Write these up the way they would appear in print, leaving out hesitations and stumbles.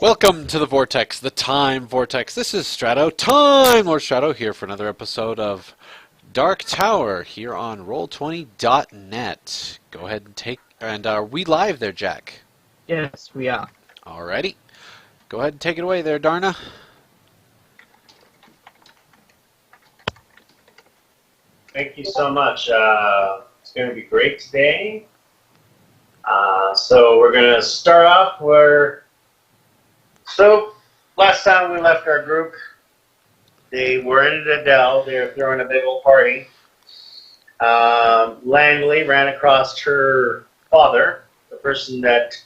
Welcome to the Vortex, the Time Vortex. This is Strato, Time Lord Strato, here for another episode of Dark Tower here on Roll20.net. Go ahead and are we live there, Jack? Yes, we are. Alrighty. Go ahead and take it away there, Darna. Thank you so much. It's going to be great today. So we're going to start off where... So, last time we left our group, they were in Adele. They were throwing a big old party. Langley ran across her father, the person that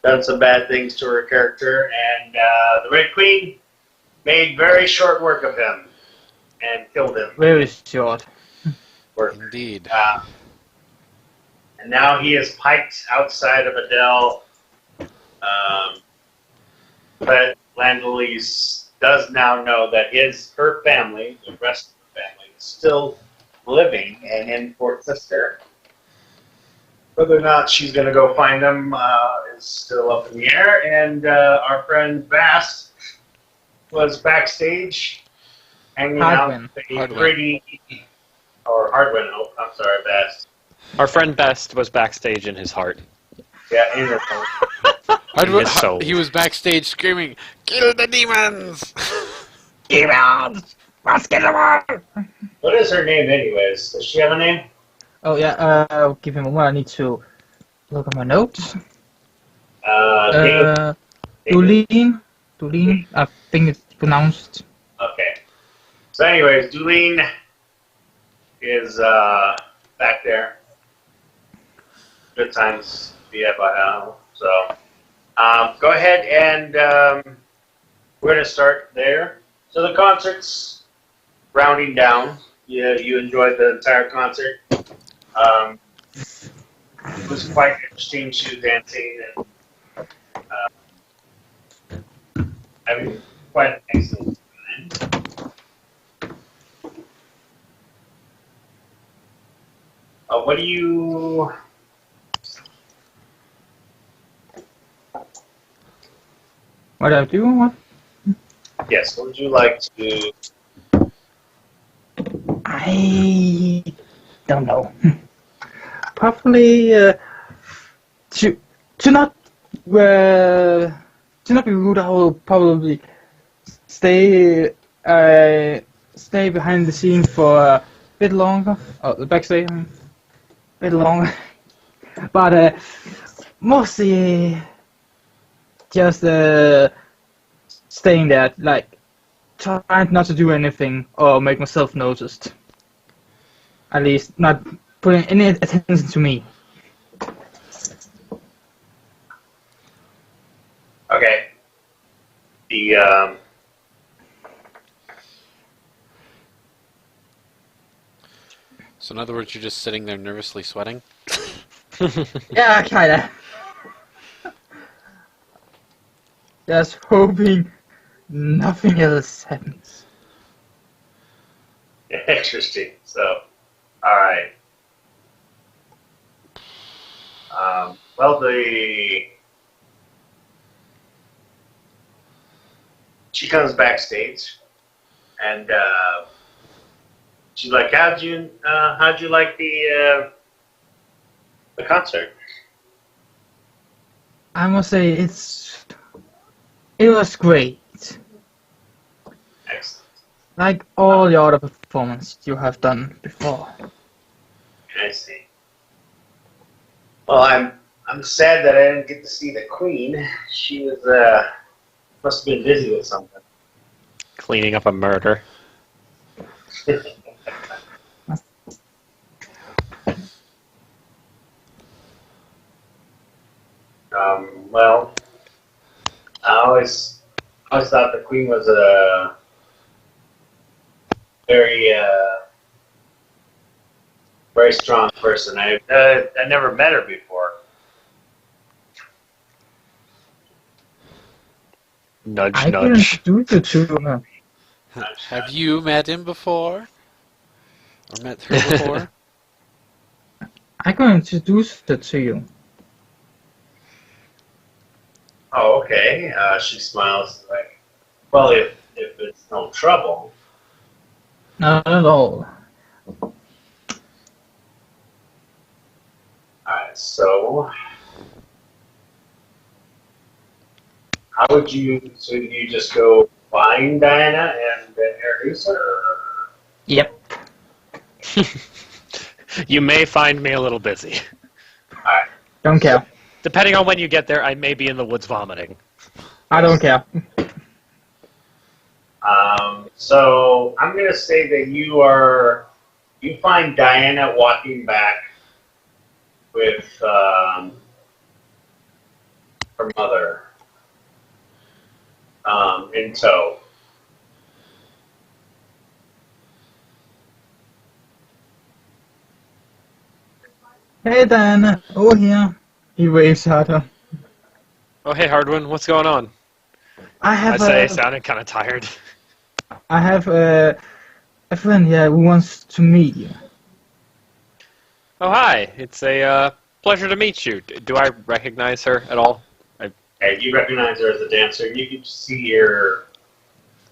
done some bad things to her character, and the Red Queen made very short work of him and killed him. Very short. Indeed. And now he is piked outside of Adele. But Langley does now know that her family, the rest of the family, is still living and in Fort Sister. Whether or not she's going to go find them is still up in the air. And our friend Bast was backstage hanging Hardwin. out with a pretty... Or Hardwin, I'm sorry, Bast. Our friend Best was backstage in his heart. Yeah, in her phone. His soul. He was backstage screaming, "Kill the demons!" Demons! Let's get them all! What is her name, anyways? Does she have a name? Oh, yeah, give him a moment. I need to look at my notes. David. Dulene, I think it's pronounced. Okay. So, anyways, Dulene is back there. Good times to be at by now. So, go ahead and we're going to start there. So the concert's rounding down. You enjoyed the entire concert. It was quite interesting. She was dancing and having quite an excellent time. What do you... What do I do? What? Yes, what would you like to do? I don't know. Probably to not be rude. I will probably stay behind the scenes for a bit longer. Oh, the backstage, a bit longer. But mostly just staying there, like trying not to do anything or make myself noticed. At least not putting any attention to me. Okay. So in other words, you're just sitting there nervously sweating? Yeah, kinda. Just hoping nothing else happens. Interesting. So, alright. Well, she comes backstage, and she's like, how'd you like the concert? I must say it was great. Excellent. Like all the other performances you have done before. I see. Well, I'm sad that I didn't get to see the Queen. She was must have been busy with something. Cleaning up a murder. Well, I always thought the Queen was a very strong person. I never met her before. Nudge, I nudge. couldn't do the two. Have you met him before? Or met her before? I can introduce it to you. Oh, okay. She smiles like, well, if it's no trouble. Not at all. Alright, so how would you? So do you just go find Diana and then introduce her? Or? Yep. You may find me a little busy. Alright. Don't care. Depending on when you get there, I may be in the woods vomiting. I don't care. So I'm gonna say that you find Diana walking back with her mother in tow. Hey, Diana. Over here. He waves at her. Oh, hey, Hardwin, what's going on? I have I say, sounded kind of tired. I have a friend here who wants to meet you. Oh, hi. It's a pleasure to meet you. Do I recognize her at all? Okay, you recognize her as a dancer. You can see her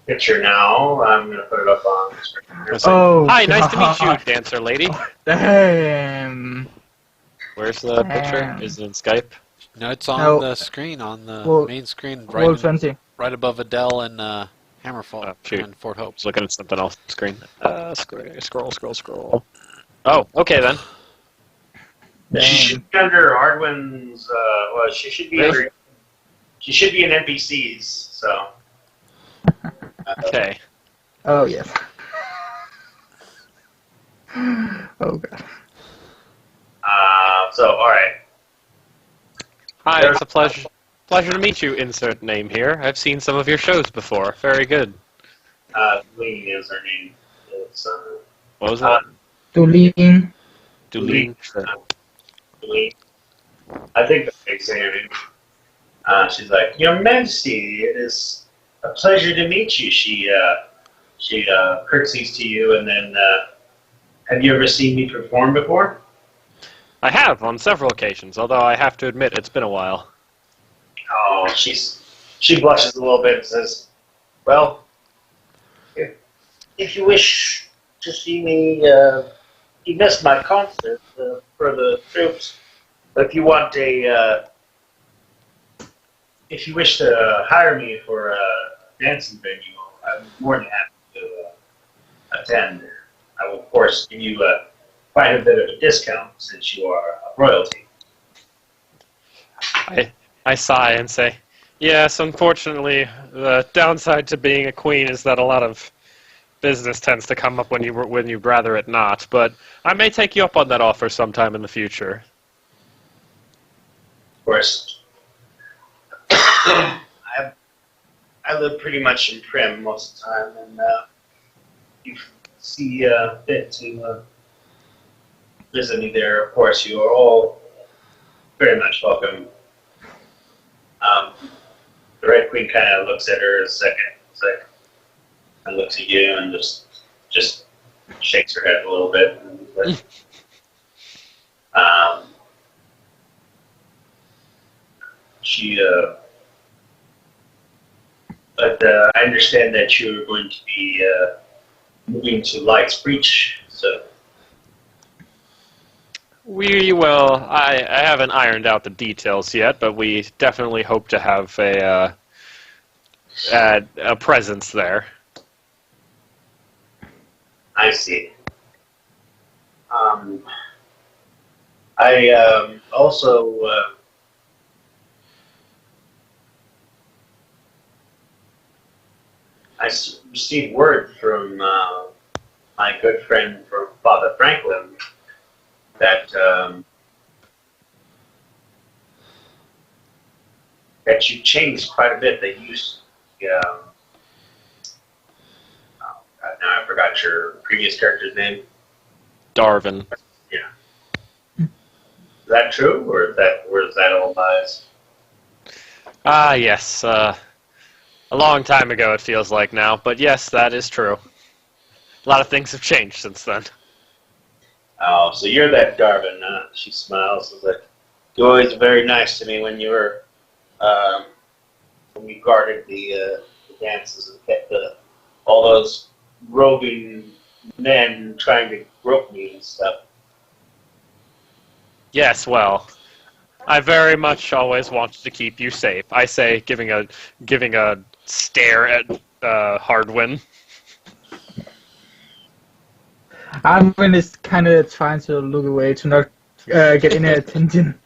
picture now. I'm gonna put it up on the screen. Oh, Hi, nice to meet God. you, dancer lady. Damn. Where's the picture? Is it in Skype? No, it's on No. the screen, on the Well, main screen, Roll right, 20. right above Adele and Hammerfall Oh, shoot. and Fort Hope. I was looking at something else on the screen. Scroll. Oh, okay then. She should be under Hardwin's. Well, she should be Really? under. She should be in NPCs. So. Okay. Oh, yes. Oh, God. So all right. Hi, it's a pleasure to meet you. Insert name here. I've seen some of your shows before. Very good. Lee is her name. It's What was that? Dolene. Dulene. Lee. I think that's how you say her name. She's like, Your Majesty, it is a pleasure to meet you. She curtsies to you, and then have you ever seen me perform before? I have on several occasions, although I have to admit it's been a while. Oh, she blushes a little bit and says, "Well, if you wish to see me, you missed my concert for the troops. But if you want if you wish to hire me for a dancing venue, I'm more than happy to attend. I will, of course, give you quite a bit of a discount since you are a royalty." I sigh and say, yes, unfortunately, the downside to being a queen is that a lot of business tends to come up when you'd rather it not, but I may take you up on that offer sometime in the future. Of course, I live pretty much in Prim most of the time, and you see fit to visit me there. Of course, you are all very much welcome. The Red Queen kind of looks at her a second, and looks at you and just shakes her head a little bit. And, I understand that you're going to be moving to Light's Breach, so. I haven't ironed out the details yet, but we definitely hope to have a presence there. I see. I also received word from my good friend from Father Franklin that that you changed quite a bit. That you now I forgot your previous character's name. Darwin. Yeah. Is that true, or is that all lies? Ah, yes. A long time ago, it feels like now, but yes, that is true. A lot of things have changed since then. Oh, so you're that Darwin, huh? She smiles. She's like, "You're always very nice to me when you were when we guarded the dances and kept all those roving men trying to grope me and stuff. Yes, well, I very much always wanted to keep you safe. I say, giving a stare at Hardwin. Arwen is kind of trying to look away to not get any attention.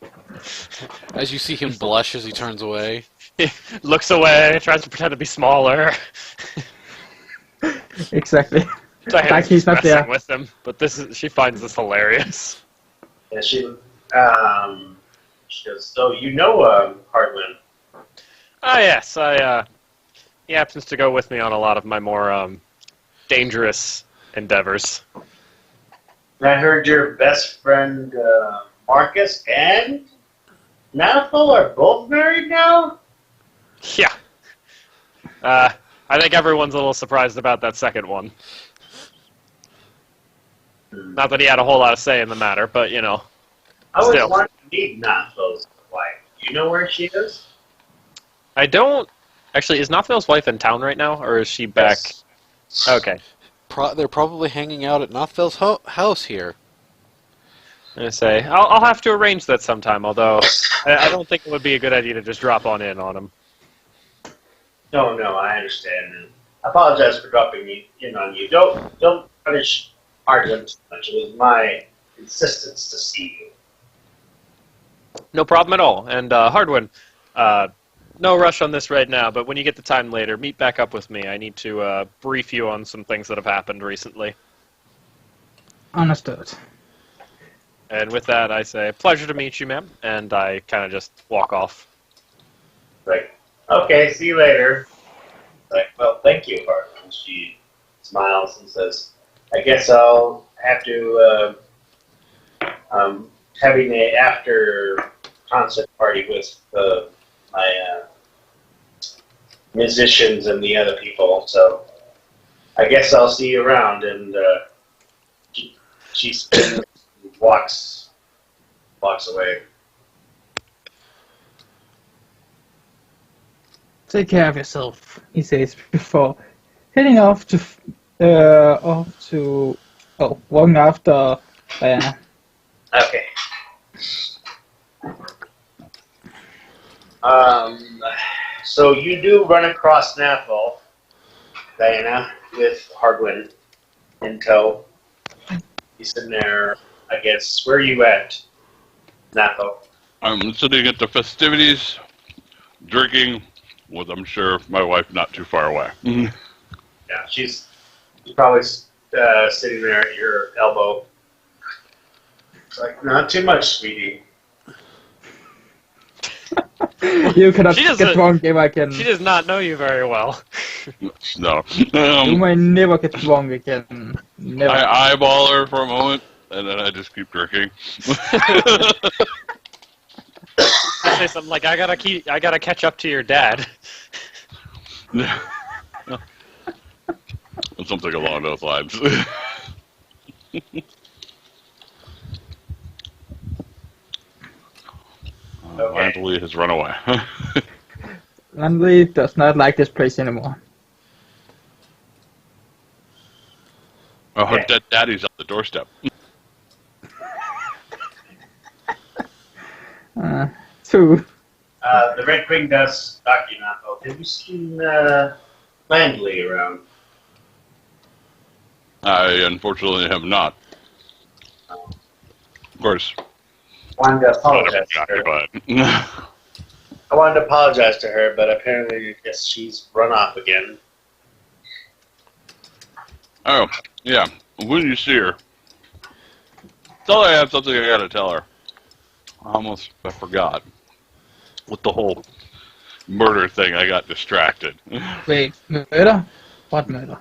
As you see him blush as he turns away. He looks away, tries to pretend to be smaller. Exactly. Diana's Like he's not messing there. with him, but she finds this hilarious. And she goes, so you know Hardwin. Ah, yes, he happens to go with me on a lot of my more dangerous endeavors. I heard your best friend Marcus and Nathal are both married now? Yeah. I think everyone's a little surprised about that second one. Not that he had a whole lot of say in the matter, but, you know. I always Still. wanted to meet Nathal's wife. Do you know where she is? I don't... Actually, is Nothdale's wife in town right now, or is she back? Yes. Okay. They're probably hanging out at Nothville's house here. I'm gonna say, I'll have to arrange that sometime, although I don't think it would be a good idea to just drop on in on him. No, I understand. And I apologize for dropping me in on you. Don't punish Hardwin too much. It was my insistence to see you. No problem at all. And Hardwin, no rush on this right now, but when you get the time later, meet back up with me. I need to brief you on some things that have happened recently. Understood. And with that, I say, pleasure to meet you, ma'am, and I kind of just walk off. Like, okay, see you later. Like, well, thank you, Hardwin. She smiles and says, I guess I'll have to having a after concert party with my musicians and the other people. So I guess I'll see you around. And she spins, walks away. Take care of yourself, he says before heading walking after Diana. Okay. So you do run across Nathal, Diana, with Hardwin in tow. He's sitting there, I guess. Where are you at, Nathal? I'm sitting at the festivities, drinking with, I'm sure, my wife not too far away. Yeah, she's probably sitting there at your elbow. It's like, not too much, sweetie. You cannot She get doesn't- drunk if I can. She does not know you very well. No. You may never get drunk again. Never. I eyeball her for a moment, and then I just keep drinking. I say something like, I gotta catch up to your dad. Something along those lines. Landley has run away. Landley does not like this place anymore. Oh, her dead daddy's on the doorstep. Two. The Red Queen does talk to you, Nathal. Have you seen Landley around? I unfortunately have not. Of course. I wanted to apologize to her. I wanted to apologize to her, but apparently I guess she's run off again. Oh, yeah. When you see her, tell her I have something I gotta tell her. I forgot. With the whole murder thing, I got distracted. Wait, murder? What murder?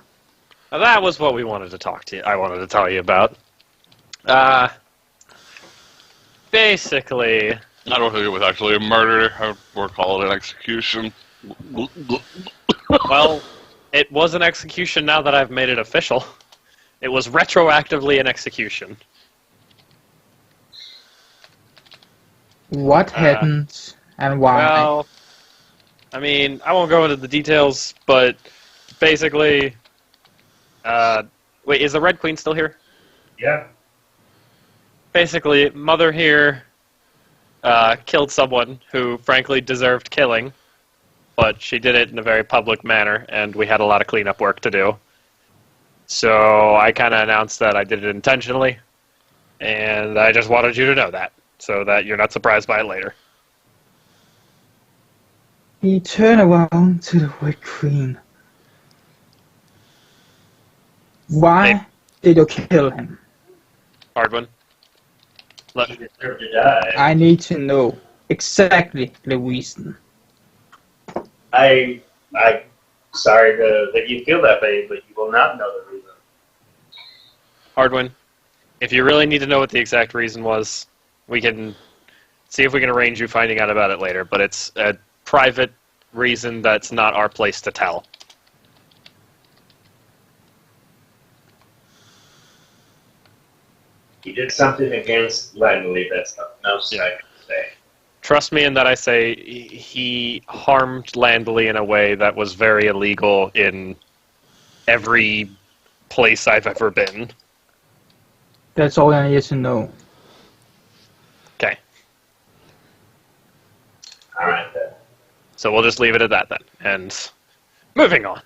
Now, that was what I wanted to tell you about. Basically, I don't think it was actually a murder. I would call it an execution. well, it was an execution now that I've made it official. It was retroactively an execution. What happened and why? Well, I mean, I won't go into the details, but basically, wait, is the Red Queen still here? Yeah. Basically, Mother here killed someone who, frankly, deserved killing, but she did it in a very public manner, and we had a lot of cleanup work to do. So I kind of announced that I did it intentionally, and I just wanted you to know that, so that you're not surprised by it later. He turned around to the Red Queen. Why Hey. did you kill him? Hard one. He deserved to die. I need to know exactly the reason. I sorry that you feel that way, but you will not know the reason. Hardwin, if you really need to know what the exact reason was, we can see if we can arrange you finding out about it later, but it's a private reason that's not our place to tell. He did something against Langley. That's no thing I can say. Trust me in that I say he harmed Landley in a way that was very illegal in every place I've ever been. That's all I need to know. Okay, All right then. so we'll just leave it at that then. And moving on.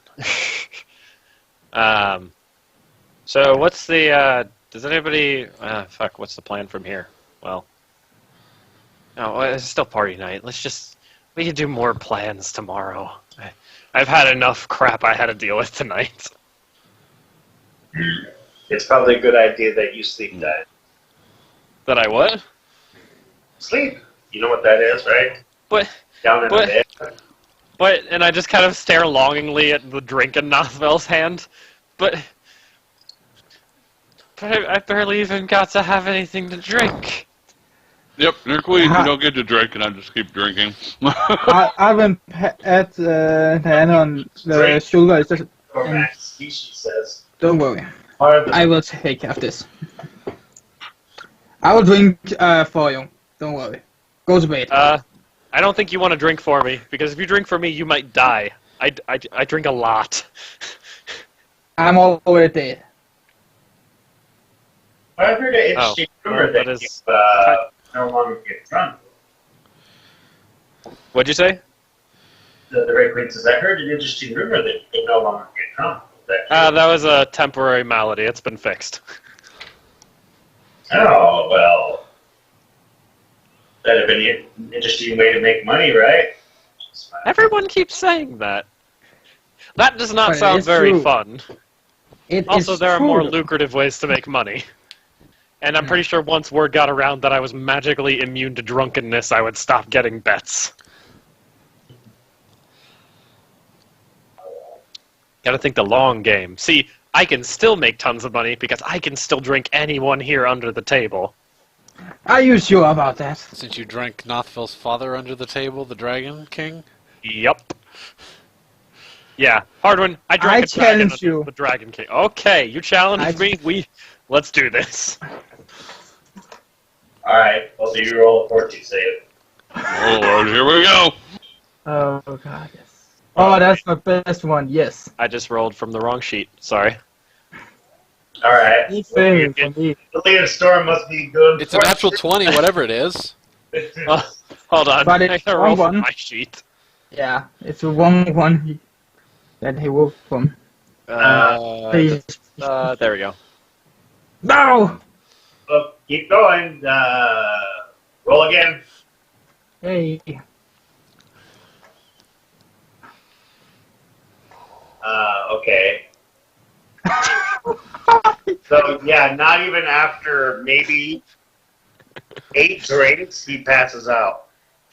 So what's the, does anybody, what's the plan from here? Well, no, it's still party night. We can do more plans tomorrow. I've had enough crap I had to deal with tonight. It's probably a good idea that you sleep that. That I what? Sleep. You know what that is, right? But, Down in What? the bed. and I just kind of stare longingly at the drink in Nothvel's hand. But I barely even got to have anything to drink. Yep, you're queen. You don't get to drink, and I just keep drinking. I went at the hand on the Drink. shoulder. It's just, Or Max Species says. don't worry. Part of the I will take care of this. I will drink for you. Don't worry. Go to bed. I don't think you want to drink for me, because if you drink for me, you might die. I drink a lot. I'm already dead. I heard an interesting rumor that that is- you no longer get drunk. What'd you say? The Red Queen says, I heard an interesting rumor that you no longer get drunk. Is that true? That was a temporary malady. It's been fixed. Oh, well. That'd have been an interesting way to make money, right? Everyone keeps saying that. That does not But sound it's very true. fun. It Also, is there are true. more lucrative ways to make money. And I'm pretty sure once word got around that I was magically immune to drunkenness, I would stop getting bets. Gotta think the long game. See, I can still make tons of money because I can still drink anyone here under the table. Are you sure about that? Since you drank Nothvil's father under the table, the Dragon King? Yup. Yeah, Hardwin, I drank I a dragon challenge under you. the Dragon King. Okay, you challenged me. Let's do this. Alright, well, do you roll a fortune save? Oh, Lord, here we go. Oh god, yes. Oh, that's my best one. Yes. I just rolled from the wrong sheet. Sorry. Alright. Good thing for me. The Leon Storm must be good. It's a natural 20, whatever it is. Hold on. But I it's gotta roll wrong from one. my sheet. Yeah, it's the wrong one that he wrote from. Please. There we go. No! Well, keep going. Roll again. Hey. Okay. So, yeah, not even after maybe 8 drinks, he passes out.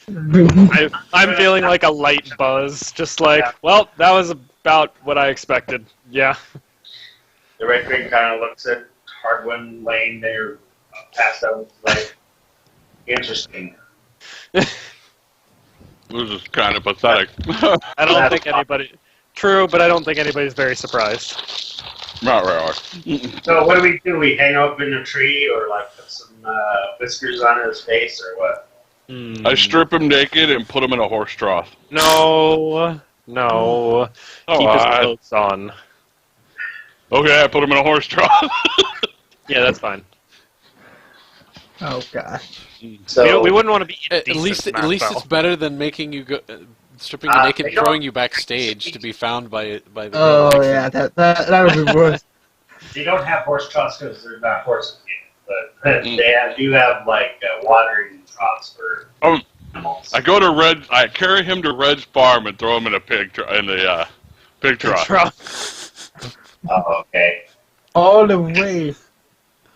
I'm feeling like a light buzz. Just like, well, that was about what I expected. Yeah. The Red Queen kind of looks at Hardwin laying there, passed out, like, interesting. This is kind of pathetic. I don't think anybody... True, but I don't think anybody's very surprised. Not really. So what do? We hang up in a tree or, like, put some whiskers on his face or what? I strip him naked and put him in a horse trough. No. Oh, Keep his clothes on. Okay, I put him in a horse trough. Yeah, that's fine. Oh god. So We wouldn't want to be At indecent, least Marcel. it's better than making you go, stripping you naked, they and don't- throwing you backstage to be found by the. Oh girl yeah, that would be worse. they don't have horse troughs because they're not horses yet, but do have like watering troughs for animals. I carry him to Red's farm and throw him in a pig trough. Oh, okay. All the way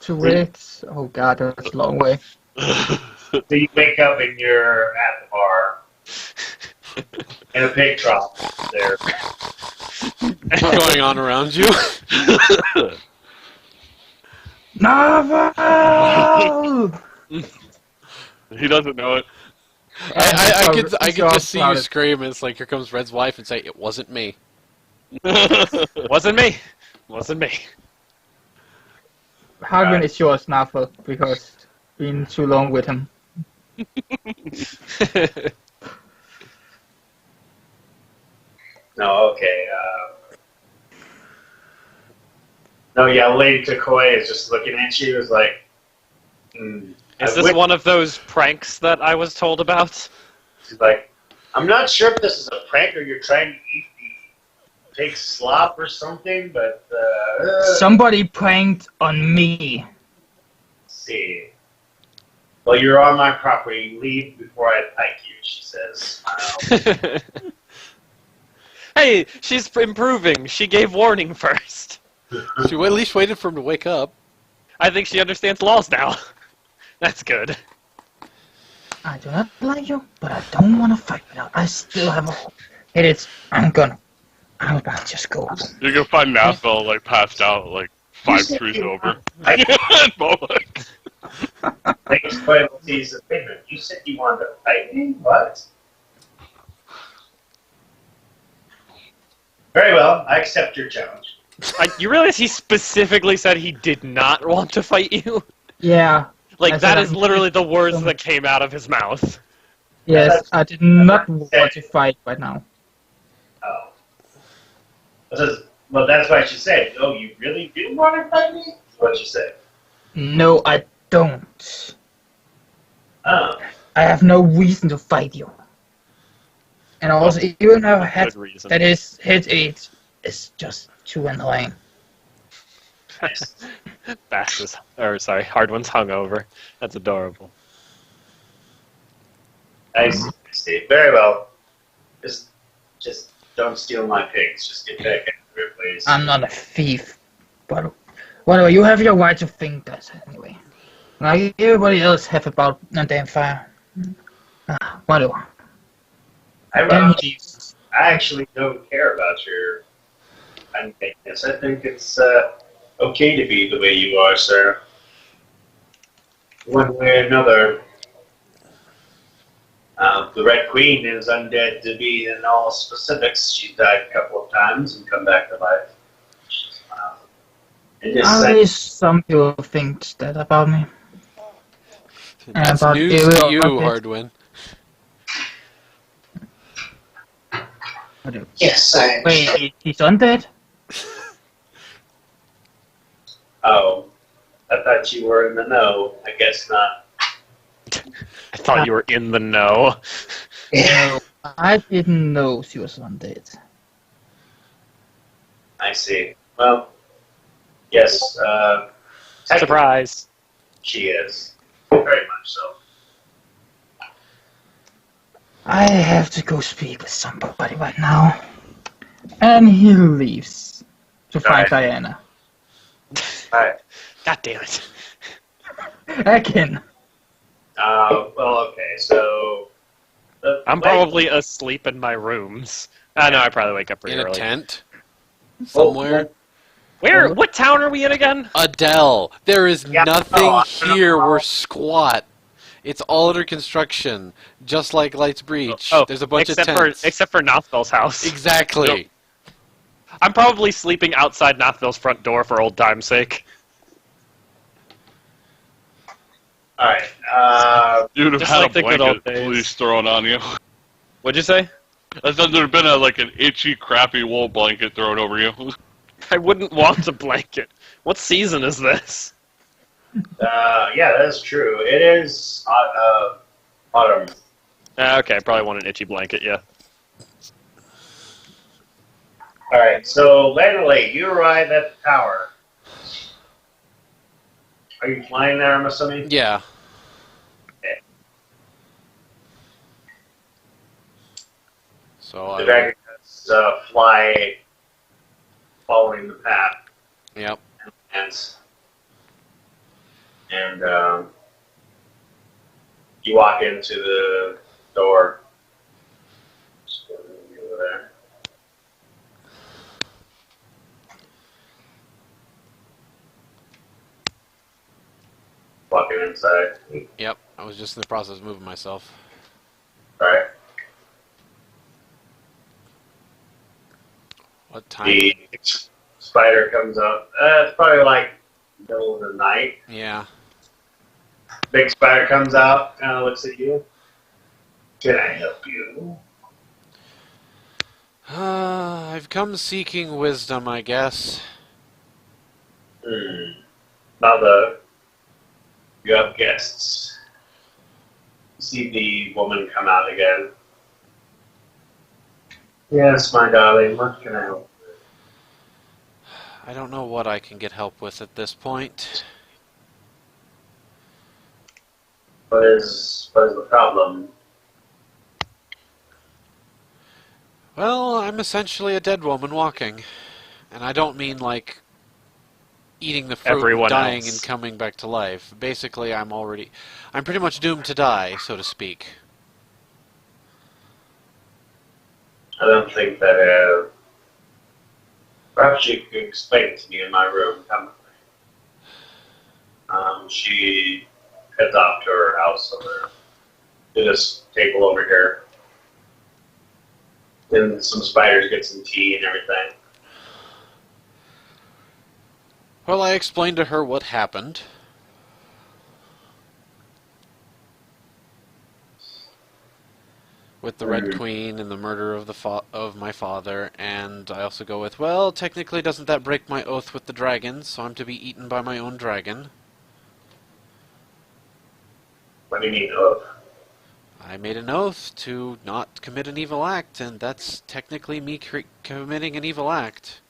to Rex. Oh god, that's a long way. So you wake up and you're at the bar in a pig trough there. What's going on around you? No! He doesn't know it. I could just see you scream. And it's like, here comes Red's wife, and say, "It wasn't me." Wasn't me. Wasn't me. Hardwin is yours now, Phil, because been too long with him. No, okay. No, yeah, Lady Takoi is just looking at you. Is like, Is this one of those pranks that I was told about? She's like, I'm not sure if this is a prank or you're trying to eat the pig slop or something, but Somebody pranked on me. let's see. Well, you're on my property. Leave before I pike you, she says. Hey, she's improving. She gave warning first. She at least waited for him to wake up. I think she understands laws now. That's good. I do not like you, but I don't want to fight now. I still have a... It is... I'm about to just go. You can find Nathville like passed out like 5 trees over. Thanks for the payment. You said you wanted to fight me? What? Very well, I accept your challenge. You realize he specifically said he did not want to fight you? Yeah. Like, I that said is literally the words that came out of his mouth. Yes, I did not want to fight right now. Oh. Well, that's why she said, oh, you really didn't want to fight me? That's what she said. No, I don't. Oh. I have no reason to fight you. And also, even if I had Good reason. that is his age, it's just too annoying. Bass is, or sorry, Hardwin's hungover. That's adorable. I see. Very well. Just don't steal my pigs. Just get back into it, please. I'm not a thief, but whatever. You have your right to think that anyway. Like everybody else have about a damn fire. Whatever. I actually don't care about your unfakeness. I think it's okay to be the way you are, sir. One way or another. The Red Queen is undead to be in all specifics. She died a couple of times and come back to life. In this At sense, least some people think that about me. That's about news you, to you, okay. Hardwin. yes, I. Wait, he's undead? Oh, I thought you were in the know. I guess not. I thought you were in the know. No, I didn't know she was undead. I see. Well, yes. Technically, Surprise. she is. Very much so. I have to go speak with somebody right now. And he leaves to find Alright. Diana. Alright. God damn it. Again. Well, okay, so. I'm probably asleep in my rooms. I know, I probably wake up pretty In a early. tent somewhere. Where? What town are we in again? Adele. There is Yeah, nothing no, I don't here. know. We're squat. It's all under construction, just like Light's Breach. Oh, There's a bunch of except tents. except for Nothville's house. Exactly. I'm probably sleeping outside Nothville's front door for old time's sake. Alright, You'd have Just had like a the good old blanket days. police thrown on you. What'd you say? I thought there'd been like an itchy, crappy wool blanket thrown over you. I wouldn't want a blanket. What season is this? Yeah, that's true. It is autumn. Okay, probably want an itchy blanket, yeah. All right, so Lanley, you arrive at the tower. Are you flying there, I'm assuming? Yeah. Okay. So The dragon does fly following the path. Yep. And you walk into the door. Just go over there. Walking inside. Yep. I was just in the process of moving myself. Alright. What time? The spider comes up. It's probably like middle of the night. Yeah. Big spider comes out, kind of looks at you. Can I help you? I've come seeking wisdom, I guess. Now you have guests. You see the woman come out again. Yes, my darling, what can I help with? I don't know what I can get help with at this point. What is the problem? Well, I'm essentially a dead woman walking. And I don't mean like eating the fruit, Everyone dying else. and coming back to life. Basically, I'm pretty much doomed to die, so to speak. I don't think that, perhaps you could explain it to me in my room. She heads off to her house over to this table over here. Then some spiders get some tea and everything. Well, I explained to her what happened. With the Red Queen and the murder of of my father, and I also go with, well, technically doesn't that break my oath with the dragon, so I'm to be eaten by my own dragon. What do you mean, oath? I made an oath to not commit an evil act, and that's technically me committing an evil act.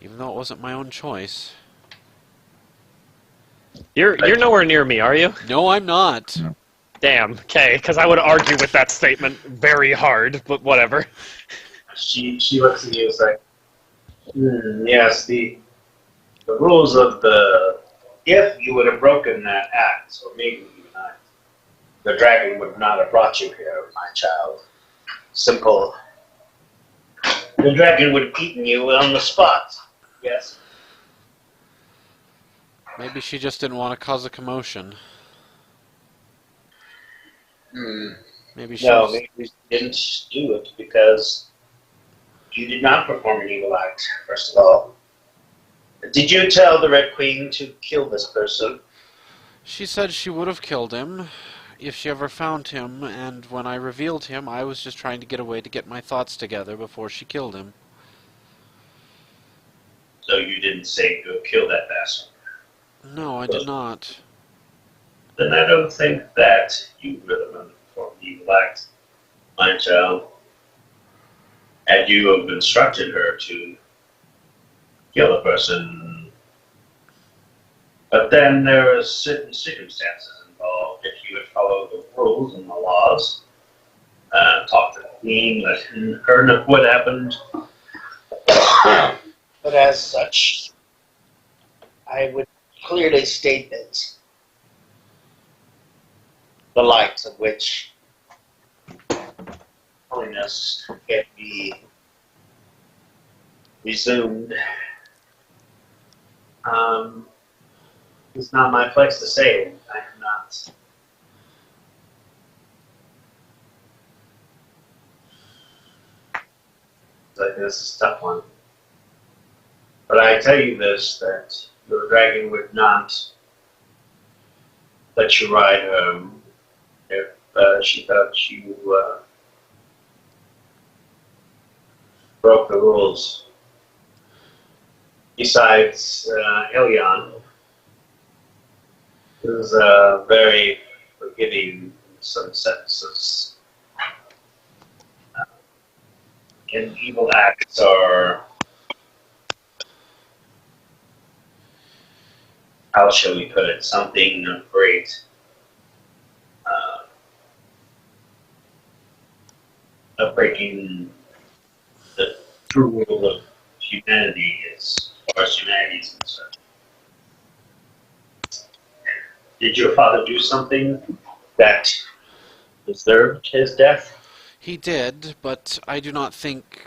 Even though it wasn't my own choice. You're nowhere near me, are you? No, I'm not. No. Damn, okay, because I would argue with that statement very hard, but whatever. She looks at you and like, yes, the rules of if you would have broken that act, or maybe not, the dragon would not have brought you here, my child. Simple. The dragon would have eaten you on the spot. Yes. Maybe she just didn't want to cause a commotion. Maybe she No, was... maybe you didn't do it because you did not perform an evil act, first of all. Did you tell the Red Queen to kill this person? She said she would have killed him if she ever found him, and when I revealed him, I was just trying to get away to get my thoughts together before she killed him. So you didn't say go kill that bastard. No, I did not. Then I don't think that you would have performed the evil act, my child. Had you have instructed her to kill a person, but then there are certain circumstances involved. If you had followed the rules and the laws, talked to the queen, let her know what happened. But as such, I would clearly state that the likes of which holiness can be resumed. It's not my place to say. I am not. Like this is a tough one. But I tell you this, that your dragon would not let you ride her if she thought you broke the rules. Besides, Ilion is very forgiving in some senses. And evil acts are, how shall we put it, something great. Of breaking the true rule of humanity as far as humanity is concerned. Did your father do something that deserved his death? He did, but I do not think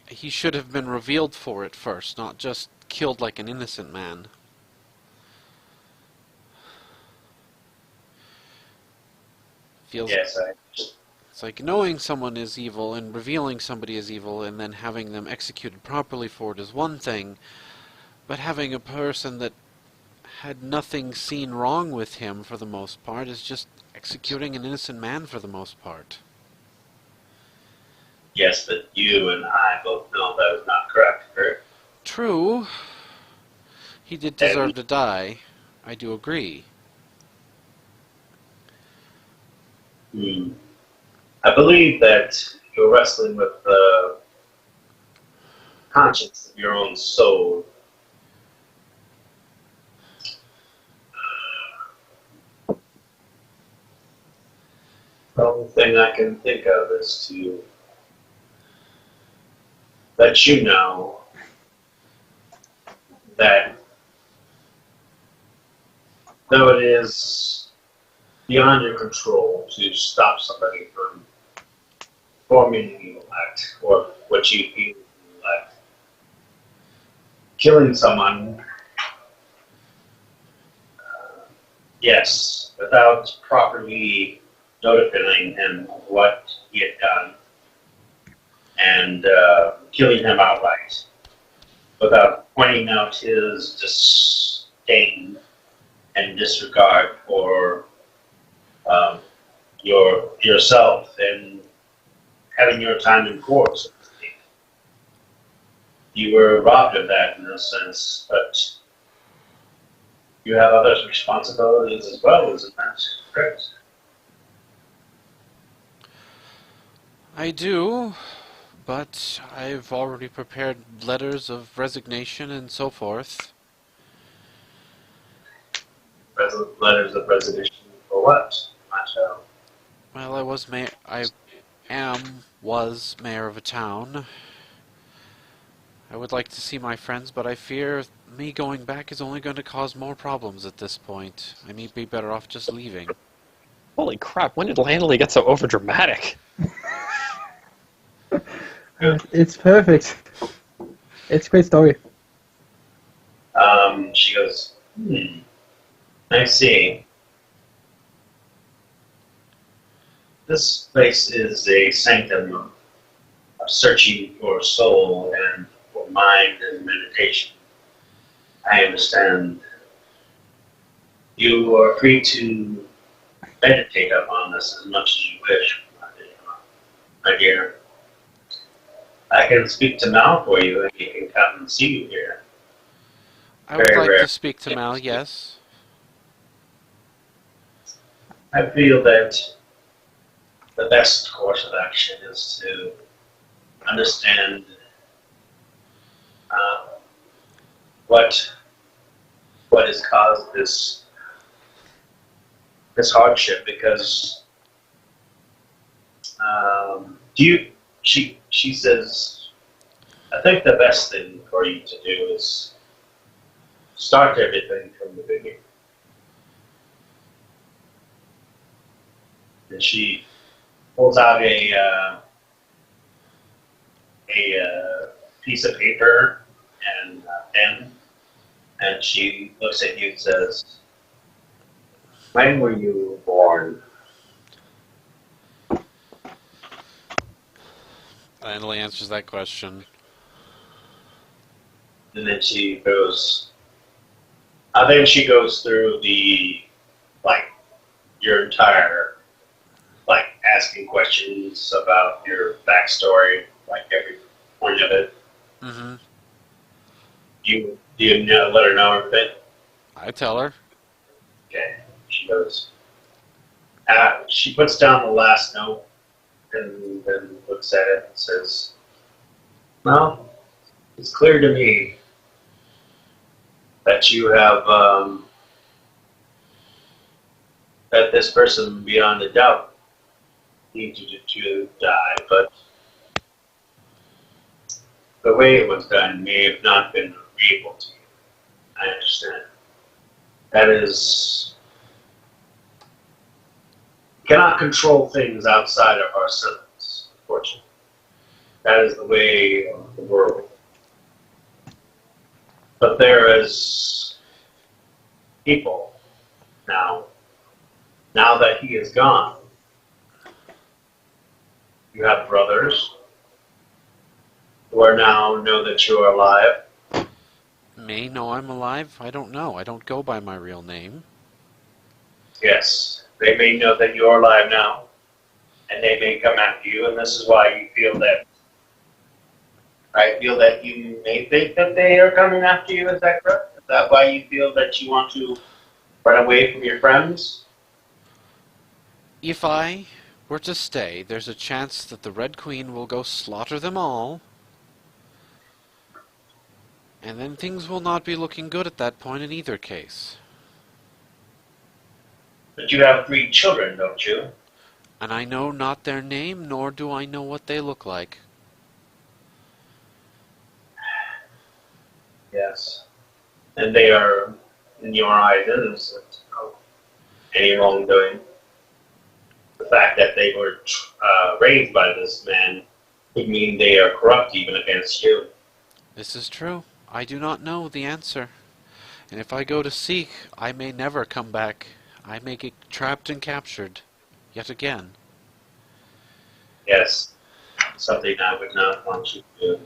he should have been revealed for it first, not just killed like an innocent man. Feels Yes, It's like knowing someone is evil and revealing somebody is evil and then having them executed properly for it is one thing, but having a person that had nothing seen wrong with him for the most part is just executing an innocent man for the most part. yes, but you and I both know that is not correct. Correct? True, he did deserve to die. I do agree. I believe that you're wrestling with the conscience of your own soul. The only thing I can think of is to let you know that though it is beyond your control to stop somebody from forming an evil act or what you feel is an evil act, killing someone, yes, without properly notifying him of what he had done and killing him outright without pointing out his disdain and disregard for yourself and having your time in court, so to speak. You were robbed of that in a sense, but you have other responsibilities as well, isn't that correct? I do, but I've already prepared letters of resignation and so forth. Letters of resignation for what? Well, was mayor of a town. I would like to see my friends, but I fear me going back is only going to cause more problems at this point. I may be better off just leaving. Holy crap, when did Landley get so overdramatic? It's perfect. It's a great story. She goes, I see. This place is a sanctum of searching for soul and for mind and meditation. I understand. You are free to meditate upon this as much as you wish, my dear. I can speak to Mal for you, and he can come and see you here. I would Very like rare. to speak to Mal, yes. I feel that the best course of action is to understand what has caused this hardship. Because she says, I think the best thing for you to do is start everything from the beginning. And she pulls out a piece of paper and a pen, and she looks at you and says, when were you born? Finally answers that question. And then she goes through the like your entire, like asking questions about your backstory, like every point of it. Mm-hmm. Do you know, let her know everything? I tell her. Okay, she goes. She puts down the last note and then looks at it and says, "Well, it's clear to me that you have that this person beyond a doubt needs you to die, but the way it was done may have not been agreeable to you. I understand. That is, we cannot control things outside of ourselves, unfortunately. That is the way of the world. But there is people now that he is gone. You have brothers who are now know that you are alive. May know I'm alive? I don't know. I don't go by my real name. Yes, they may know that you are alive now, and they may come after you, and this is why you feel that. I feel that you may think that they are coming after you. Is that correct? Is that why you feel that you want to run away from your friends? If I were to stay, there's a chance that the Red Queen will go slaughter them all. And then things will not be looking good at that point in either case. But you have 3 children, don't you? And I know not their name, nor do I know what they look like. Yes. And they are, in your eyes, innocent of any wrongdoing. The fact that they were raised by this man would mean they are corrupt even against you. This is true. I do not know the answer. And if I go to seek, I may never come back. I may get trapped and captured. Yet again. Yes. Something I would not want you to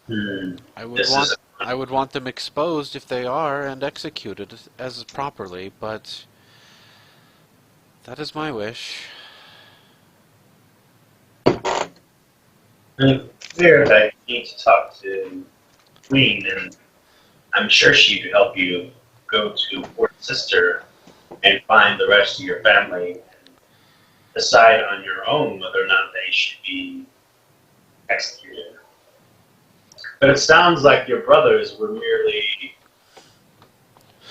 do. I would want them exposed if they are, and executed as properly, but that is my wish. It's clear that you need to talk to Queen, and I'm sure she'd help you go to Fort Sister and find the rest of your family and decide on your own whether or not they should be executed. But it sounds like your brothers were merely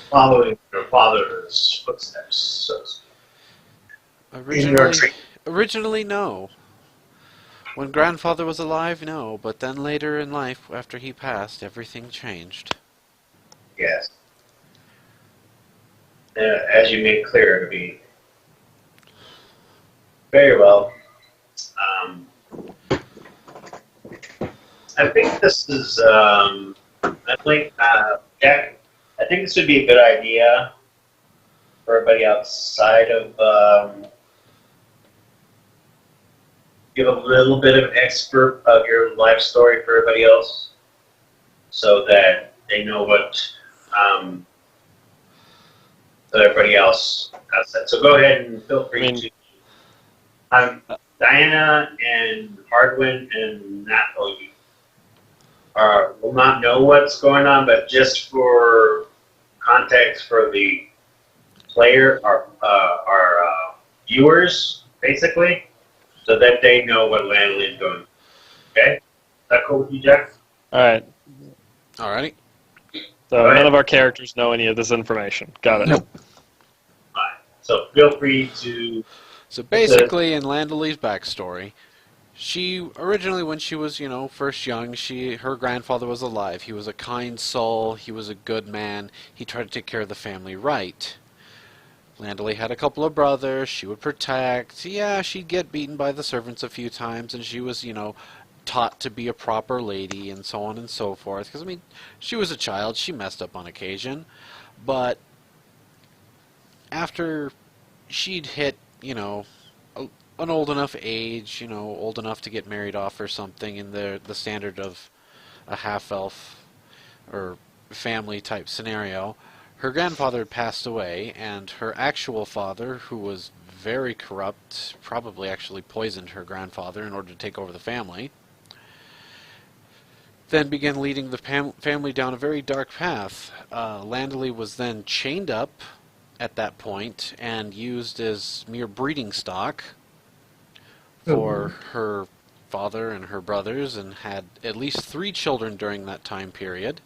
following your father's footsteps, so to speak. In your tree. Originally, no. When grandfather was alive, no. But then later in life, after he passed, everything changed. Yes. As you made clear to me. Very well. I think this is, Jack, I think this would be a good idea for everybody outside of, give a little bit of expert of your life story for everybody else so that they know what, so everybody else has that. So go ahead and feel free to. Diana and Hardwin and Nathal will not know what's going on, but just for context for the player, our viewers, basically, so that they know what Lanley is going. Okay? Is that cool with you, Jack? Alright. Alrighty. So none of our characters know any of this information. Got it. Nope. Alright. So feel free to. So basically, in Landely's backstory, she originally, when she was, first young, her grandfather was alive. He was a kind soul. He was a good man. He tried to take care of the family right. Landely had a couple of brothers. She would protect. Yeah, she'd get beaten by the servants a few times, and she was, taught to be a proper lady and so on and so forth. Because, she was a child. She messed up on occasion. But after she'd hit an old enough age, old enough to get married off or something in the standard of a half-elf or family type scenario, her grandfather had passed away, and her actual father, who was very corrupt, probably actually poisoned her grandfather in order to take over the family, then began leading the family down a very dark path. Landely was then chained up at that point and used as mere breeding stock for her father and her brothers, and had at least 3 children during that time period.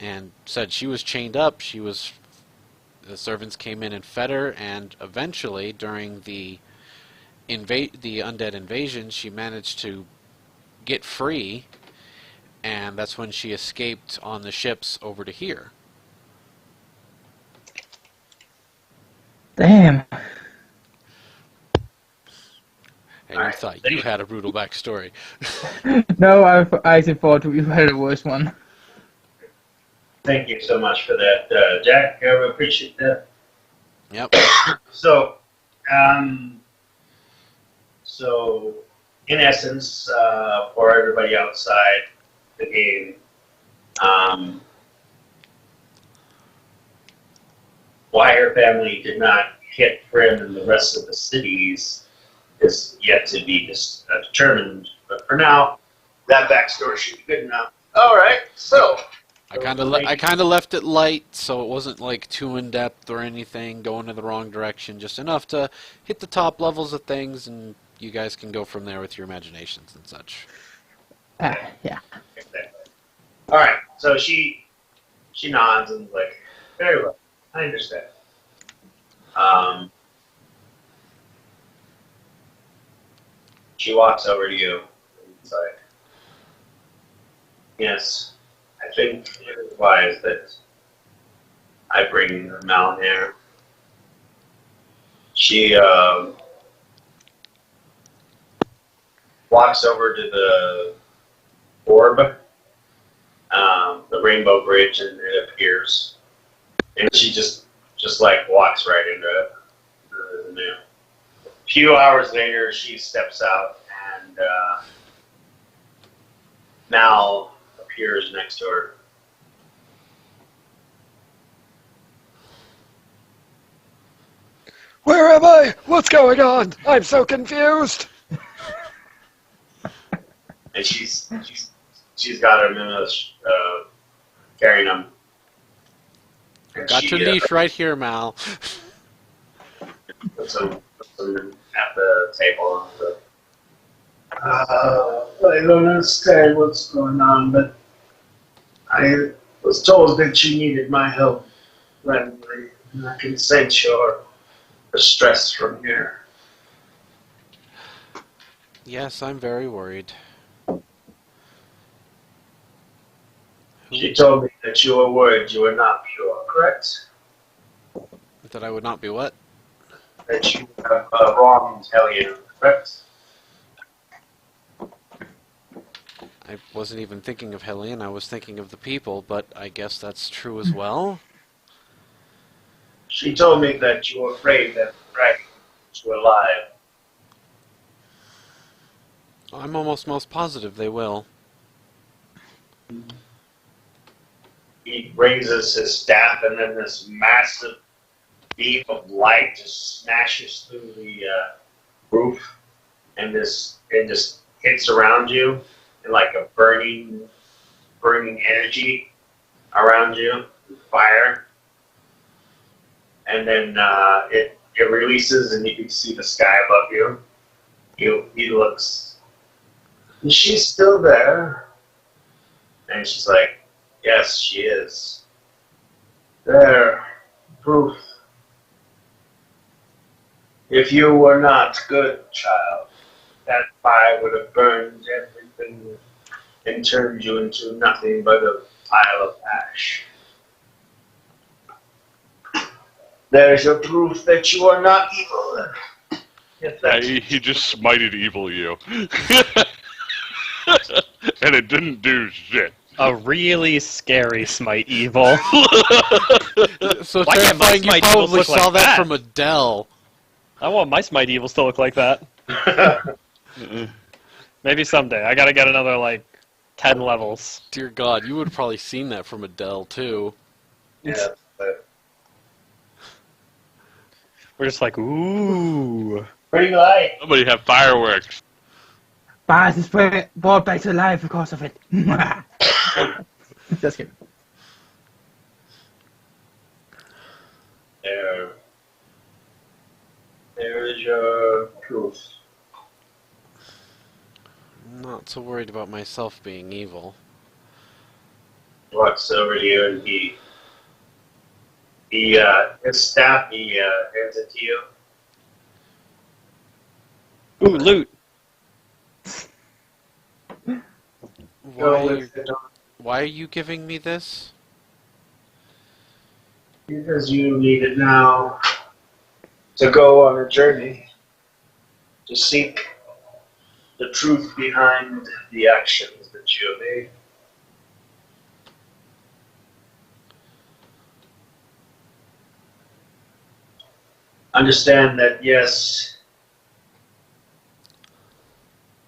And said she was chained up, the servants came in and fed her, and eventually, during the undead invasion, she managed to get free, and that's when she escaped on the ships over to here. Damn. And you thought you had a brutal backstory. No, I actually thought you had a worse one. Thank you so much for that, Jack. I appreciate that. Yep. So, in essence, for everybody outside the game, why her family did not hit Prim and the rest of the cities is yet to be determined. But for now, that backstory should be good enough. All right, so. I kind of left it light, so it wasn't like too in depth or anything, going in the wrong direction, just enough to hit the top levels of things, and you guys can go from there with your imaginations and such. Yeah. All right, so she nods and is like, very well, I understand. She walks over to you and is like, yes. I think it is wise that I bring Mal here. She walks over to the orb, the rainbow bridge, and it appears. And she just like walks right into it. A few hours later, she steps out, and Mal appears next to her. Where am I? What's going on? I'm so confused. And she's got him in a carrying him. And Got your leash right here, Mal. Puts him at the table. I don't understand what's going on, but I was told that you needed my help, Landry, and I can sense your stress from here. Yes, I'm very worried. She told me that you were worried you were not pure, correct? That I would not be what? That you have wronged Hellion, correct? I wasn't even thinking of Hellion, I was thinking of the people, but I guess that's true as well. She told me that you were afraid that Dragon was alive. I'm almost most positive they will. He raises his staff, and then this massive beam of light just smashes through the roof, and just hits around you, and like a burning energy around you, fire. And then it releases, and you can see the sky above you. He looks. Is she still there? And she's like, yes, she is. There, proof. If you were not good, child, that fire would have burned everything and turned you into nothing but a pile of ash. There is your proof that you are not evil. If that's He just smited evil you. And it didn't do shit. A really scary smite evil. So Why can't my terrifying, you smite probably evils look saw like that that? from Adele. I want my smite evils to look like that. Maybe someday. I gotta get another, 10 levels. Dear God, you would have probably seen that from Adele, too. yeah. But We're just like, ooh. pretty light. Somebody have fireworks. Bart is brought back to life because of it. Just kidding. There is your proof. I'm not so worried about myself being evil. Walks over here and his staff, he hands it to you. Ooh, loot. Why are you giving me this? Because you need it now to go on a journey to seek the truth behind the actions that you have made. Understand that, yes,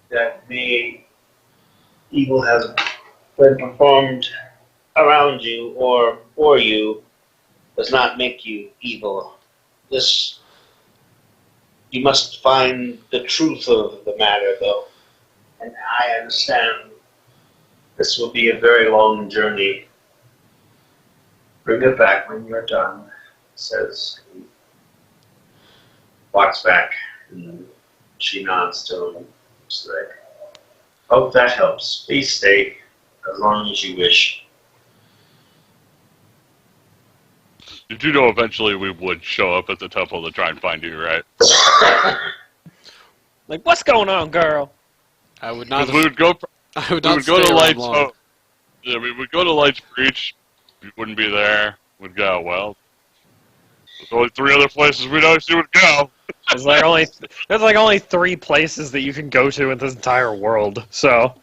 that the evil has been performed around you or for you does not make you evil. You must find the truth of the matter, though. And I understand this will be a very long journey. Bring it back when you're done, says he. Walks back, and she nods to him. She's like, hope that helps. Please stay as long as you wish. You do know eventually we would show up at the temple to try and find you, right? Like, what's going on, girl? I would not. Because we would go. I would We not would go stay to around Lights. long. Oh, yeah, we would go to Lights Breach. You wouldn't be there. We'd go. Well, there's only 3 other places we know you would go. There's like only 3 places that you can go to in this entire world. So,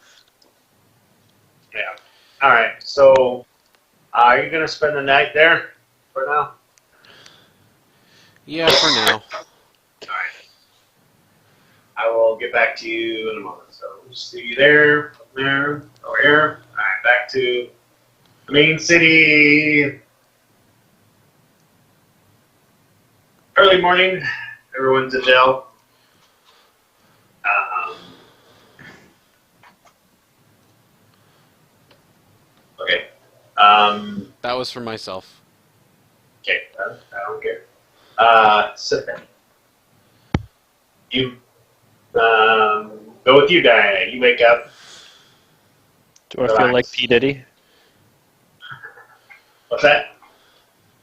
Yeah. All right. So, are you gonna spend the night there for now? Yeah, for now. All right. I will get back to you in a moment. So, see you there, over here. All right. Back to the main city. Early morning. Everyone's at jail. Okay. That was for myself. Okay, I don't care. Sit there. You, go with you, Diana. You wake up. do I feel like P. Diddy? What's that?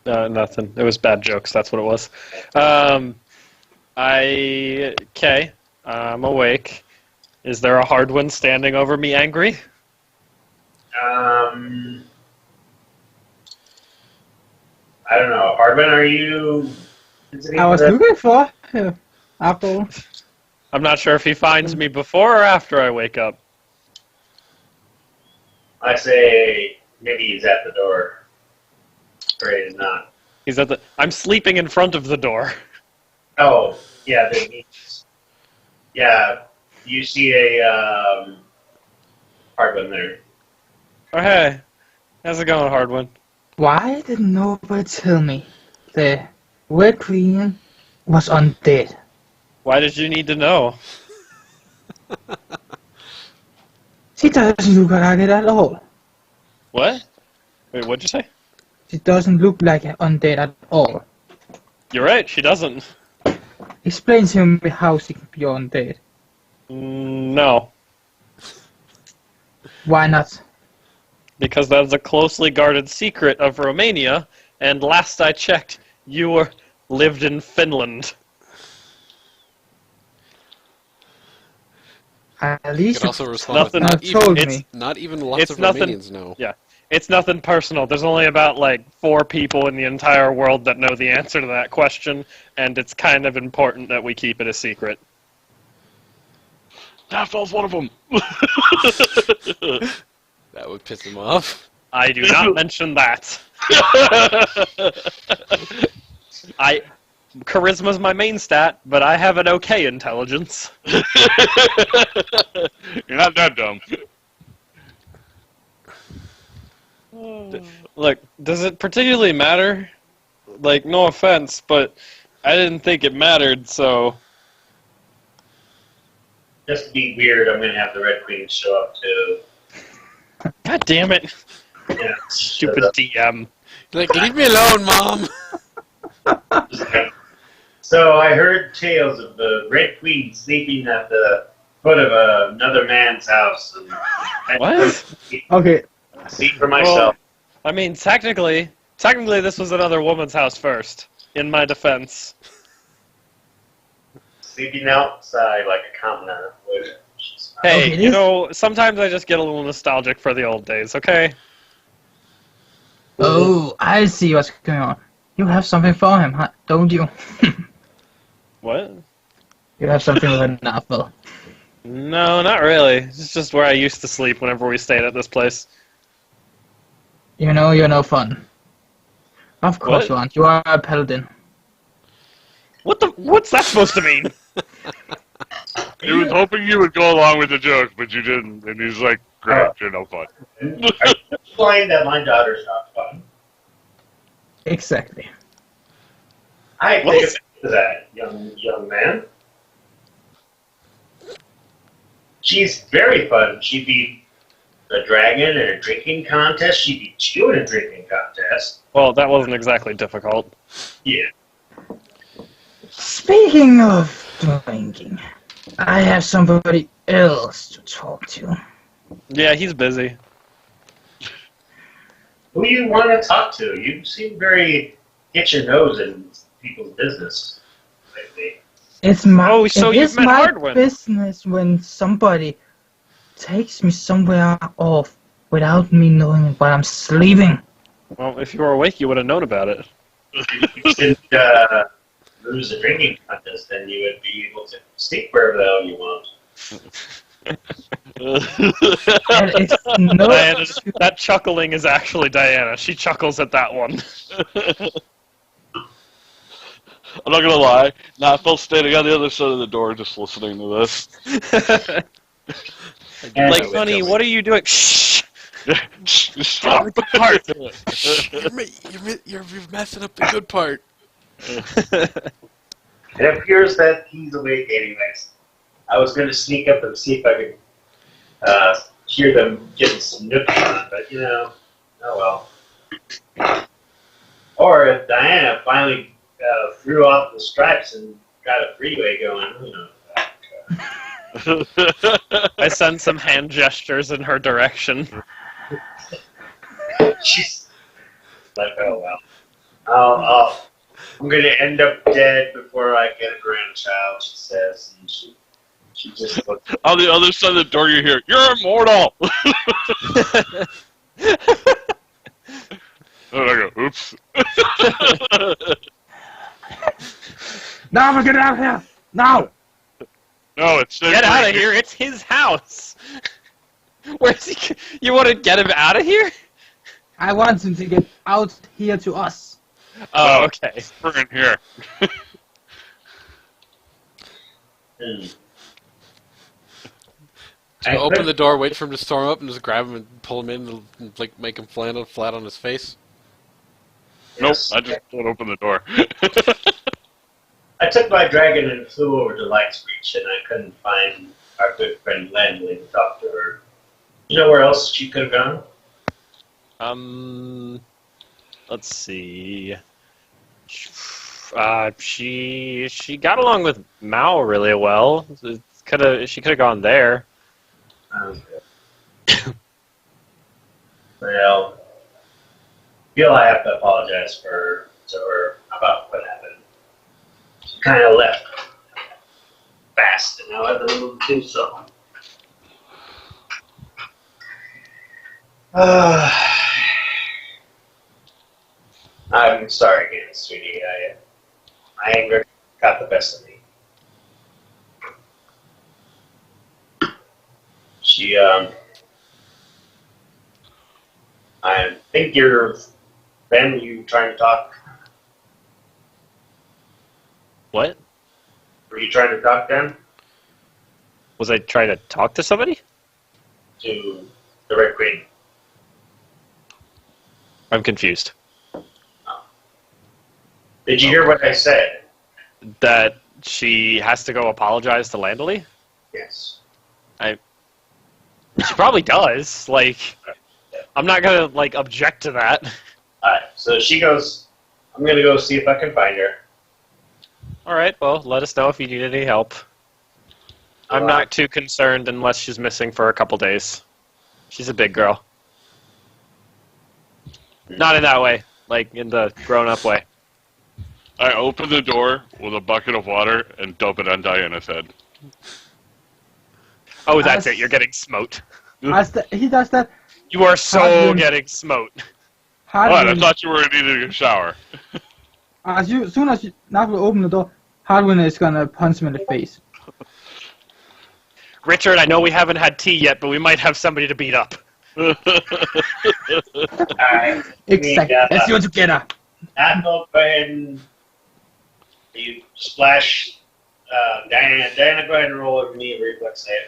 No, nothing. It was bad jokes. That's what it was. I'm awake. Is there a hard one standing over me, angry? I don't know. Hardman, are you? I was looking for Apple. I'm not sure if he finds me before or after I wake up. I say maybe he's at the door. Or he's not. He's at the. I'm sleeping in front of the door. Oh, yeah. Yeah. You see a Hardman there. Oh hey, how's it going, hard one? Why did nobody tell me the Red Queen was undead? Why did you need to know? She doesn't look like it at all. What? Wait, what'd you say? She doesn't look like undead at all. You're right. She doesn't. Explain to me how she can be undead. No, Why not? because that's a closely guarded secret of Romania. And last I checked, you lived in Finland. At You least could also respond with nothing- not you told even, me. not even lots it's of nothing- Romanians know. Yeah, it's nothing personal. There's only about like 4 people in the entire world that know the answer to that question, and it's kind of important that we keep it a secret. Daphne's one of them. That would piss him off. I do not mention that. Charisma's my main stat, but I have an okay intelligence. You're not that dumb. Look, does it particularly matter like, no offense, but I didn't think it mattered, so... Just to be weird, I'm going to have the Red Queen show up too. God damn it. Yeah, Stupid DM. Like, leave me alone, Mom. So I heard tales of the Red Queen sleeping at the foot of another man's house. And What? Okay, See for myself. I mean, technically, this was another woman's house first, in my defense. Sleeping outside like a commoner would. Hey, Okay, you know, sometimes I just get a little nostalgic for the old days, okay? oh, I see what's going on. You have something for him, huh? Don't you? What? You have something with an apple. No, not really. It's just where I used to sleep whenever we stayed at this place. You know you're no fun. Of course What? you aren't. You are a paladin. What's that supposed to mean? He was hoping you would go along with the joke, but you didn't. And he's like, great, you're no fun. Are you implying that my daughter's not fun? Exactly. I What? take offense to that, young man. She's very fun. She beat a dragon in a drinking contest. She beat you in a drinking contest. Well, that wasn't exactly difficult. Yeah. Speaking of drinking, I have somebody else to talk to. Yeah, he's busy. Who do you want to talk to? You seem very get your nose in people's business lately. It's my Oh, so it you've is met my Hardwin. business when somebody takes me somewhere off without me knowing while I'm sleeping. Well, if you were awake, you would have known about it. If you didn't lose a drinking contest, then you would be able to sleep wherever the hell you want. And it's no Diana, that chuckling is actually Diana. She chuckles at that one. I'm not gonna lie. Nah, Phil's standing on the other side of the door just listening to this. And Like, honey, what are you doing? Shh! Stop. You're messing up the good part. It appears that he's awake anyways. I was going to sneak up and see if I could hear them getting some nookie on, but you know, oh well. Or if Diana finally threw off the stripes and got a freeway going, who knows. I send some hand gestures in her direction. She's like, oh well. I'm going to end up dead before I get a grandchild, she says. And she just looks. On the other side of the door, you hear, "You're immortal." And I go, "Oops." now get out of here! Now! No, it's Get out of here! It's his house! Where's he? You want to get him out of here? I want him to get out here to us. Oh, okay. We're in here. So open the door, wait for him to storm up, and just grab him and pull him in, and like make him flat on his face. Nope, I just don't open the door. I took my dragon and flew over to Lightsreach, and I couldn't find our good friend Landley to talk to her. You know where else she could have gone? Let's see. She got along with Mao really well. She could have gone there. Well, I feel I have to apologize to her about what happened. She kind of left fast, and I wasn't able to do so. I'm sorry again, sweetie. My anger got the best of me. I think you're Ben. You trying to talk? What? Were you trying to talk, Ben? Was I trying to talk to somebody? To the Red Queen. I'm confused. Did you hear what I said? That she has to go apologize to Landely? Yes. She probably does. Like, I'm not gonna, like, object to that. Alright, so she goes, I'm going to go see if I can find her. Alright, well, let us know if you need any help. I'm not too concerned unless she's missing for a couple days. She's a big girl. Not in that way. Like, in the grown-up way. I open the door with a bucket of water and dump it on Diana's head. Oh, that's it. You're getting smote. He does that. You are so Hadwin- getting smote. What? I Hadwin, thought you were needing a shower. as soon as Nat will open the door, Hadwin is gonna punch him in the face. Richard, I know we haven't had tea yet, but we might have somebody to beat up. Alright. Exactly. Let's go together. Apple, go ahead and you splash Diana. Diana, go ahead and roll over me a reflex save.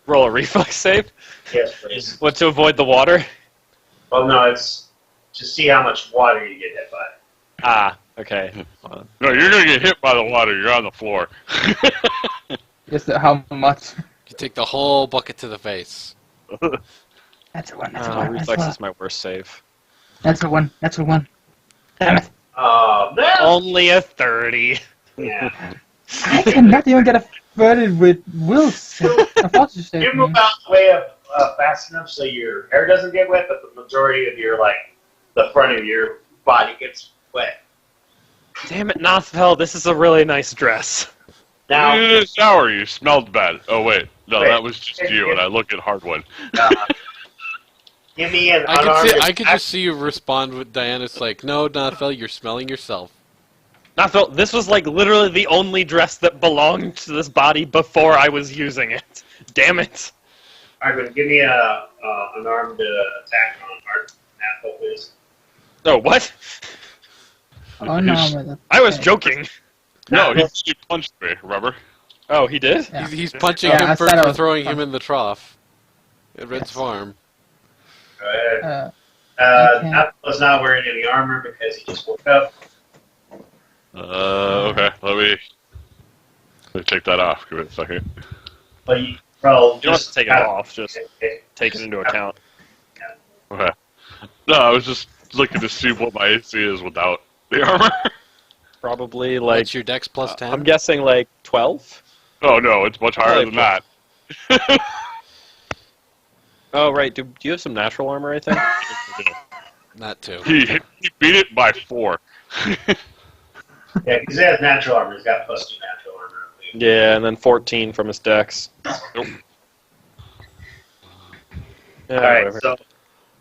Roll a reflex save. Yes, please. What, to avoid the water? Well, no, it's to see how much water you get hit by. Ah, okay. No, you're gonna get hit by the water. You're on the floor. Just how much? You take the whole bucket to the face. That's a one. That's a one. That's a Reflex one. is my worst save. That's a one. That's a one. Damn it! Oh, no! Only a 30. Yeah. I cannot even get a 30 with Will's. I thought you said. You move out the way fast enough so your hair doesn't get wet, but the majority of your, the front of your body gets wet. Damn it, Nothfell, this is a really nice dress. Now, You needed a shower. You smelled bad. Oh wait, no, Wait. that was just you. And I looked at Hardwin. give me an I unarmed could attack. just see you respond with Diana's like, no, Nothfell, you're smelling yourself. Nothfell, this was like literally the only dress that belonged to this body before I was using it. Damn it. Alright, give me an unarmed attack on Art Apple, please. Oh, what? Oh no! I was joking. No, he punched me. Remember? Oh, he did? Yeah. He's punching Yeah, I him for said I was throwing him in the trough at Red's Yes. farm. Go ahead. Okay. Apple's not wearing any armor because he just woke up. Okay. Let me take that off. Give it a second. But you probably You don't have to take it off, just take it into account. Okay. No, I was just looking to see what my AC is without the armor. Probably like, That's your dex plus 10? I'm guessing like 12? Oh no, it's much higher than that. Oh, right. Do you have some natural armor, I think? Not 2. He beat it by 4. Yeah, because he has natural armor. He's got +2 natural armor. I believe. Yeah, and then 14 from his dex. Nope. Yeah, Alright, whatever.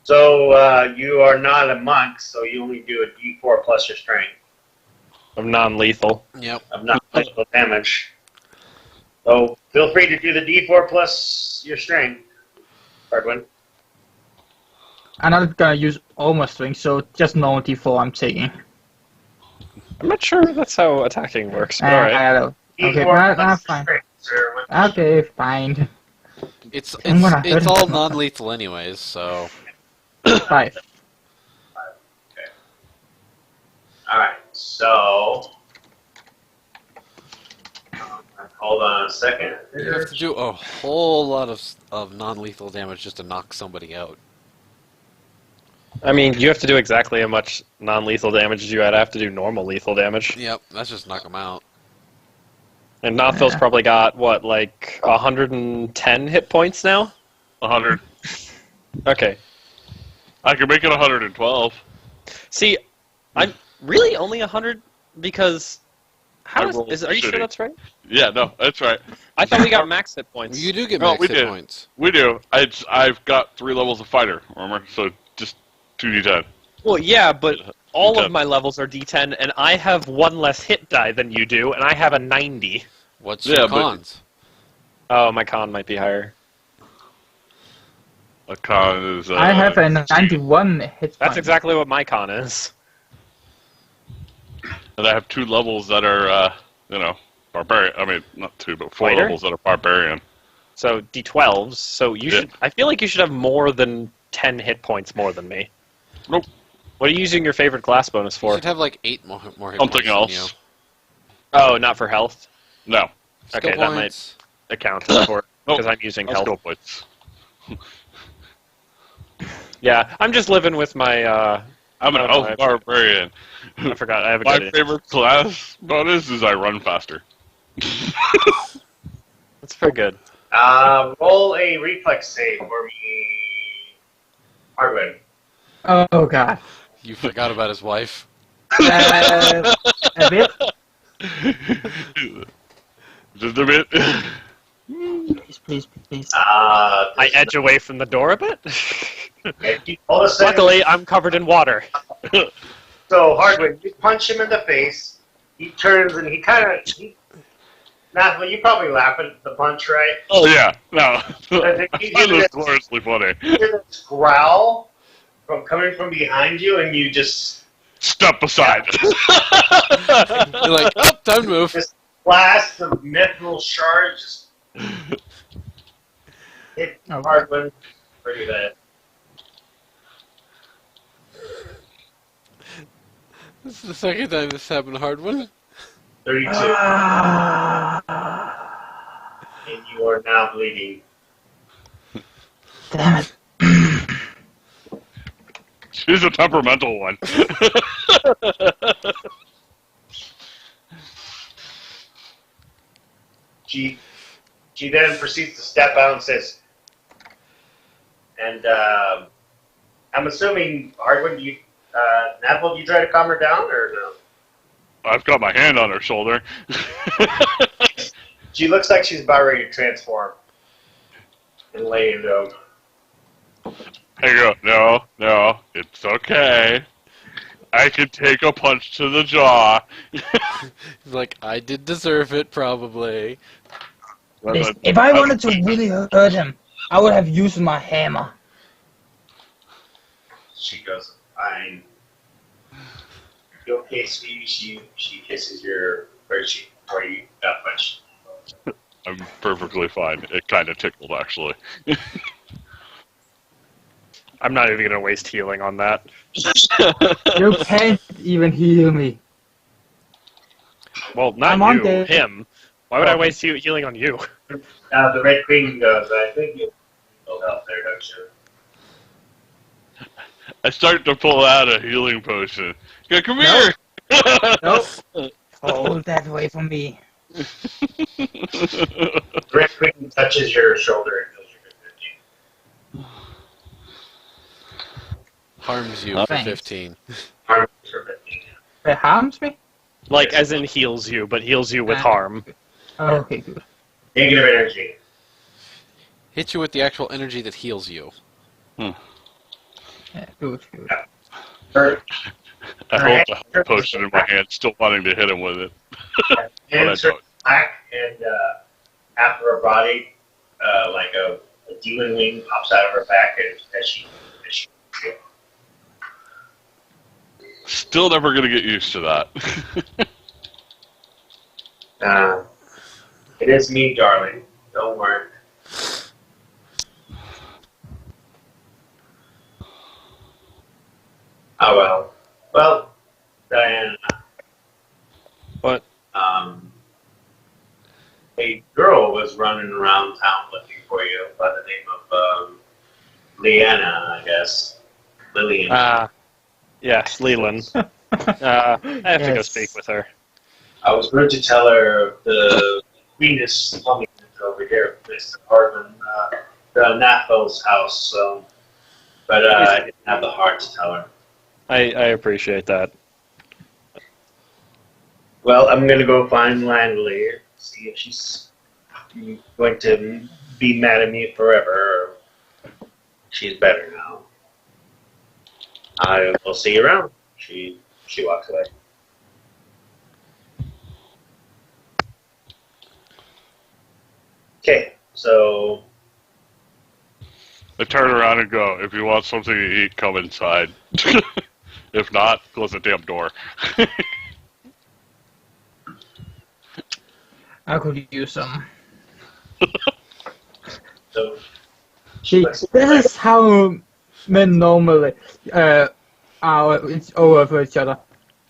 so you are not a monk, so you only do a d4 plus your strength I'm non-lethal. Yep. of non-lethal damage. So feel free to do the d4 plus your strength, Hardwin. I'm not gonna use all my strength, so just normal D4 I'm taking. I'm not sure that's how attacking works, but alright. I don't. Okay, D4 nah, plus fine. strength, sir. Okay, fine. It's I'm gonna hurt it's him. all non-lethal anyways, so... 5. Alright, so... hold on a second. You have to do a whole lot of non-lethal damage just to knock somebody out. I mean, you have to do exactly how much non-lethal damage as you have to do normal lethal damage. Yep, that's just knock them out. And Nothfell's Yeah. probably got, what, like 110 hit points now? 100. Okay. I can make it 112. See, I'm really only 100 because... I Are rolled you sure shitty. that's right? Yeah, no, that's right. I thought we got max hit points. You do get No, max we hit did. points. We do. I've got 3 levels of fighter, remember? So just 2d10. Well, yeah, but all D10. of my levels are D10, and I have 1 less hit die than you do, and I have a 90. What's Yeah, your but- cons? Oh, my con might be higher. A con is. I have a 91 hit point. That's exactly what my con is. And I have 2 levels that are, barbarian. I mean, not 2, but 4 Fighter? levels that are barbarian. So D12s. So you Yeah. should. I feel like you should have more than 10 hit points more than me. Nope. What are you using your favorite class bonus You for? should have like 8 more hit Something points than else. Oh, not for health? No. you. Okay, Skill that might points. account for it, Nope. because I'm using No health. skill points. Yeah, I'm just living with my, I'm an Oh, no, elf I- barbarian. I forgot, I have a My good favorite class bonus is I run faster. That's pretty good. Roll a reflex save for me, Hardwin. Oh god. You forgot about his wife. A bit. Just a bit. Please. I edge away from the door a bit. All of a sudden, Luckily, I'm covered in water. so Hardwin, you punch him in the face. He turns and he kind of. Well, you probably laugh at the punch, right? Oh yeah, no. I I find this gloriously funny. You hear this growl coming from behind you, and you just Step aside. You're like, oh, time to move. this blast of mithril shards just hit Oh. Hardwin pretty bad. This is the second time this happened to Hardwin. 32, and you are now bleeding. Damn it. She's a temperamental one. She then proceeds to step out and says, and I'm assuming Hardwin, Napple, you try to calm her down or no? I've got my hand on her shoulder. She looks like she's about ready to transform and lay into him. I go, no, it's okay. I can take a punch to the jaw. He's like, I did deserve it, probably. Listen, if I wanted to really hurt him, I would have used my hammer. She goes, fine. You'll kiss me. She kisses your bird cheek before you got punched. I'm perfectly fine. It kind of tickled, actually. I'm not even going to waste healing on that. You can't even heal me. Well, not I'm on you, there. him. Why would I waste healing on you? The Red Queen goes, I think you will help there, don't you? I start to pull out a healing potion. Go, come here! Nope. Hold that away from me. The Red Queen touches your shoulder and feels your good 15. Harms you Oh, for thanks. 15. Harm for 15. It harms me? Like, as in heals you, but heals you with harm. Oh, okay, good. Negative energy. Hit you with the actual energy that heals you. Yeah, good. Her I hold the health potion in my hand, still wanting to hit him with it. hands But I are black, and after her body, like a demon wing pops out of her back as she Still never gonna get used to that. it is me, darling. Don't worry. Oh well. Well, Diana. What? A girl was running around town looking for you by the name of Leanna, I guess. Lillian. Yes, Leland. I have to go Yes. speak with her. I was going to tell her the Venus plumbing is over here at this apartment, the Natho's house, so, but I didn't have the heart to tell her. I appreciate that. Well, I'm going to go find Landley, see if she's going to be mad at me forever, or she's better now. I will see you around. She walks away. Okay, so I turn around and go, if you want something to eat, come inside. If not, close the damn door. I could use some. so See, this is how men normally. it's over for each other.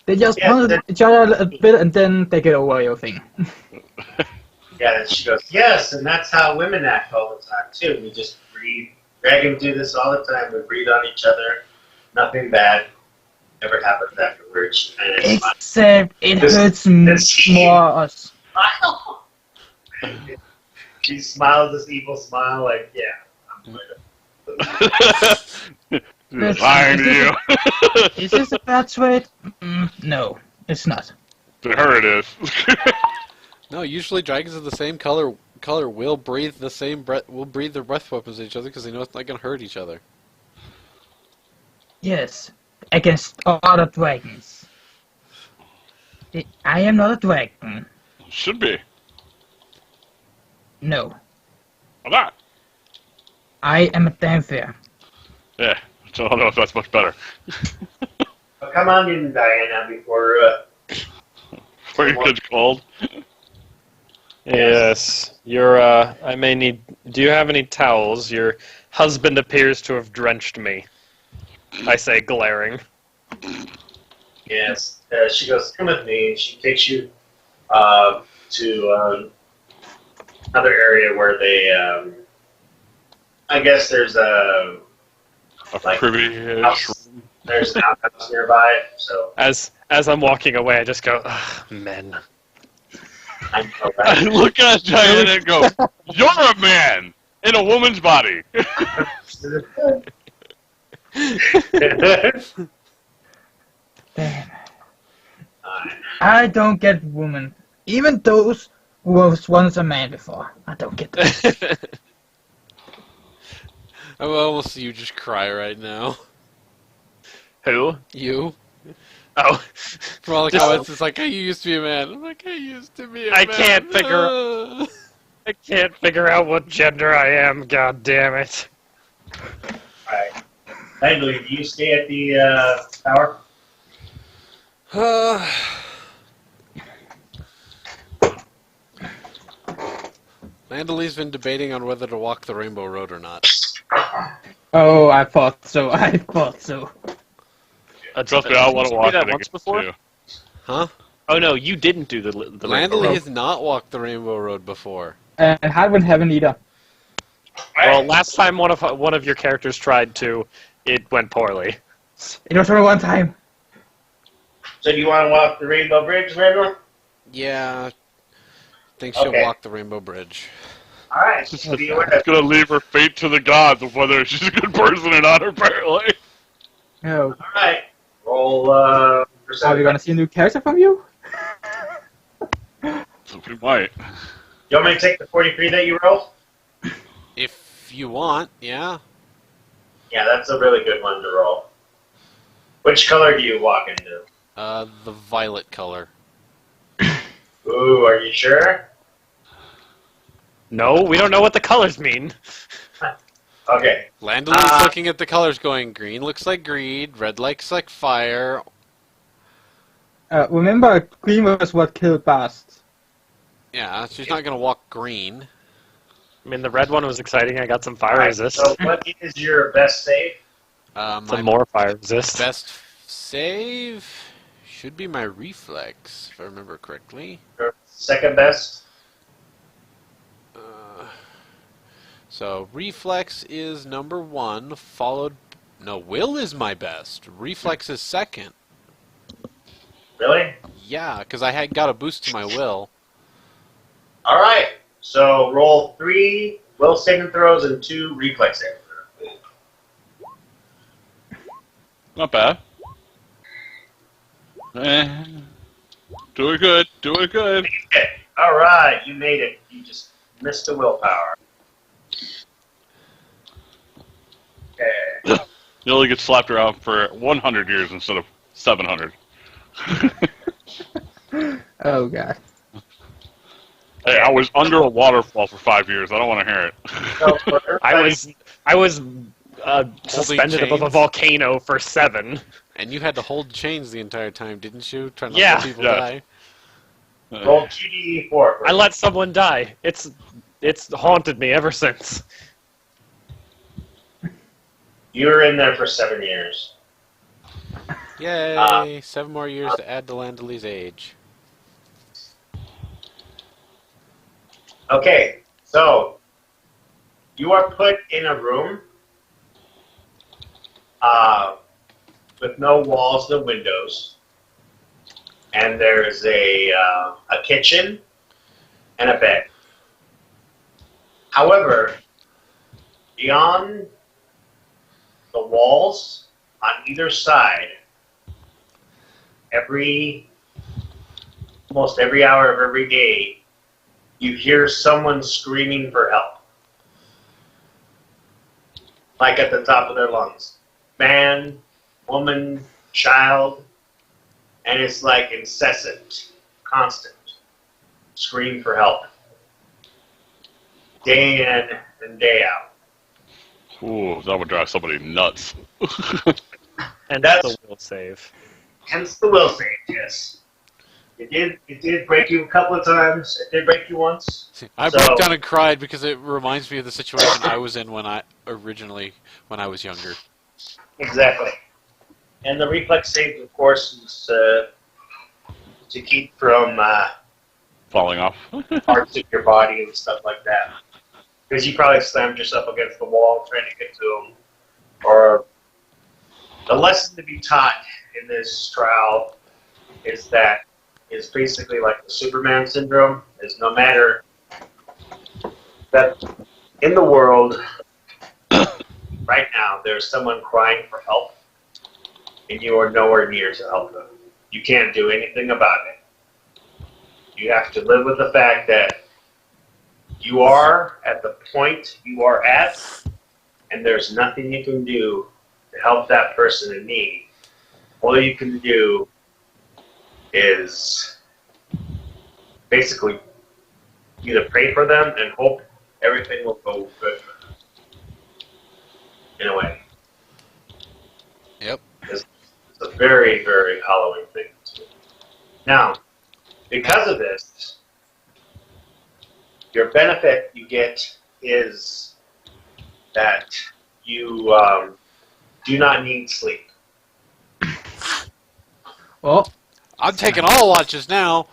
They just punch each other a bit and then they get over everything. Yeah, and she goes, yes, and that's how women act all the time, too. We just breathe. Dragons do this all the time. We breathe on each other. Nothing bad ever happens afterwards. And it's fine. Except it hurts more us. She smiles this evil smile, like, yeah, I'm good. Lying to you. Is this a bad trait? No, it's not. To her it is. No, usually dragons of the same color will breathe the same breath. Will breathe their breath weapons at each other because they know it's not gonna hurt each other. Yes, against other dragons. I am not a dragon. Should be. No, I'm not. I am a Danfair. Yeah, I don't know if that's much better. But come on in, Diana, before Before your kid's cold. Yes, I may need. Do you have any towels? Your husband appears to have drenched me. I say, glaring. yes, she goes, come with me, and she takes you to another area where they, I guess there's a privy-ish house. There's an outhouse nearby, so As I'm walking away, I just go, ugh, men. I'm I look at Diana and go, you're a man in a woman's body. Damn. I don't get women. Even those who was once a man before. I don't get them. I will almost see you just cry right now. Who? You. Oh. From all the Just- comments, it's like, hey, you used to be a man. I'm like, I used to be a man. I can't figure- I can't figure out what gender I am, god damn it. Alright. Landley, do you stay at the tower? Landely's been debating on whether to walk the Rainbow Road or not. Oh, I thought so. I thought so. Trust me, I want to Did you walk do that it once again, before? too. Huh? Oh no, you didn't do the Rainbow Landely Road. has not walked the Rainbow Road before. And Hadwin haven't either. Well, last time one of your characters tried to, it went poorly. It was only one time. So do you want to walk the Rainbow Bridge, Randall? Yeah, I think she'll Okay. walk the Rainbow Bridge. Alright, be aware. It's gonna leave her fate to the gods of whether she's a good person or not, apparently. Oh. Alright, roll Are we perception. gonna see a new character from you? So we might. You want me to take the 43 that you rolled? If you want, yeah. Yeah, that's a really good one to roll. Which color do you walk into? The violet color. Ooh, are you sure? No, we don't know what the colors mean. Okay. Landely's looking at the colors going, green looks like greed, red looks like fire. Remember, green was what killed Bast. Yeah, she's not going to walk green. I mean, the red one was exciting. I got some fire Alright, resist. so what is your best save? Some My more fire resist. best save should be my reflex, if I remember correctly. Your second best? So reflex is number 1, followed. No, will is my best. Reflex is second. Really? Yeah, because I had got a boost to my will. Alright, so roll 3 will saving throws and 2 reflex saving throws. Not bad. Doing good, doing good. Okay, alright, you made it. You just missed the willpower. Okay. You only get slapped around for 100 years instead of 700. Oh god. Hey, I was under a waterfall for 5 years. I don't want to hear it. So for I was Holding suspended above a chains. volcano for 7. And you had to hold chains the entire time, didn't you? Trying not Yeah. to let people Yeah. die. roll 2d4. For I let someone die. It's haunted me ever since. You were in there for 7 years. Yay! 7 more years to add to Landely's age. Okay, so you are put in a room with no walls, no windows, and there's a kitchen and a bed. However, beyond the walls on either side, almost every hour of every day, you hear someone screaming for help. Like at the top of their lungs. Man, woman, child, and it's like incessant, constant scream for help. Day in and day out. Ooh, that would drive somebody nuts. And That's- the will save. Hence the will save, yes. It did break you a couple of times. It did break you once. I So- broke down and cried because it reminds me of the situation I was in when I was younger. Exactly. And the reflex save, of course, is to keep from Falling off. parts of your body and stuff like that. Because you probably slammed yourself against the wall trying to get to them. Or the lesson to be taught in this trial is basically like the Superman syndrome. Is no matter that in the world right now there's someone crying for help, and you are nowhere near to help them. You can't do anything about it. You have to live with the fact that you are at the point you are at, and there's nothing you can do to help that person in need. All you can do is basically either pray for them and hope everything will go good for them. In a way. Yep. It's a very, very hollowing thing to do. Now, because of this, your benefit you get is that you do not need sleep. Well, I'm taking all watches now.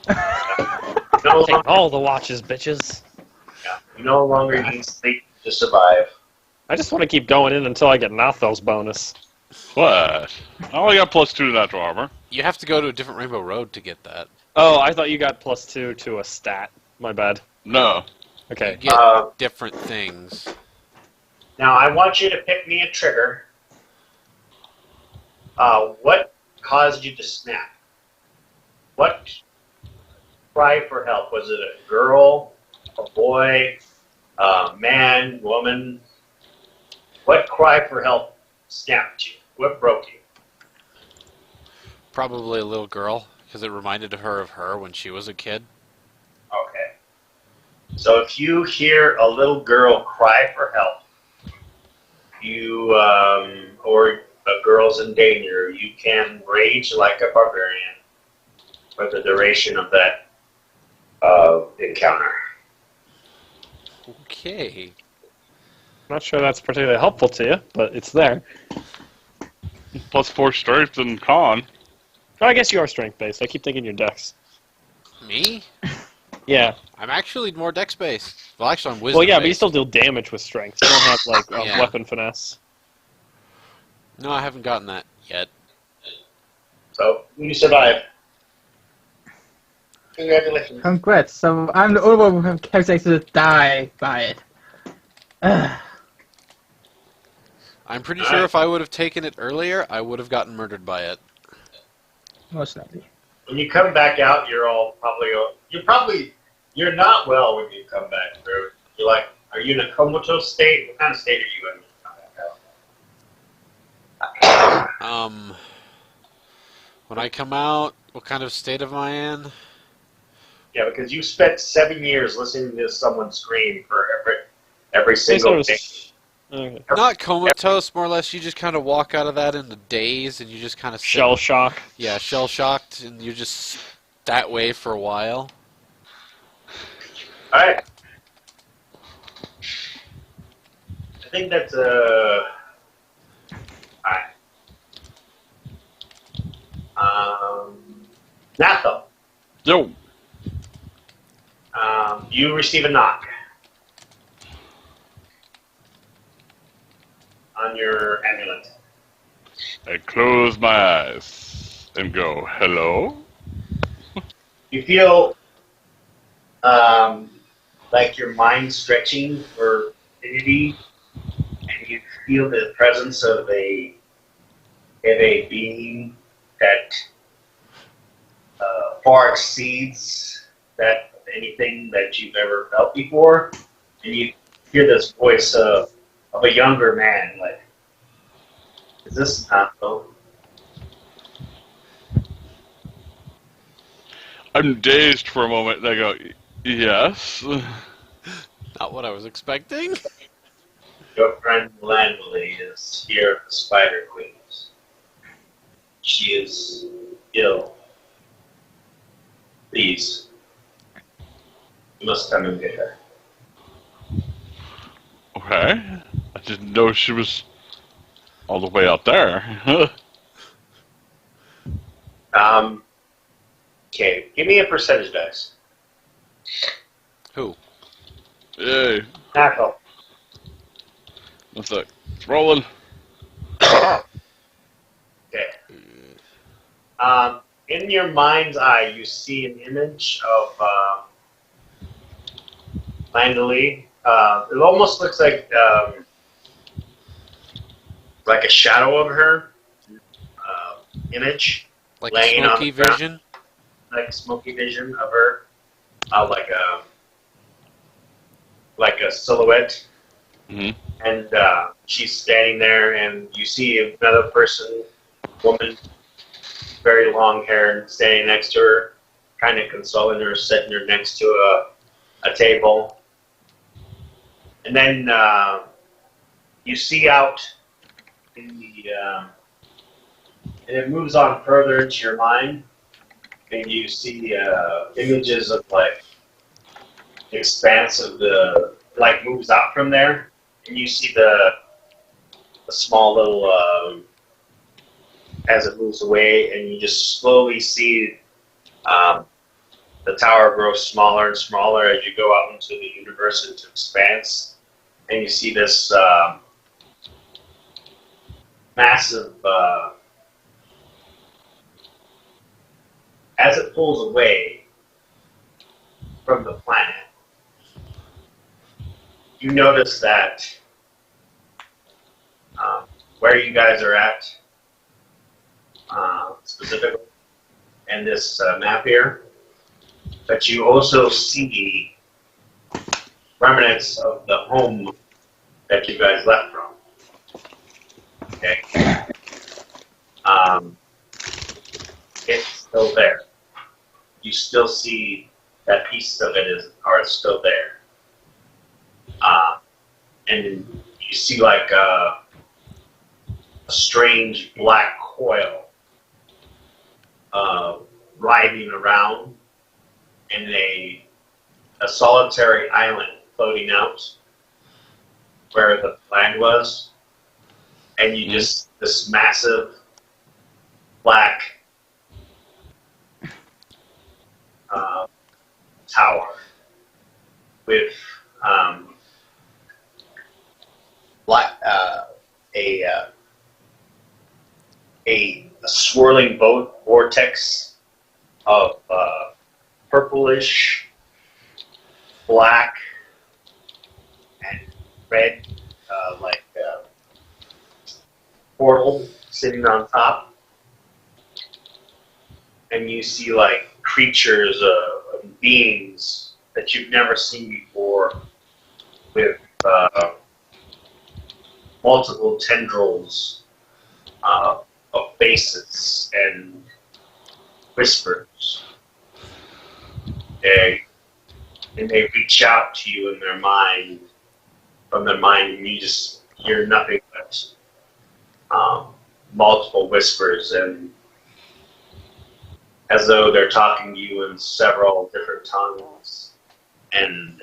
No, Take all the watches, bitches. you no longer need sleep to survive. I just want to keep going in until I get Nothel's bonus. What? I only got +2 to natural armor. You have to go to a different Rainbow Road to get that. Oh, I thought you got +2 to a stat. My bad. No. Okay. You get Uh, different things. Now, I want you to pick me a trigger. What caused you to snap? What cry for help? Was it a girl, a boy, a man, woman? What cry for help snapped you? What broke you? Probably a little girl, because it reminded her of her when she was a kid. Okay. So if you hear a little girl cry for help, or a girl's in danger, you can rage like a barbarian for the duration of that encounter. Okay. Not sure that's particularly helpful to you, but it's there. +4 strength and con. Oh, I guess you are strength-based. I keep thinking you're dex. Me? Yeah. I'm actually more dex-based. Well, actually, I'm wisdom. Well, yeah, but you still deal damage with strength. You don't have, like, Yeah. weapon finesse. No, I haven't gotten that yet. So you survived. Congratulations. congrats. So I'm the only one who have characters to die by it. I'm pretty All sure right. if I would have taken it earlier, I would have gotten murdered by it. Most likely. When you come back out, you're not well when you come back through. You're like, are you in a comatose state? What kind of state are you in when you come back out? When I come out, what kind of state am I in? Yeah, because you spent 7 years listening to someone scream for every single thing. Okay. Not comatose, more or less. You just kind of walk out of that in the daze, and you just kind of Shell shock. Yeah, shell shocked, and you're just that way for a while. All right. I think that's all right. Yo. You receive a knock on your amulet. I close my eyes and go, hello? You feel like your mind stretching for infinity, and you feel the presence of a being that far exceeds that of anything that you've ever felt before, and you hear this voice of a younger man, like, "Is this Tonto?" I'm dazed for a moment and I go, yes. Not what I was expecting. Your friend Landley is here at the Spider Queens. She is ill. Please, you must come and get her. Okay. I didn't know she was all the way out there. Okay, give me a percentage dice. Who? Yay. Tackle. What's that? It's rolling. Okay. In your mind's eye, you see an image of Landley. It almost looks like a shadow of her image, Like laying a on smoky the ground. vision? Like smoky vision of her, like a silhouette, Hmm. and she's standing there, and you see another person, woman, very long hair, standing next to her, kind of consoling her, sitting her next to a table, and then you see out in the, and it moves on further into your mind. And you see images of like the expanse of the moves out from there, and you see the small little as it moves away, and you just slowly see the tower grow smaller and smaller as you go out into the universe, into expanse, and you see this massive. As it pulls away from the planet, you notice that where you guys are at, specifically, in this map here, but you also see remnants of the home that you guys left from. Okay? It's still there. You still see that pieces of it are still there. And you see like a strange black coil writhing around in a solitary island floating out where the land was. And you just, this massive black tower with a swirling vortex of purplish, black, and red, portal sitting on top. And you see like creatures of beings that you've never seen before with multiple tendrils of faces and whispers. And they reach out to you in their mind, from their mind, and you just hear nothing but multiple whispers, and as though they're talking to you in several different tongues. And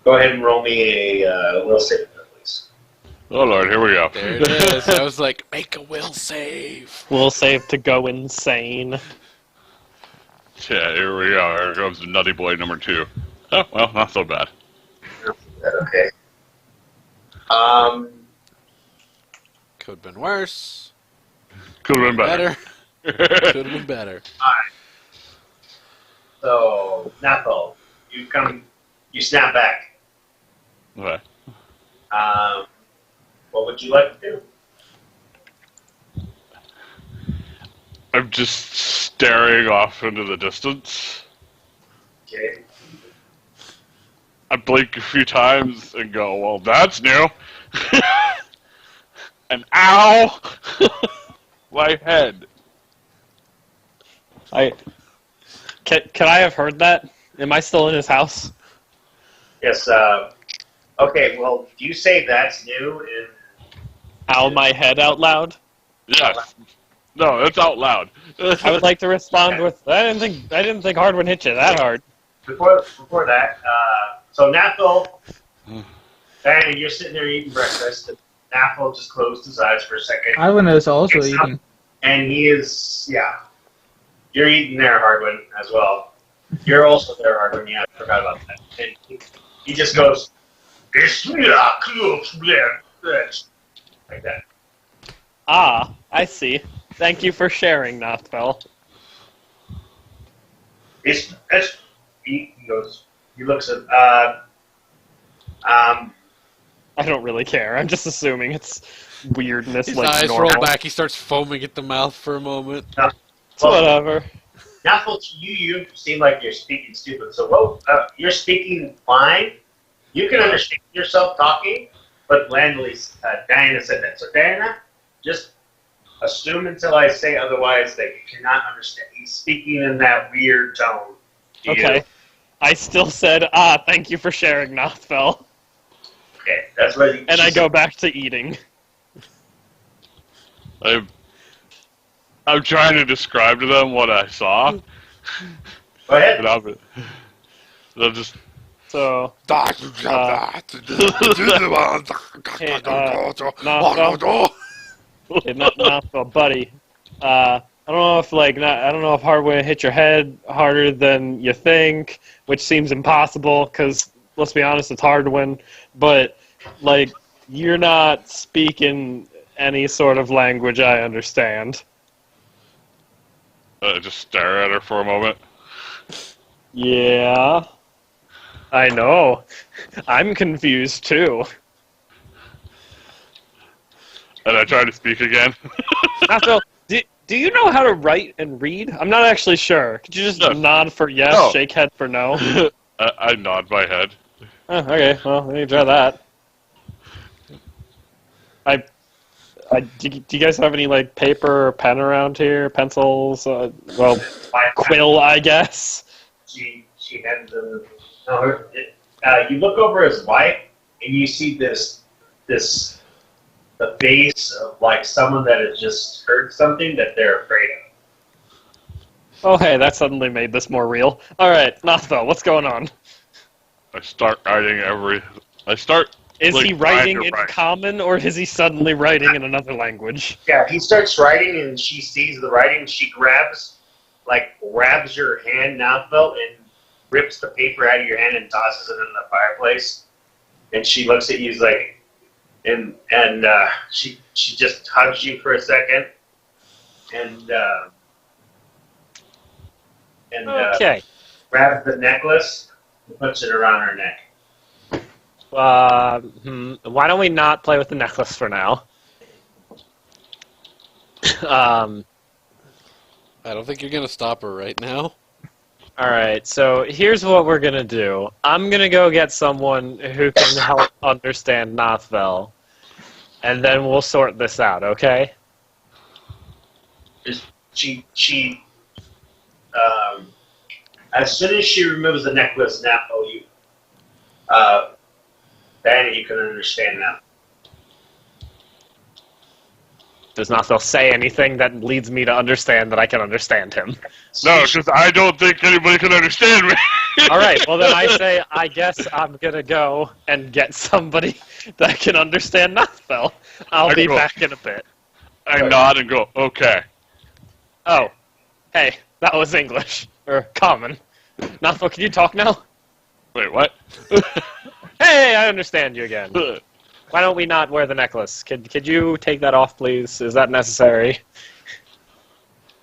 go ahead and roll me a will save, please. Oh Lord, here we go. There it is. I was like, make a will save. We'll save to go insane. Yeah, here we go. Here comes Nutty Boy number 2. Oh, well, not so bad. Okay. Could have been worse. Could have been better. Could have been better. So, Nathal, you snap back. Okay. What would you like to do? I'm just staring off into the distance. Okay. I blink a few times and go, well, that's new. And ow! My head. Can I have heard that? Am I still in his house? Yes, okay, well, do you say that's new in... Ow my head out loud? Yes. No, it's out loud. I would like to respond with, I didn't think Hardwin hit you that hard. Before that, so Nathal, Diana, you're sitting there eating breakfast, and Nathal just closed his eyes for a second. Ivan is also eating. And he is, yeah. You're eating there, Hardwin, as well. You're also there, Hardwin, yeah, I forgot about that. And he just goes, like that. Ah, I see. Thank you for sharing, Nothfell. He goes, he looks at, I don't really care. I'm just assuming it's weirdness His like eyes normal. roll back. He starts foaming at the mouth for a moment. It's whatever. Nathal, to you seem like you're speaking stupid. So, you're speaking fine. You can understand yourself talking, but Diana said that. So, Diana, just assume until I say otherwise that you cannot understand. He's speaking in that weird tone. to Okay. you. I still said, thank you for sharing, Nothfell. Okay, that's what. And I go back to eating. I'm trying to describe to them what I saw. Go ahead. And I'll just... So, Nothfell, buddy. I don't know if Hardwin hit your head harder than you think, which seems impossible because let's be honest, it's Hardwin. But like, you're not speaking any sort of language I understand. just stare at her for a moment. Yeah, I know. I'm confused too. And I try to speak again. Nothfell, do you know how to write and read? I'm not actually sure. Could you just No. nod for yes, No. shake head for no? I nod my head. Oh, okay, well, let me try that. Do you guys have any, like, paper or pen around here? Pencils? Quill, I guess? She had the. No, you look over his wife and you see the face of like someone that has just heard something that they're afraid of. Oh, hey, that suddenly made this more real. Alright, Nothfell, what's going on? I start writing Is like, he writing trying in to write. common, or is he suddenly writing in another language? Yeah, he starts writing and she sees the writing. She grabs your hand, Nathville, and rips the paper out of your hand and tosses it in the fireplace. And she looks at you like, and she just hugs you for a second, and Okay. grabs the necklace and puts it around her neck. Why don't we not play with the necklace for now? I don't think you're gonna stop her right now. Alright, so here's what we're gonna do. I'm gonna go get someone who can help understand Nothvel, and then we'll sort this out, okay? She as soon as she removes the necklace, Diana, you can understand now. Does Nothville say anything that leads me to understand that I can understand him? No, because I don't think anybody can understand me. All right, well then I say, I guess I'm gonna go and get somebody that can understand Nothville. I'll be back in a bit. I nod and go, okay. Oh, hey, that was English. Or common. Nothville, can you talk now? Wait, what? Hey, I understand you again. Why don't we not wear the necklace? Could you take that off, please? Is that necessary?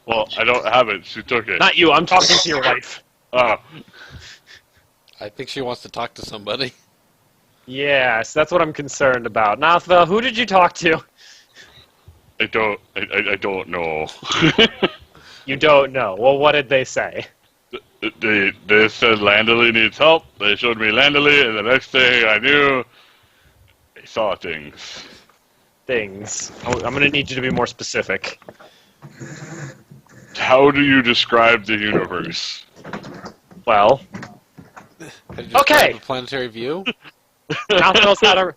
Well, I don't have it. She took it. Not you, I'm talking to your wife. Oh. I think she wants to talk to somebody. Yes, that's what I'm concerned about. Nothville, who did you talk to? I don't know. You don't know. Well, what did they say? They said Landely needs help. They showed me Landely, and the next thing I knew, I saw things. Things. I'm going to need you to be more specific. How do you describe the universe? Well, Had you just Okay. grabbed a planetary view? Nothville's had a...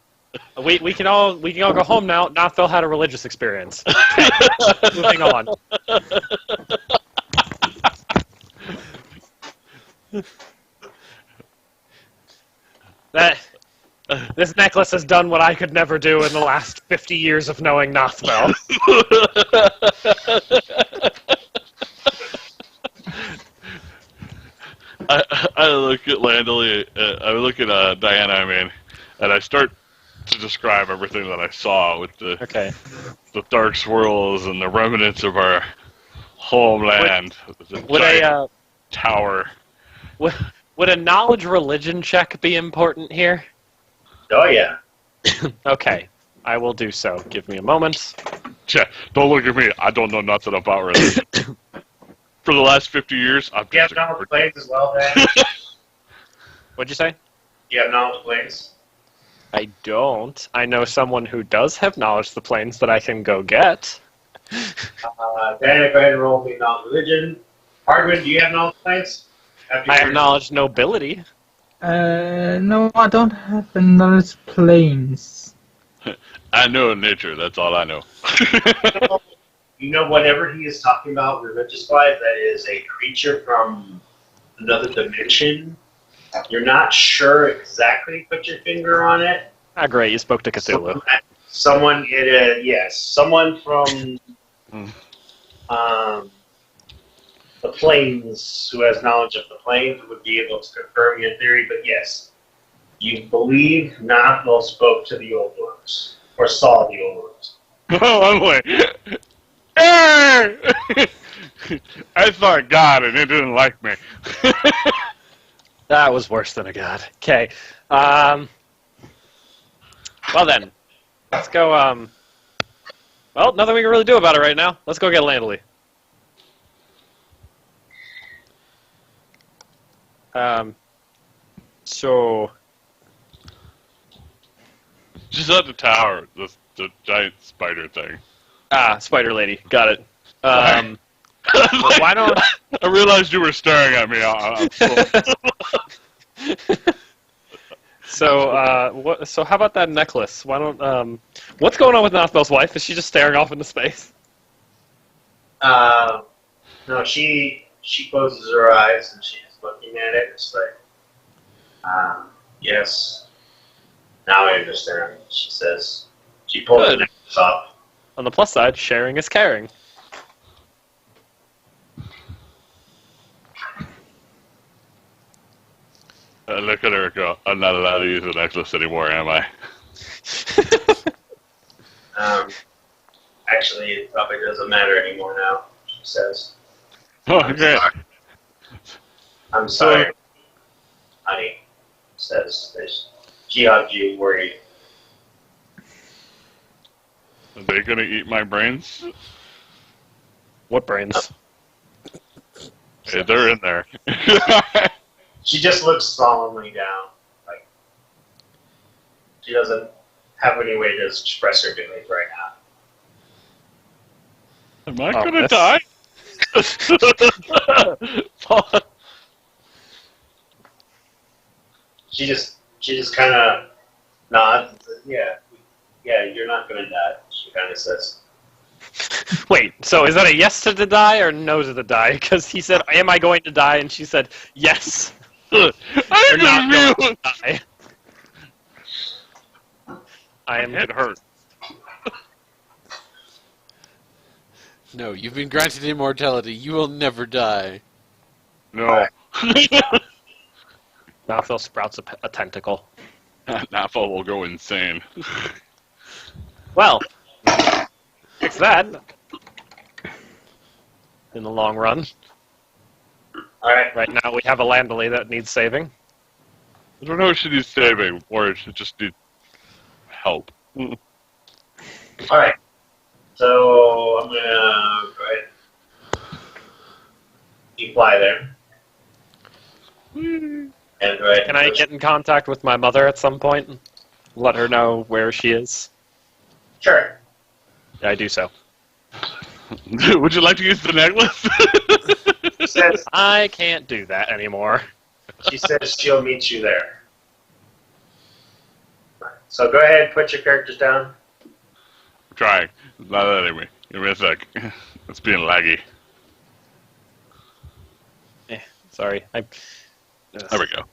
We can all go home now. Nothville had a religious experience. Okay. Moving on. This necklace has done what I could never do in the last 50 years of knowing Nothville. I look at Landely, I look at Diana, I mean, and I start to describe everything that I saw with the dark swirls and the remnants of our homeland. Would a tower. would a knowledge religion check be important here? Oh, yeah. Okay, I will do so. Give me a moment. Yeah, don't look at me. I don't know nothing about religion. For the last 50 years, I've Do you have just knowledge planes as well, Dan? What'd you say? Do you have knowledge planes? I don't. I know someone who does have knowledge of the planes that I can go get. Dan, go ahead and roll me knowledge religion. Hardwin, do you have knowledge planes? I have knowledge nobility. No, I don't have knowledge planes. I know nature, that's all I know. You know, whatever he is talking about religious-wise, that is a creature from another dimension. You're not sure exactly, put your finger on it. Ah, great, you spoke to Cthulhu. Someone from the planes who has knowledge of the planes would be able to confirm your theory, but yes, you believe Nothville spoke to the old ones, or saw the old ones. Oh, I'm like, hey! I saw God and it didn't like me. That was worse than a god. Okay. Well then, let's go, well, nothing we can really do about it right now. Let's go get Landely. So... Just at the tower, the giant spider thing. Ah, Spider Lady. Got it. Why don't... I realized you were staring at me. So how about that necklace? Why don't, what's going on with Nothville's wife? Is she just staring off into space? No, she closes her eyes and she's looking at it. It's like, yes. Now I understand. She says. She pulls the necklace up. On the plus side, sharing is caring. I look at her and go, I'm not allowed to use the necklace anymore, am I? Actually, it probably doesn't matter anymore now. She says. Oh, great. I'm sorry, honey. Says this. She hugged you, worried. Are they going to eat my brains? What brains? Hey, they're in there. She just looks solemnly down. Like, she doesn't have any way to express her feelings right now. Am I going to die? She just kind of nods and says, yeah, you're not going to die, she kind of says. Wait, so is that a yes to the die or no to the die? Because he said, "Am I going to die?" and she said, "Yes." You're not going to die. I am It hurt. No, you've been granted immortality. You will never die. No. Malphil sprouts a tentacle. Nafa will go insane. Well, it's that. In the long run. Alright. Right now we have a Landely that needs saving. I don't know if she needs saving, or if she just needs help. Alright. So, I'm gonna go ahead. You fly there. And go ahead. Can I get in contact with my mother at some point? Let her know where she is? Sure. I do so. Would you like to use the necklace? She says, I can't do that anymore. she says she'll meet you there. So go ahead, put your characters down. I'm trying. It's not letting me. Give me a sec. It's being laggy. Sorry. There we go.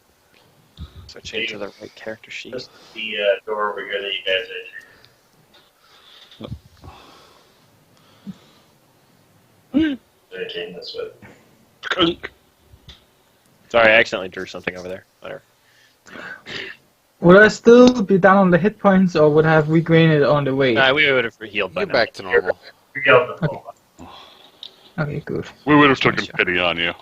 Switching to the right character sheet. Just the door over here that you guys entered. Entertain this with. Sorry, I accidentally drew something over there. Whatever. Would I still be down on the hit points, or would I have regained it on the way? Nah, we would have healed by You're now. back to normal. We go the full. Okay, good. We would have taken pity on you.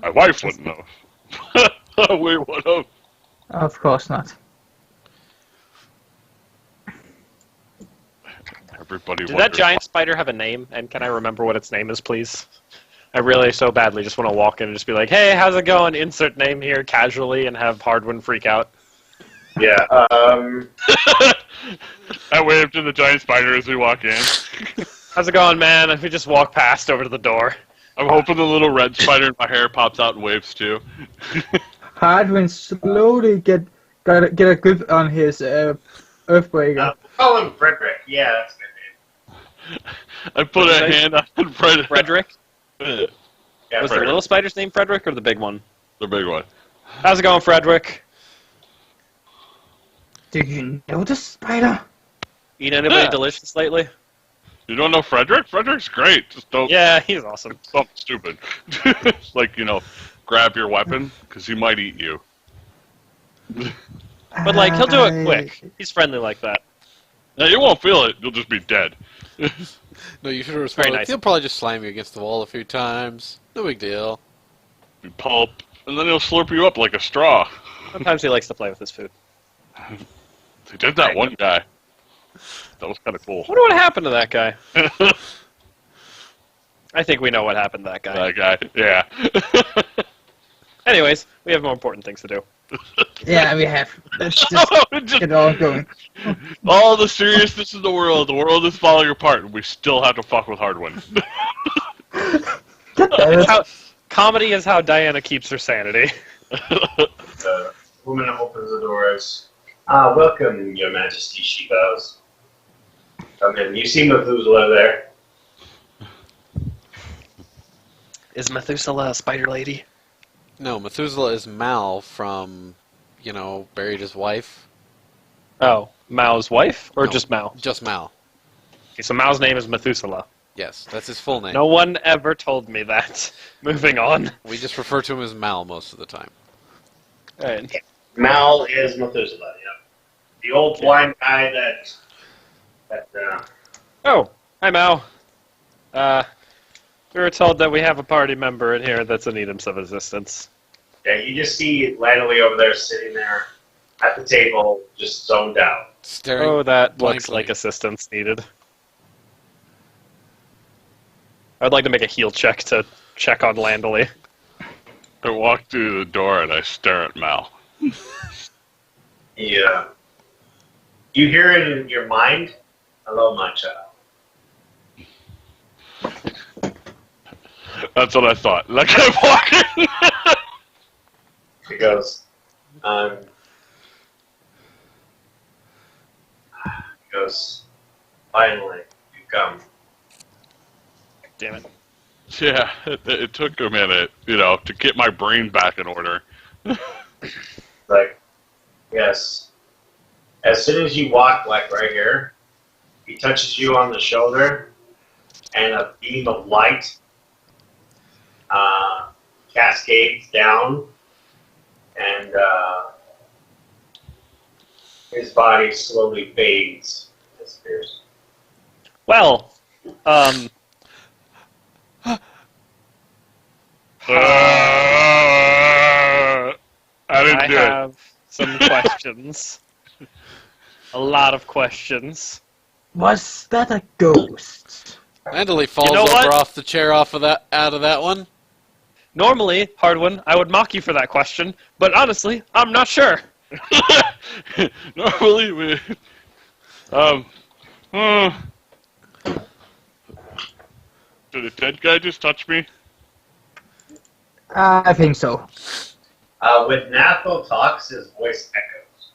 My wife wouldn't have. We would have. Of course not. Everybody Did that wonders. giant spider have a name? And can I remember what its name is, please? I really so badly just want to walk in and just be like, "Hey, how's it going?" Insert name here casually and have Hardwin freak out. Yeah. I wave to the giant spider as we walk in. How's it going, man? If we just walk past over to the door. I'm hoping the little red spider in my hair pops out and waves too. Hardwin slowly get a grip on his Earthbreaker. Call him Frederick. Yeah, that's a good name. I put What a did you say? hand on Fred. Frederick? Yeah, Was the Frederick. little spider's name Frederick or the big one? The big one. How's it going, Frederick? Did you know the spider? Eat anybody Yeah. delicious lately? You don't know Frederick? Frederick's great. Just don't Yeah, he's awesome. something stupid. Like, grab your weapon, because he might eat you. But, like, he'll do it quick. He's friendly like that. Now, you won't feel it. You'll just be dead. No, you should have responded. nice. He'll probably just slam you against the wall a few times. No big deal. Be pulp, and then he'll slurp you up like a straw. Sometimes he likes to play with his food. He did that one guy. That was kind of cool. I wonder what happened to that guy. I think we know what happened to that guy. That guy, yeah. Anyways, we have more important things to do. Yeah, we have. Let's just Just get all going. all the seriousness in the world is falling apart, and we still have to fuck with Hardwin. Get that. Comedy is how Diana keeps her sanity. The woman opens the doors. Welcome, Your Majesty, she bows. Come in. You see Methuselah there. Is Methuselah a spider lady? No, Methuselah is Mal from, buried his wife. Oh, Mao's wife? Or No. just Mao? Just Mal. Okay, so Mao's name is Methuselah. Yes, that's his full name. No one ever told me that. Moving on. We just refer to him as Mal most of the time. Alright. Mal is Methuselah, yeah. The old blind guy that Oh, hi Mao. We were told that we have a party member in here that's in need of some assistance. yeah, you just see Lanley over there sitting there at the table, just zoned out. Staring. Oh, that looks blankly. like assistance needed. I'd like to make a heal check to check on Landely. I walk through the door and I stare at Mal. Yeah. You hear it in your mind. Hello, my child. That's what I thought. Like I'm walking. He goes, he goes, finally, come. Damn it. Yeah, it took a minute, to get my brain back in order. Like, yes. As soon as you walk, like right here, he touches you on the shoulder, and a beam of light cascades down, and his body slowly fades, disappears. Well, I didn't I do it. have some questions. A lot of questions. Was that a ghost? Landely falls know over what? off the chair out of that one. Normally, Hardwin, I would mock you for that question, but honestly, I'm not sure. Normally, we. Did the dead guy just touch me? I think so. When Nathal talks, his voice echoes.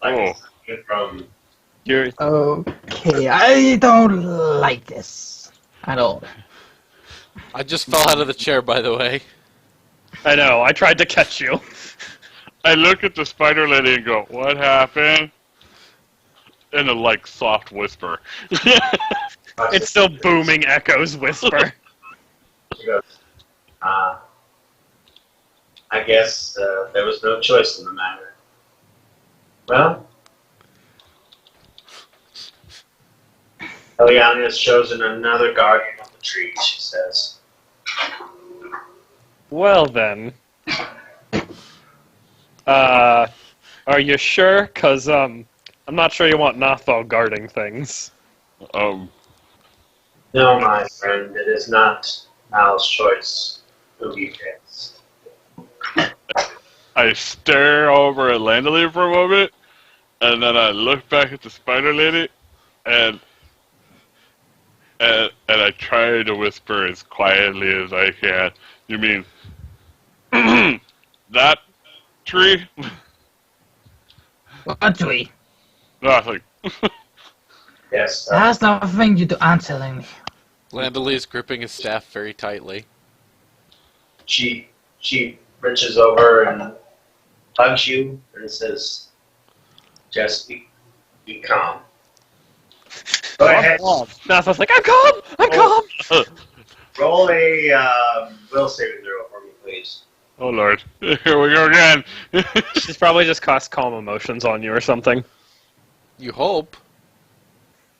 Like Oh. it's coming from. You're Okay, I don't like this at all. I just fell out of the chair, by the way. I know, I tried to catch you. I look at the spider lady and go, "What happened?" In a soft whisper. It's still booming echoes whisper. He goes, I guess there was no choice in the matter. Well, Eliana has chosen another guardian of the tree, she says. Well then. Are you sure? Cause, I'm not sure you want Nathal guarding things. Um, No, my friend, it is not Mal's choice who he picks. I stare over at Landely for a moment, and then I look back at the spider lady, and I try to whisper as quietly as I can. You mean that tree? What tree? Nothing. Yes, That has nothing to do answering me. Landely is gripping his staff very tightly. she reaches over and hugs you and says, just be calm. Go ahead. Nathal's like, I'm calm! I'm calm! Roll a will saving throw for me, please. Oh Lord, here we go again. She's probably just cast calm emotions on you or something. You hope.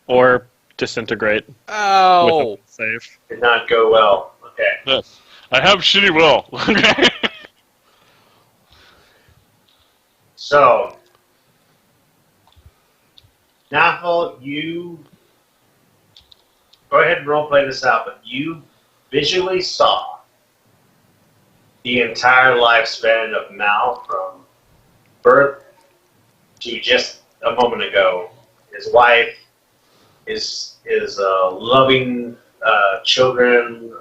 Or disintegrate with Ow! a save. Did not go well. Okay. I have shitty will. So, Nathal, you go ahead and roleplay this out, but you visually saw the entire lifespan of Mal from birth to just a moment ago. His wife, his loving children,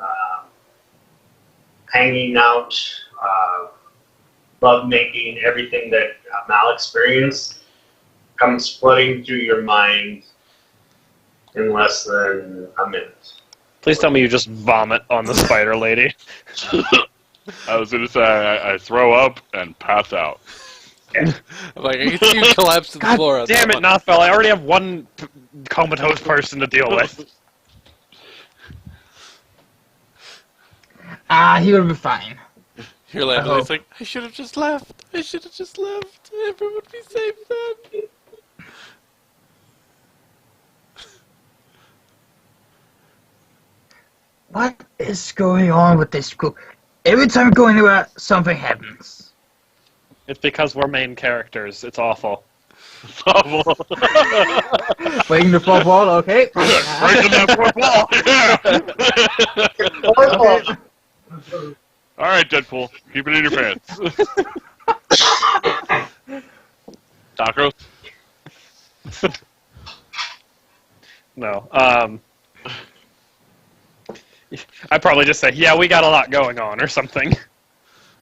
hanging out, love making, everything that Mal experienced comes flooding through your mind in less than a minute. Please tell me you just vomit on the spider lady. I was gonna say I throw up and pass out. I'm like, I can see you collapse to the God floor. on damn that it, one. Nathal, I already have one comatose person to deal with. He will be fine. Here, Landely's like, I should have just left. I should have just left. Everyone would be safe then. What is going on with this group? Every time we go anywhere, something happens. It's because we're main characters. It's awful. Breaking the fourth wall, okay. Breaking that fourth wall. All right, Deadpool, keep it in your pants. Tacos. No. I'd probably just say, yeah, we got a lot going on or something.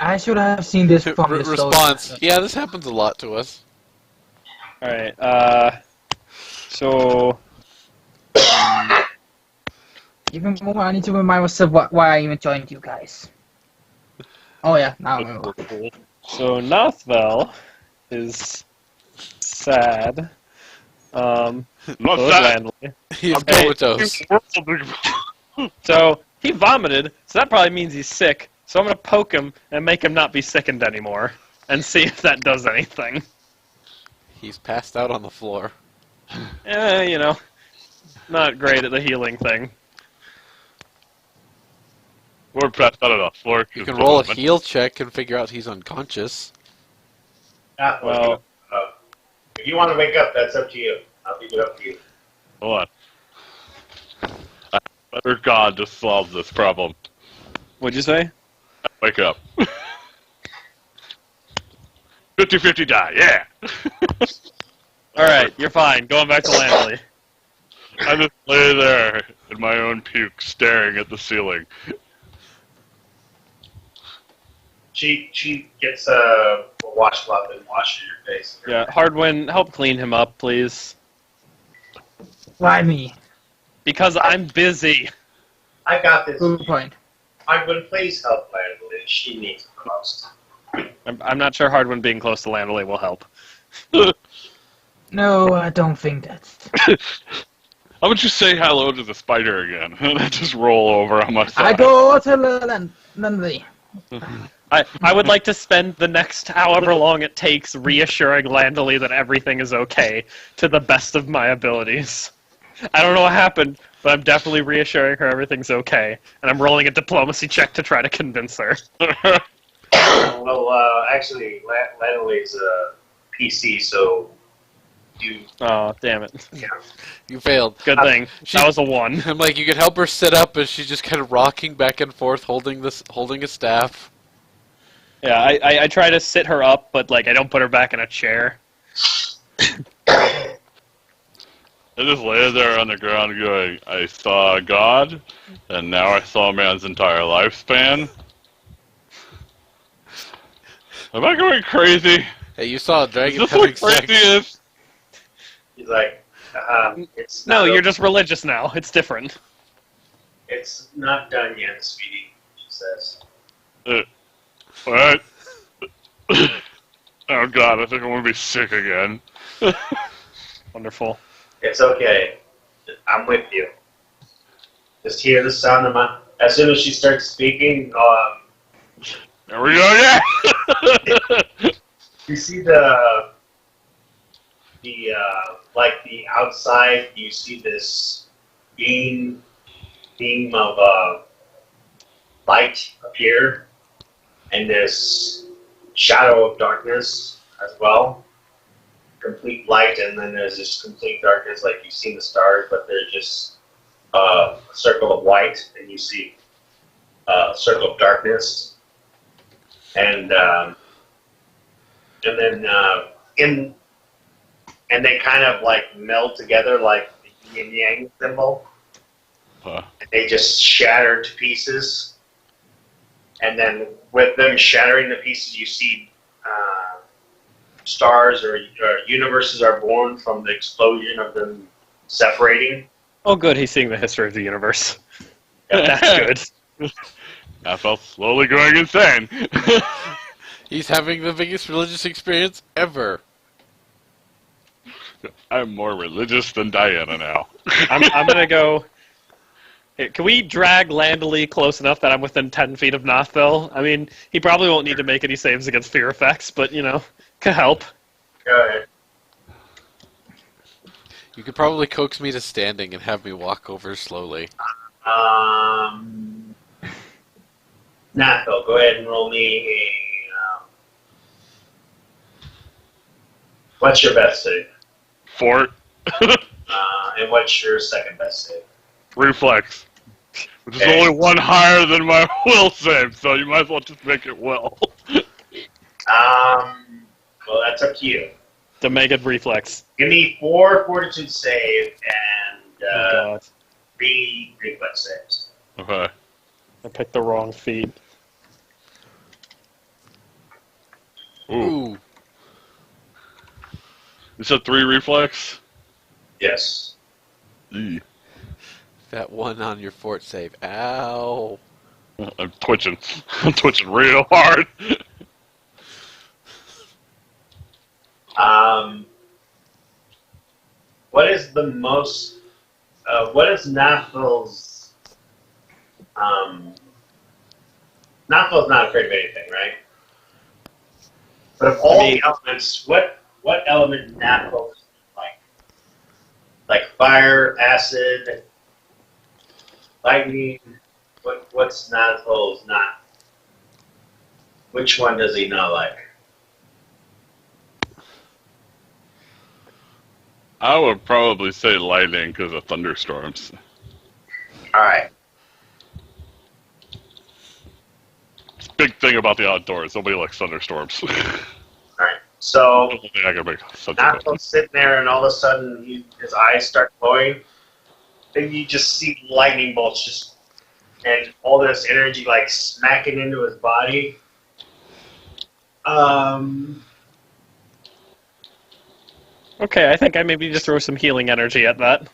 I should have seen this from the Response. Yeah, this happens a lot to us. Alright, so... Even more, I need to remind myself why I even joined you guys. Oh yeah, now I remember. So Nothvel is sad. Not Lord sad. Landley. He's Hey, comatose. So he vomited, so that probably means he's sick. So I'm gonna poke him and make him not be sickened anymore, and see if that does anything. He's passed out on the floor. You know, not great at the healing thing. We're passed out on the floor. You can roll a heal check and figure out he's unconscious. Well, if you want to wake up, that's up to you. I'll leave it up to you. Hold on. Better God to solve this problem. what'd you say? Wake up. 50-50 die, yeah! Alright, you're fine. Going back to Landley. I just lay there in my own puke, staring at the ceiling. She gets a washcloth and washes your face. Yeah, Hardwin, help clean him up, please. Why me? Because I'm busy. I got this. Good point. Hardwin, please help Landley. She needs the most. I'm not sure Hardwin being close to Landley will help. No, I don't think that. How about you say hello to the spider again? And I just roll over on my side. I go to Landley. I would like to spend the next however long it takes reassuring Landley that everything is okay to the best of my abilities. I don't know what happened, but I'm definitely reassuring her everything's okay, and I'm rolling a diplomacy check to try to convince her. Well, actually, Landley's a PC, so you. Oh, damn it. Yeah. You failed. Good thing. That was a 1. I'm like, you can help her sit up, and she's just kind of rocking back and forth, holding a staff. Yeah, I try to sit her up, but like I don't put her back in a chair. I just lay there on the ground going, I saw God, and now I saw a man's entire lifespan. Am I going crazy? Hey, you saw a Is dragon this having what crazy sex. is? He's like, it's No, not you're over. just religious now. It's different. It's not done yet, sweetie. She says. What? Oh God, I think I'm gonna be sick again. Wonderful. It's okay. I'm with you. Just hear the sound of my. As soon as she starts speaking, There we go, yeah! you see the like the outside. You see this beam of light appear, and this shadow of darkness as well. Complete light, and then there's this complete darkness, like you've seen the stars, but there's just a circle of white, and you see a circle of darkness, and then and they kind of like meld together like the yin yang symbol. Huh. They just shatter to pieces, and then with them shattering to pieces, you see stars or universes are born from the explosion of them separating. Oh, good. He's seeing the history of the universe. That's good. I felt slowly going insane. He's having the biggest religious experience ever. I'm more religious than Diana now. I'm gonna go. Here, can we drag Landley close enough that I'm within 10 feet of Nothville? I mean, he probably won't need to make any saves against fear effects, but you know, can help. Go ahead. You could probably coax me to standing and have me walk over slowly. Nathel, go ahead and roll me a. What's your best save? Fort. And what's your second best save? Reflex. Which is Okay. only one higher than my will save, so you might as well just make it will. Well, that's up to you. To make it reflex. Give me 4 fortitude save and Oh god. 3 reflex saves. Okay. I picked the wrong feat. Ooh. Ooh. You said 3 reflex? Yes. Eee. that one on your fort save. Ow. I'm twitching. I'm twitching real hard. What is the most? What is Nathil's? Nathil's not afraid of anything, right? But of all the elements, what element Nathil like? Like fire, acid, lightning. What's Nathil's not? Which one does he not like? I would probably say lightning because of thunderstorms. All right. It's a big thing about the outdoors. Nobody likes thunderstorms. All right. So I think I can make sense of it. Nathil's sitting there, and all of a sudden, his eyes start glowing. Then you just see lightning bolts just, and all this energy like smacking into his body. Okay, I think I maybe just throw some healing energy at that.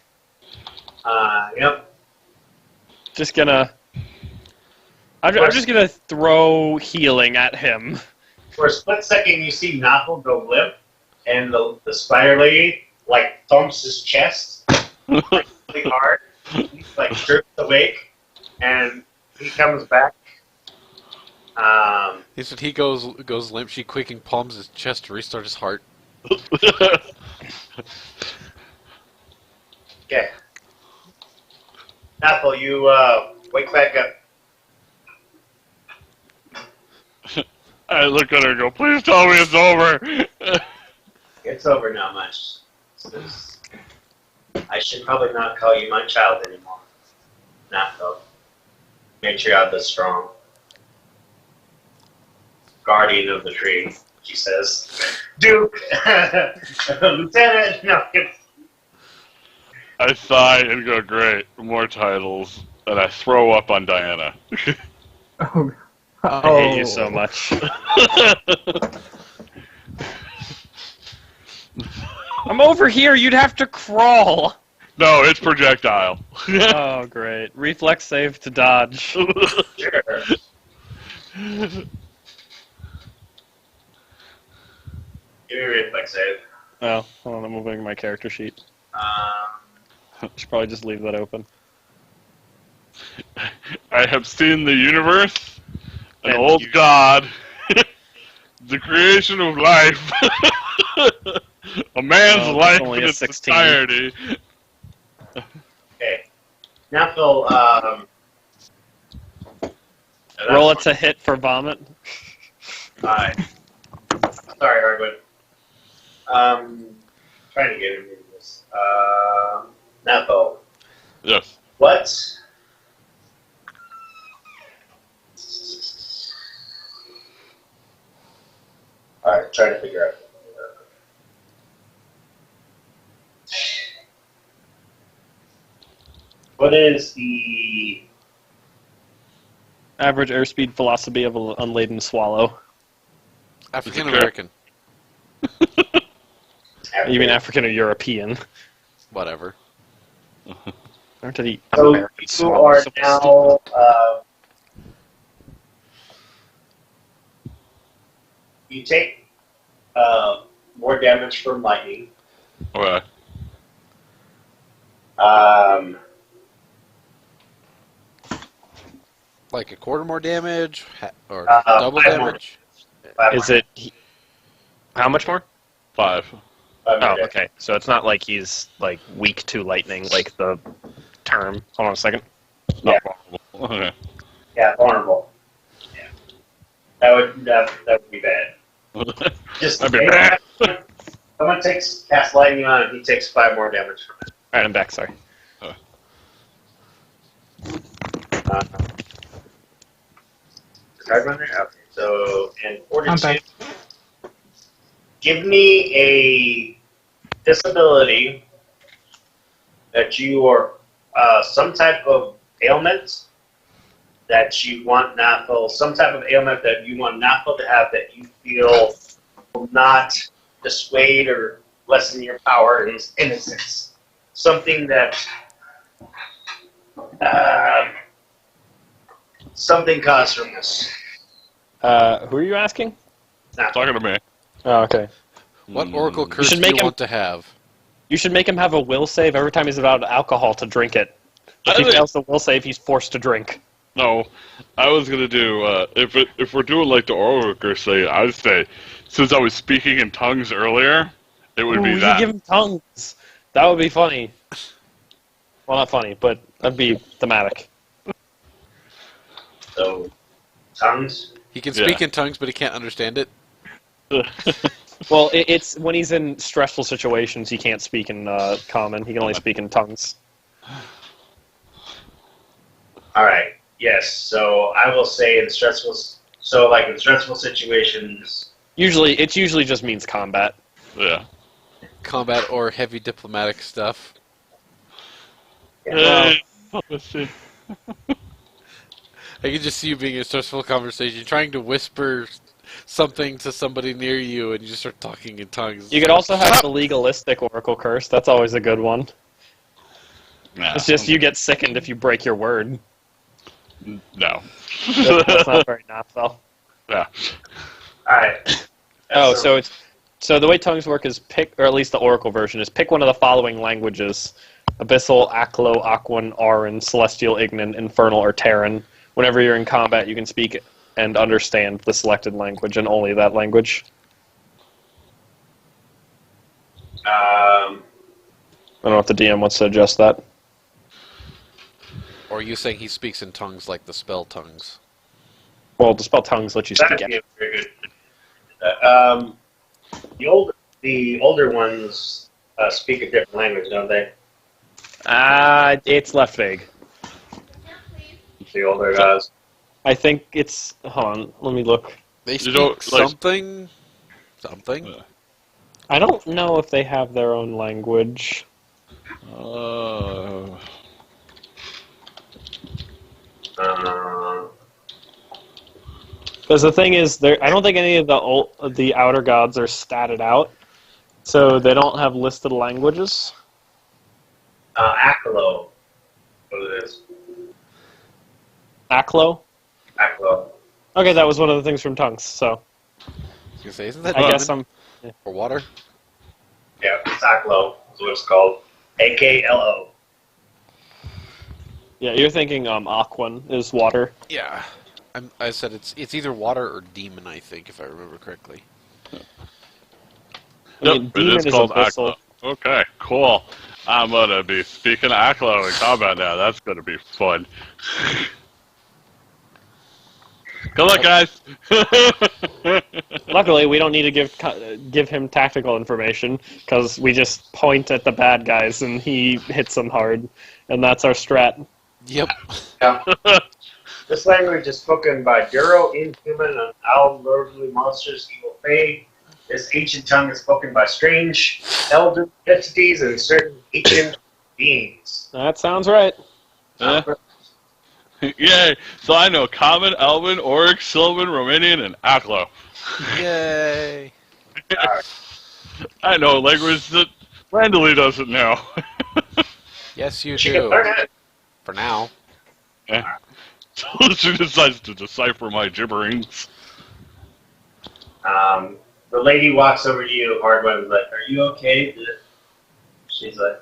Yep. Just gonna... I'm just gonna throw healing at him. For a split second, you see Nathil go limp, and the spider lady like thumps his chest really hard. He like jerks awake, and he comes back. He said he goes limp. She quickly palms his chest to restart his heart. Okay. Nathil, you wake back up. I look at her and go, please tell me it's over. It's over now, much. I should probably not call you my child anymore. Nathil. Matriarch the strong. Guardian of the tree, she says. Duke! Lieutenant! No, I sigh and go, great, more titles. And I throw up on Diana. Oh. I hate you so much. I'm over here, you'd have to crawl! No, it's projectile. Oh, great. Reflex save to dodge. Sure. Give me a reflex save. Oh, hold on, I'm moving my character sheet. Should probably just leave that open. I have seen the universe, an And old you- god, the creation of life, a man's Oh, life only in a its 16. entirety. Okay. Nathil, Roll it to hit for vomit. Alright. Sorry, Hardwood. Trying to get him into this. Nathil, Yes. what? Alright, trying to figure out. What is the Average airspeed velocity of an unladen swallow. African American. You mean African or European? Whatever. Aren't the So American you swallows are supposed to- now. You take more damage from lightning. Okay. Like a quarter more damage, or Uh, double 5 more. damage. Is it... How much more? 5. Oh, okay. So it's not like he's, like, weak to lightning, like the term. Hold on a second. Yeah. Okay. Yeah, vulnerable. Yeah, that would be bad. Just That'd be bad. Someone cast lightning on it, he takes 5 more damage from it. Alright, I'm back, sorry. Card runner? Okay, so, and I'm back. give me a disability that you are some type of ailment that you want Nathil, some type of ailment that you want Nathil to have that you feel will not dissuade or lessen your power and his innocence. Something that Something costs from this. Who are you asking? Talking to me. Oh, okay. What Oracle curse should do make you him- want to have? You should make him have a will save every time he's about alcohol to drink it. If he I think- fails the will save, he's forced to drink. No, I was gonna do if we're doing like the oral curse thing, I would say since I was speaking in tongues earlier, it would Ooh, be you that. give him tongues. That would be funny. Well, not funny, but that'd be thematic. So, tongues. He can Yeah. speak in tongues, but he can't understand it. Well, it's when he's in stressful situations, he can't speak in common. He can only speak in tongues. All right. Yes. So I will say in stressful. So like in stressful situations. It usually just means combat. Yeah. Combat or heavy diplomatic stuff. Hey, let's see. I can just see you being in a stressful conversation, trying to whisper something to somebody near you, and you just start talking in tongues. You could also have the legalistic oracle curse. That's always a good one. Nah, It's just you get sickened if you break your word. No. That's not very naphtha. Yeah. All right. Oh, so the way tongues work is pick, or at least the oracle version is pick one of the following languages: Abyssal, Aklo, Aquan, Auran, Celestial, Ignan, Infernal, or Terran. Whenever you're in combat, you can speak and understand the selected language and only that language. I don't know if the DM wants to adjust that. Or are you saying he speaks in tongues like the spell tongues? Well, the spell tongues let you speak. that'd be very good. The older ones speak a different language, don't they? It's left vague. The older guys. I think it's. Hold on, let me look. They You speak don't, like- something. Something. I don't know if they have their own language. Because the thing is, I don't think any of the outer gods are statted out, so they don't have listed languages. Aklo. What it is? Aklo. Aklo. Okay, that was one of the things from tongues. So I was gonna say, isn't that I guess demon I'm. or water? Yeah, it's Aklo. That's what it's called. AKLO. Yeah, you're thinking Aquan is water. Yeah. I said it's either water or demon, I think, if I remember correctly. I Yep, mean, it demon is called abyssal. Aklo. Okay, cool. I'm gonna be speaking Aklo in combat now. That's gonna be fun. Good luck, guys. Luckily, we don't need to give him tactical information because we just point at the bad guys and he hits them hard, and that's our strat. Yep. Yeah. This language is spoken by Duro, Inhuman, and Outworldly monsters, evil fae. This ancient tongue is spoken by strange, elder entities and certain ancient beings. That sounds right. Yeah. Yay! So I know Common, Elven, Oric, Sylvan, Romanian, and Aklo. Yay. I know language that Randall doesn't know. Yes, you She can do. learn it. For now. Yeah. So she decides to decipher my gibberings. The lady walks over to you, Hardwood, and like, "Are you okay?" She's like,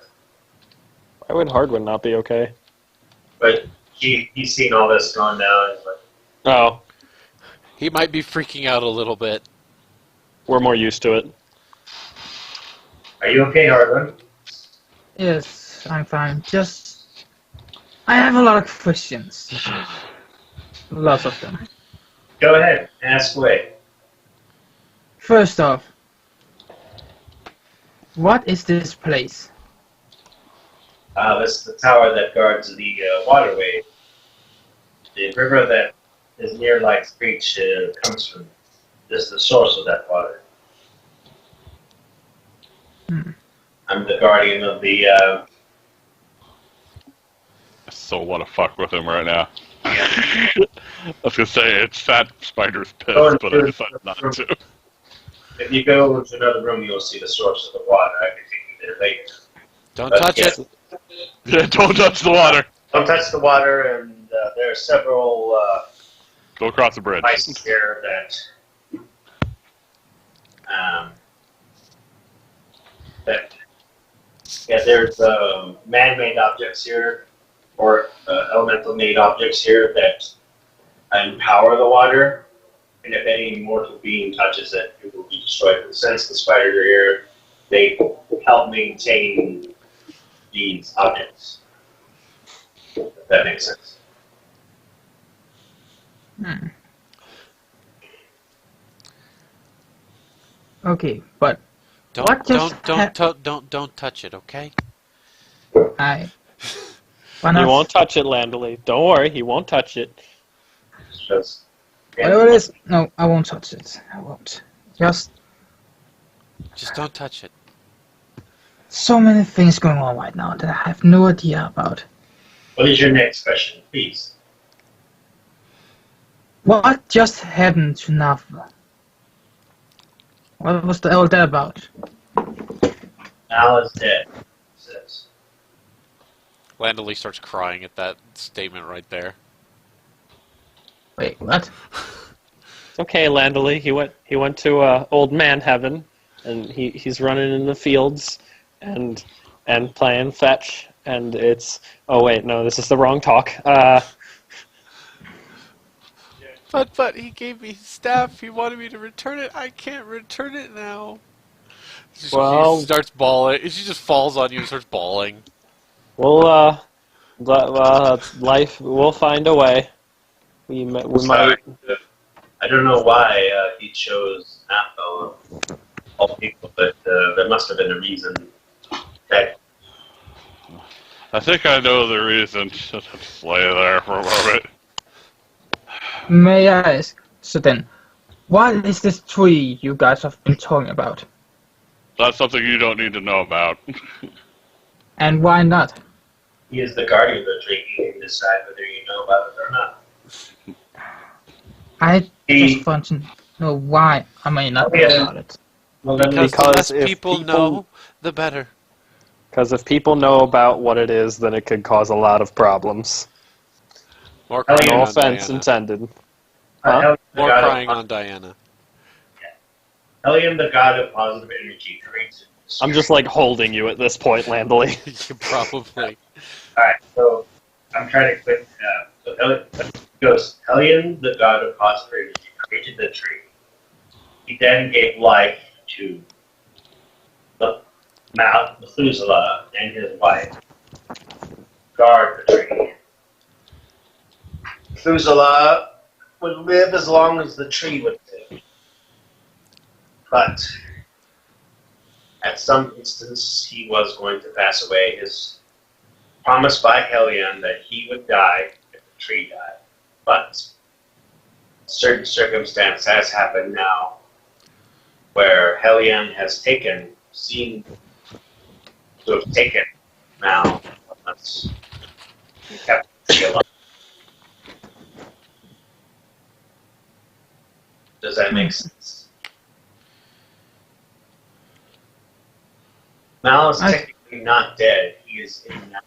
Why would Hardwin not be okay? but he's seen all this going down. And he's like, Oh, He might be freaking out a little bit. we're more used to it. "Are you okay, Hardwood?" Yes, I'm fine. I have a lot of questions. Lots of them. Go ahead, ask away. First off, what is this place? This is the tower that guards the waterway. The river that is near Light's Beach comes from this the source of that water. I'm the guardian of the. I so want to fuck with him right now. I was gonna say it's Fat Spider's piss, Oh, but I decided not to. If you go into another room, you'll see the source of the water. I can take you there later. Don't But touch yes, it. Yeah, don't touch the water. Don't touch the water, and there are several Go across the bridge. devices here there's man-made objects here, or elemental-made objects here that empower the water, and if any mortal being touches it, it will be destroyed. But since the spiders are here, they help maintain these objects. If that makes sense. Okay, but Don't What just don't touch it, okay? I. He Why not? won't touch it, Landley. Don't worry, he won't touch it. It's just Whatever it is, no, I won't touch it. I won't. Just Just don't touch it. so many things going on right now that I have no idea about. What is your next question, please? What just happened to Nava? What was all that about? Al is dead. It says. Landely starts crying at that statement right there. Wait, what? It's okay, Landley. He went to old man heaven, and he's running in the fields and playing fetch, and it's oh wait, no, this is the wrong talk. But he gave me his staff. He wanted me to return it. I can't return it now. Well- She starts bawling. She just falls on you and starts bawling. Well, that's life. We'll find a way. We might. I don't know why he chose Apple of all people, but there must have been a reason. Okay. I think I know the reason. Just lay there for a moment. May I ask? So then, what is this tree you guys have been talking about? That's something you don't need to know about. And why not? He is the guardian of the tree. He can decide whether you know about it or not. I He- just want to know why I may not know Yeah. about it. Well, then Because the Because less if people people- know, the better. Because if people know about what it is, then it could cause a lot of problems. More Oh, crying No on offense Diana. intended. Hellion, the More god crying of, on Diana. Hellion, the god of positive energy, creates. I'm just like holding you at this point, Landley. Probably. Alright, so I'm trying to quit. So Hellion goes, Hellion, the god of positive energy, created the tree. He then gave life to Mount Methuselah and his wife. Guard the tree. Methuselah would live as long as the tree would live. But at some instance, he was going to pass away. His promise by Hellion that he would die if the tree died. But a certain circumstance has happened now where Hellion has seemed to have taken now. He kept the tree alive. Does that make sense? Mal is technically not dead. He is in that.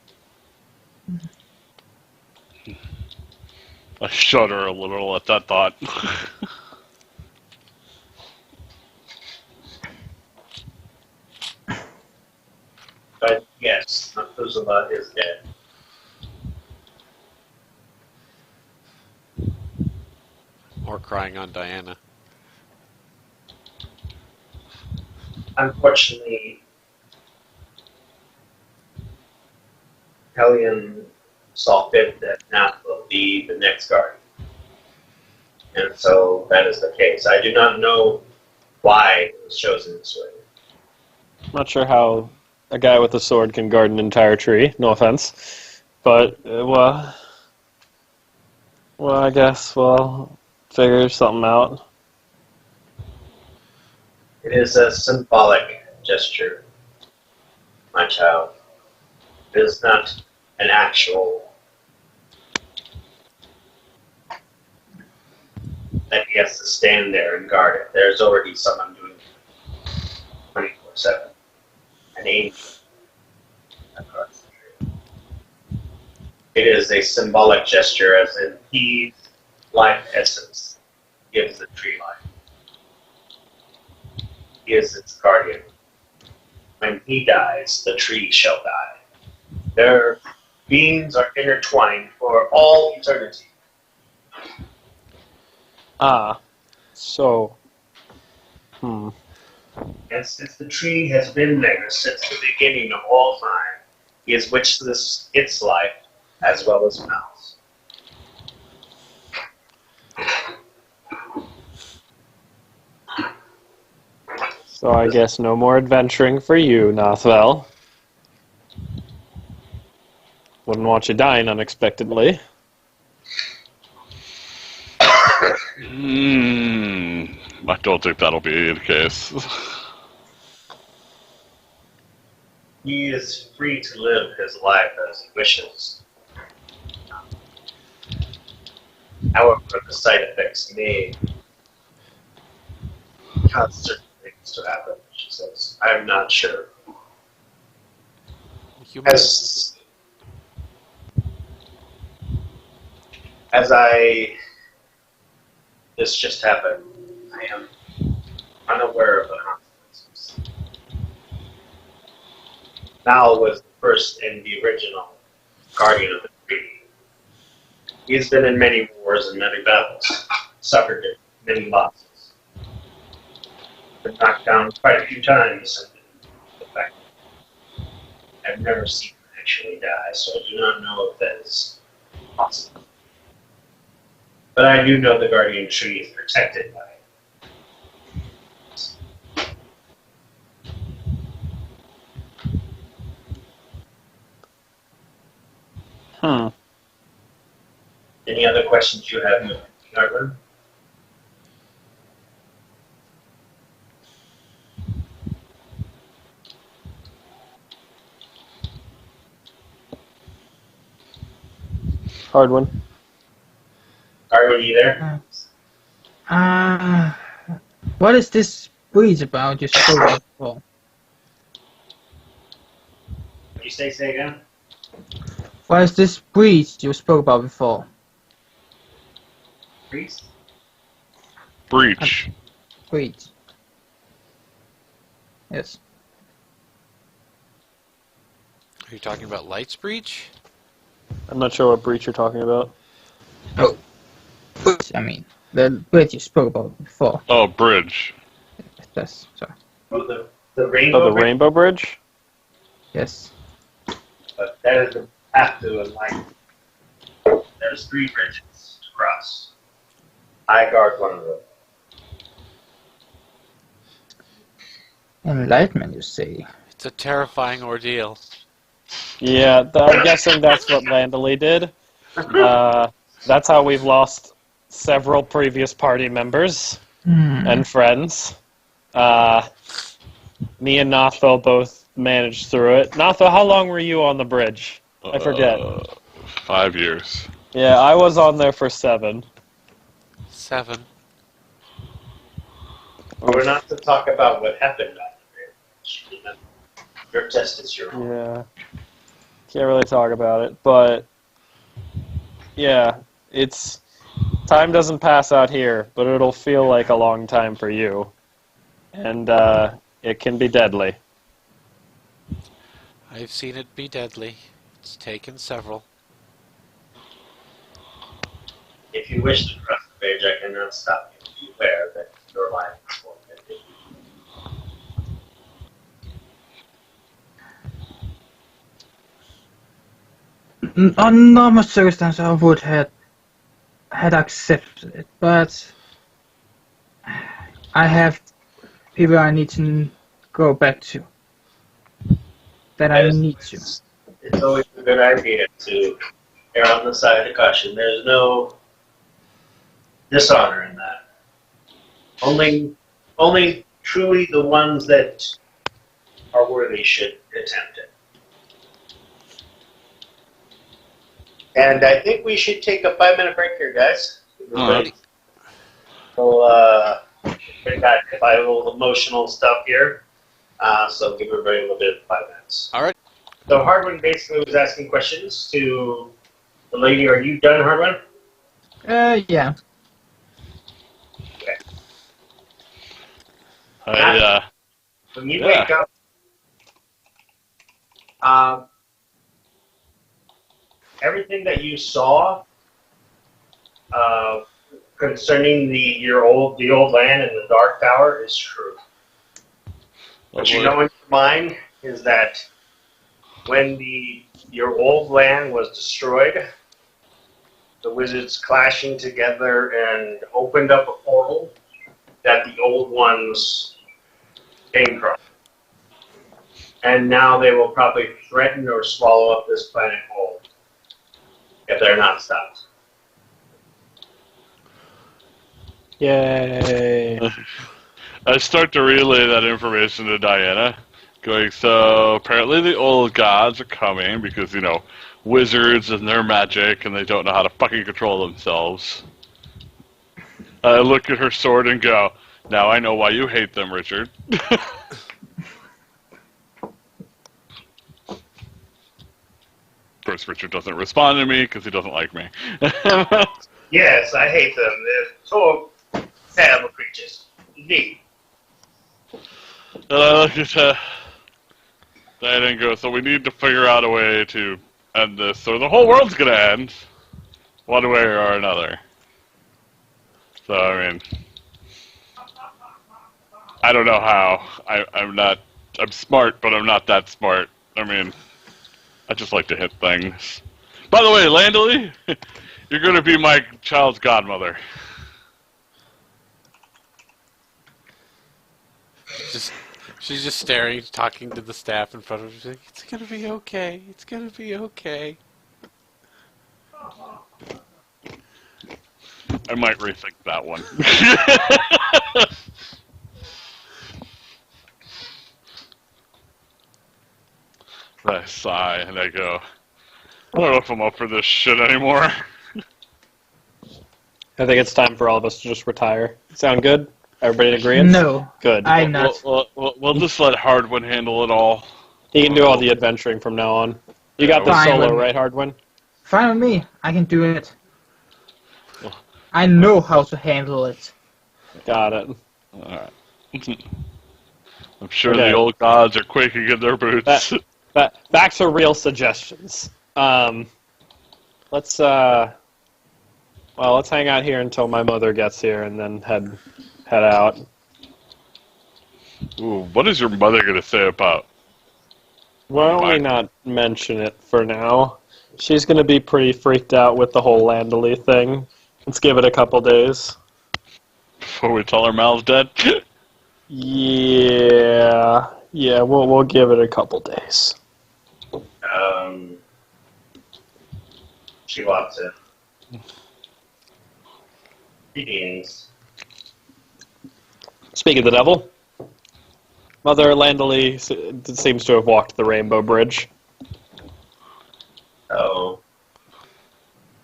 I shudder a little at that thought. But yes, Methuselah is dead. More crying on Diana. Unfortunately, Hellion saw fit that Nath will be the next guardian. And so that is the case. I do not know why it was chosen this way. Not sure how a guy with a sword can guard an entire tree. No offense, but well, I guess we'll figure something out. It is a symbolic gesture, my child. It is not an actual that he has to stand there and guard it. There's already someone doing it 24/7. An angel that guards the tree. It is a symbolic gesture, as in his life essence gives the tree life. He is its guardian. When he dies, the tree shall die. Their beings are intertwined for all eternity. Ah. So. And since the tree has been there since the beginning of all time, he has witnessed its life as well as Mal's. So I guess no more adventuring for you, Nothwell. Wouldn't want you dying unexpectedly. I don't think that'll be the case. He is free to live his life as he wishes. However, the side effects may cause certain things to happen, she says. I'm not sure. This just happened, I am unaware of the consequences. Mal was the first and the original guardian of the tree. He has been in many wars and many battles, suffered many losses. Been knocked down quite a few times, and the fact that I've never seen him actually die, so I do not know if that is possible. But I do know the guardian tree is protected by it. Any other questions you have, Hardwin? Hardwin. Are you there? What is this breeze about you spoke about before? Did you say again? What is this breeze you spoke about before? Breeze? Breach. Breeze. Yes. Are you talking about Light's Breach? I'm not sure what breach you're talking about. Oh. I mean, the bridge you spoke about before. Oh, bridge. That's sorry. Oh, the rainbow. Oh, the bridge? Rainbow Bridge? Yes. But that is the path to enlightenment. There's 3 bridges to cross. I guard one of them. Enlightenment, you say? It's a terrifying ordeal. Yeah, I'm guessing that's what Landely did. That's how we've lost several previous party members and friends. Me and Nothwell both managed through it. Nothwell, how long were you on the bridge? I forget. 5 years. Yeah, I was on there for 7. 7. We're not to talk about what happened on the bridge. Your test is your own. Yeah. Can't really talk about it, but yeah, it's time doesn't pass out here, but it'll feel like a long time for you. And it can be deadly. I've seen it be deadly. It's taken several. If you wish to cross the bridge, I cannot stop you. Beware that your life is forfeited. On normal circumstances, I would had accepted it, but I have people I need to go back to. That I need to. It's always a good idea to err on the side of caution. There's no dishonor in that. Only truly the ones that are worthy should attempt it. And I think we should take a 5-minute break here, guys. Alrighty. So, we got a little emotional stuff here. So give everybody a little bit of 5 minutes. Alright. So Hardwin basically was asking questions to Lady, are you done, Hardwin? Yeah. Okay. I, When you Yeah. wake up, everything that you saw concerning the old land and the Dark Tower is true. What you know in your mind is that when your old land was destroyed, the wizards clashing together and opened up a portal that the old ones came from. And now they will probably threaten or swallow up this planet whole if they're not stopped. Yay. I start to relay that information to Diana, going, so apparently the old gods are coming because, you know, wizards and their magic and they don't know how to fucking control themselves. I look at her sword and go, now I know why you hate them, Richard. Of course, Richard doesn't respond to me because he doesn't like me. Yes, I hate them. They're so terrible creatures. Indeed. And I look at Diana and go, so we need to figure out a way to end this, or the whole world's gonna end, one way or another. So, I mean, I don't know how. I'm smart, but I'm not that smart. I mean, I just like to hit things. By the way, Landely, you're gonna be my child's godmother. She's just staring, talking to the staff in front of her. She's like, it's gonna be okay. It's gonna be okay. I might rethink that one. I sigh and I go, I don't know if I'm up for this shit anymore. I think it's time for all of us to just retire. Sound good? Everybody in agreement? No, Good. I'm not. We'll just let Hardwin handle it all. He can do all the adventuring from now on. You got this Fine. solo, right, Hardwin? Fine with me. I can do it. I know how to handle it. Got it. Alright. I'm sure Okay. the old gods are quaking in their boots. Back to real suggestions. Let's hang out here until my mother gets here and then head out. Ooh, what is your mother going to say about... Why don't we not mention it for now? She's going to be pretty freaked out with the whole Landely thing. Let's give it a couple days. Before we tell her Mal's dead? Yeah, we'll give it a couple days. She walks in. Greetings. Speaking of the devil, Mother Landely seems to have walked the Rainbow Bridge. Oh.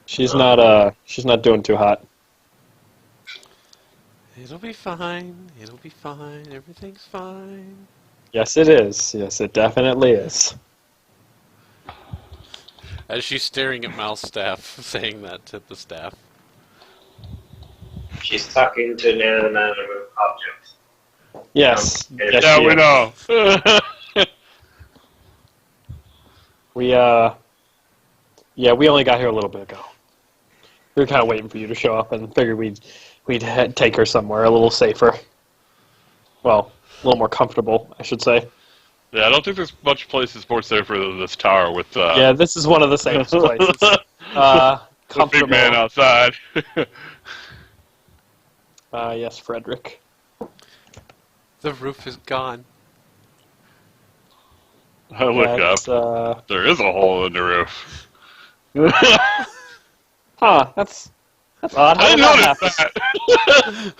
She's not doing too hot. It'll be fine. It'll be fine. Everything's fine. Yes, it is. Yes, it definitely is. As she's staring at Mal's staff, saying that to the staff. She's talking to an inanimate object. Yes. Yes, Yeah, she we is. know. We only got here a little bit ago. We were kind of waiting for you to show up and figured we'd take her somewhere a little safer. Well, a little more comfortable, I should say. Yeah, I don't think there's much places more safer than this tower with Yeah, this is one of the safest places. the Comfortable. big man outside. Yes, Frederick. The roof is gone. I look That's, up. There is a hole in the roof. That's odd. I How did that noticed happen? that.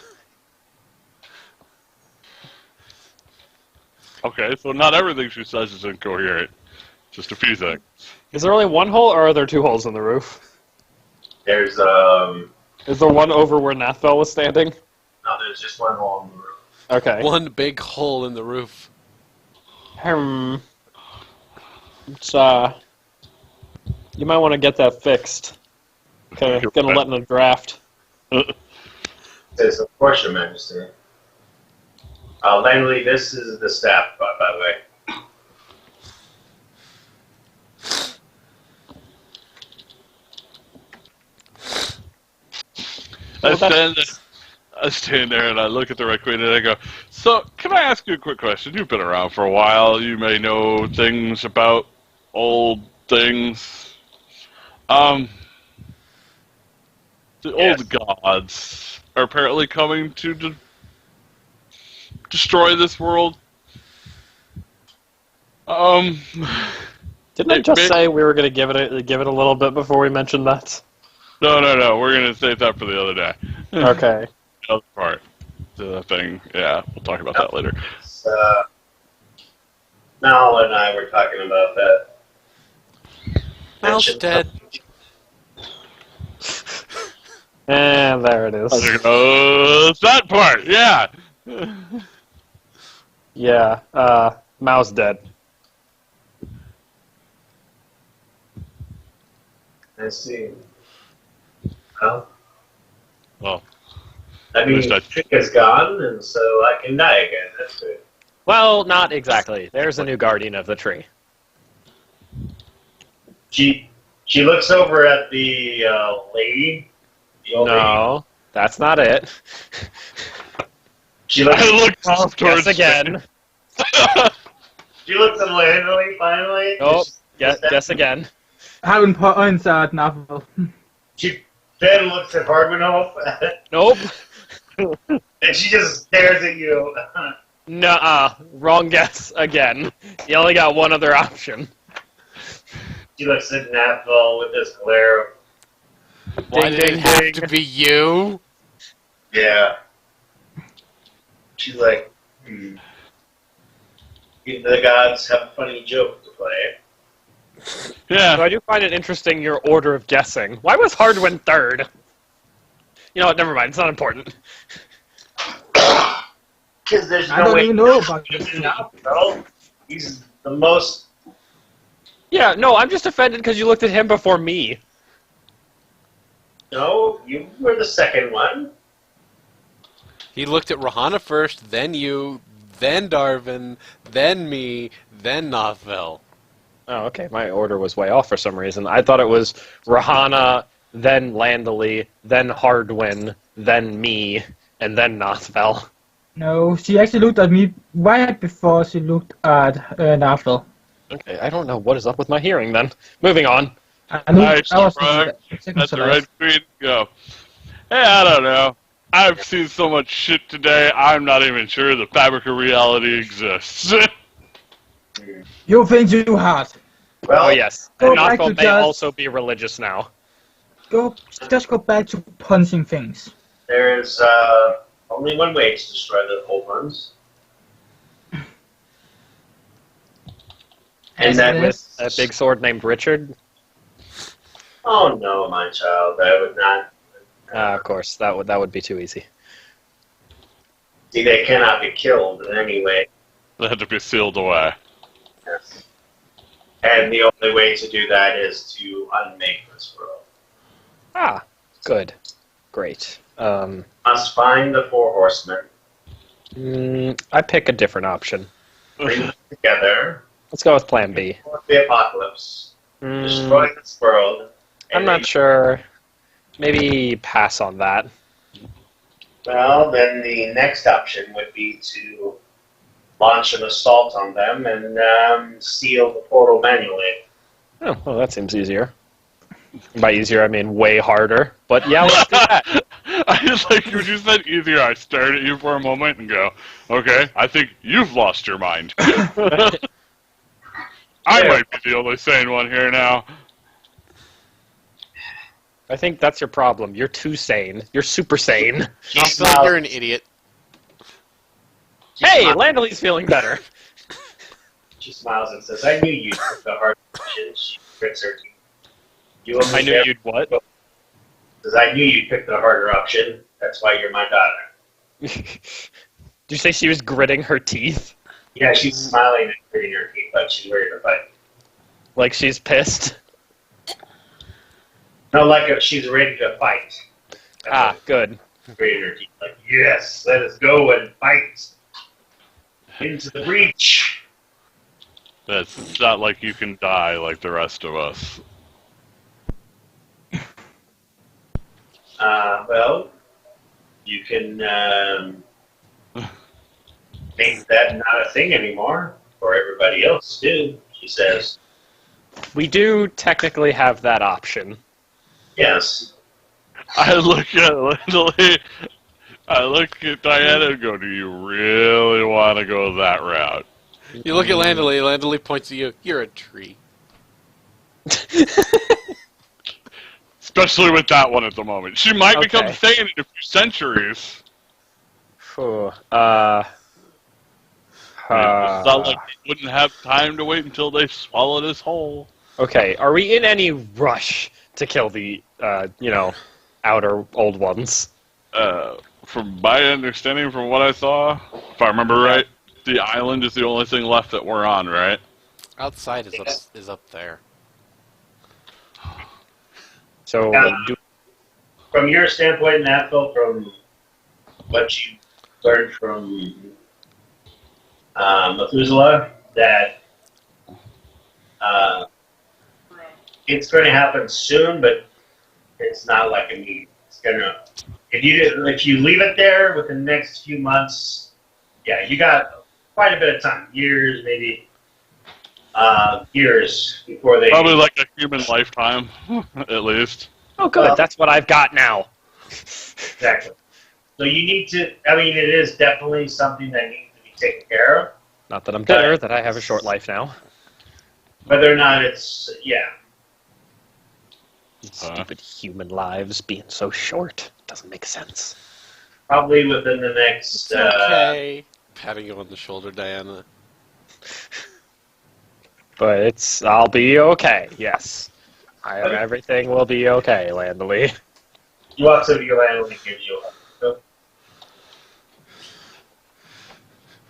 Okay, so not everything she says is incoherent. Just a few things. Is there only one hole, or are there two holes in the roof? There's Is there one over where Nathvel was standing? no, there's just one hole in the roof. Okay. One big hole in the roof. It's You might want to get that fixed. Okay, gonna let in a draft. Says, of course, Your Majesty. Langley, this is the staff, by the way. I stand there and I look at the Red Queen and I go, so, can I ask you a quick question? You've been around for a while. You may know things about old things. The old gods are apparently coming to destroy this world. Didn't I just say we were gonna give it a little bit before we mentioned that? No. We're gonna save that for the other day. Okay. The other part, the thing. Yeah, we'll talk about that later. Mal and I were talking about that. Mal's dead. And there it is. It's that part. Yeah. Yeah. Mao's dead. I see. Well, Well, I mean, Understood. Trick is gone, and so I can die again. That's good. Well, not exactly. There's a new guardian of the tree. She looks over at the lady. The old lady. No, that's not it. She looks. I looked off towards. Guess again. She looks at Langley finally. Nope. Guess again. Haven't put inside novel. She then looks at Hardmanhoff, Nope. and she just stares at you. Nuh-uh. Wrong guess again. You only got one other option. She looks at Nathville with this glare. Why Ding, did ding, it have ding. to be you? Yeah. She's like, The gods have a funny joke to play. So Yeah. I do find it interesting your order of guessing. Why was Hardwin third? You know what? Never mind. It's not important. Because there's I no don't way even know about to this. do that, bro. He's the most. Yeah, no, I'm just offended because you looked at him before me. No, you were the second one. He looked at Rahana first, then you, then Darvin, then me, then Nothville. Oh, okay. My order was way off for some reason. I thought it was Rahana, then Landely, then Hardwin, then me, and then Nothvel. No, she actually looked at me right before she looked at Naftel. Okay, I don't know what is up with my hearing then. Moving on. I knew Nice, I was Frank. second Let to the last. Red Queen go. Hey, I don't know. I've seen so much shit today, I'm not even sure the fabric of reality exists. You think you had? Well, Oh, yes. Go And back Nothvel to may just- also be religious now. Just go back to punching things. there's only one way to destroy the old ones. And Yes, that it was. That big sword named Richard? Oh no, my child, I would not. Of course. That would be too easy. See, they cannot be killed in any way. They had to be sealed away. Yes. And the only way to do that is to unmake this world. Ah, good. Great. Must find the four horsemen, I pick a different option. bring them together, Let's go with Plan B. for the apocalypse, destroy this world. I'm and not sure. Maybe pass on that. Well, then the next option would be to launch an assault on them and seal the portal manually. Oh, well, that seems easier. By easier, I mean way harder. But yeah, let's do that. I just like when you said easier, I stared at you for a moment and go, okay, I think you've lost your mind. I might be the only sane one here now. I think that's your problem. You're too sane. You're super sane. Nothville, you're an idiot. Hey, Landely's feeling better. She smiles and says, I knew you'd pick the hard option. She grits her teeth. You I knew you'd what? Says, I knew you'd pick the harder option. That's why you're my daughter. Did you say she was gritting her teeth? Yeah, she's smiling and gritting her teeth, but she's ready to fight. Like she's pissed? No, like if she's ready to fight. Ah, good. Grated her teeth. Like, yes, let us go and fight into the breach. It's not like you can die like the rest of us. Well, you can make that not a thing anymore for everybody else too. She says, We do technically have that option. "Yes." I look at Landely, I look at Diana and go, do you really want to go that route? You look at Landely. Landely points at you. You're a tree. Especially with that one at the moment. She might become Okay. Thane in a few centuries. Phew. It's not like they wouldn't have time to wait until they swallowed his whole. Okay, are we in any rush to kill the, outer old ones? From my understanding, from what I saw, if I remember right, the island is the only thing left that we're on, right? Outside is up there. So, From your standpoint, Nathal, from what you learned from Methuselah, that it's going to happen soon, but it's not like immediate. It's gonna if you leave it there within the next few months, yeah, you got quite a bit of time, years maybe, years before they Probably like a human lifetime, at least. oh, good, that's what I've got now. exactly. So you need to. I mean, it is definitely something that needs to be taken care of. Not that I'm bitter that I have a short life now. Whether or not it's Stupid human lives being so short. Doesn't make sense. probably within the next. Okay. Patting you on the shoulder, Diana. But I'll be okay, yes. Everything will be okay, Landely. You walk over to your land and gives you a hug.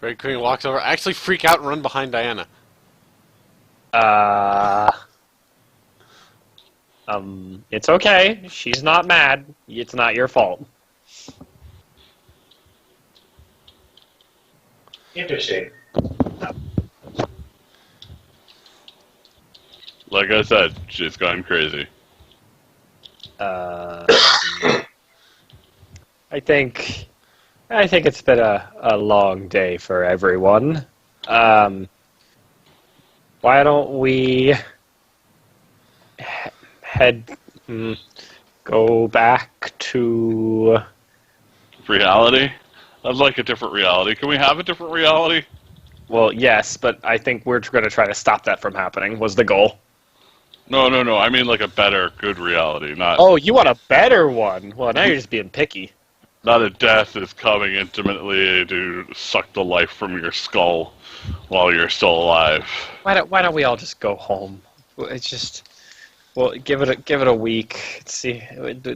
Red Queen walks over. Actually, freak out and run behind Diana. It's okay. She's not mad. It's not your fault. Interesting. Like I said, she's gone crazy. I think it's been a long day for everyone. Why don't we go back to Reality? I'd like a different reality. Can we have a different reality? well, yes, but I think we're going to try to stop that from happening. Was the goal? No. I mean like a better, good reality, not Oh, you want a better one? Well, now you're just being picky. not a death is coming intimately to suck the life from your skull while you're still alive. Why don't we all just go home? It's just give it a week. See,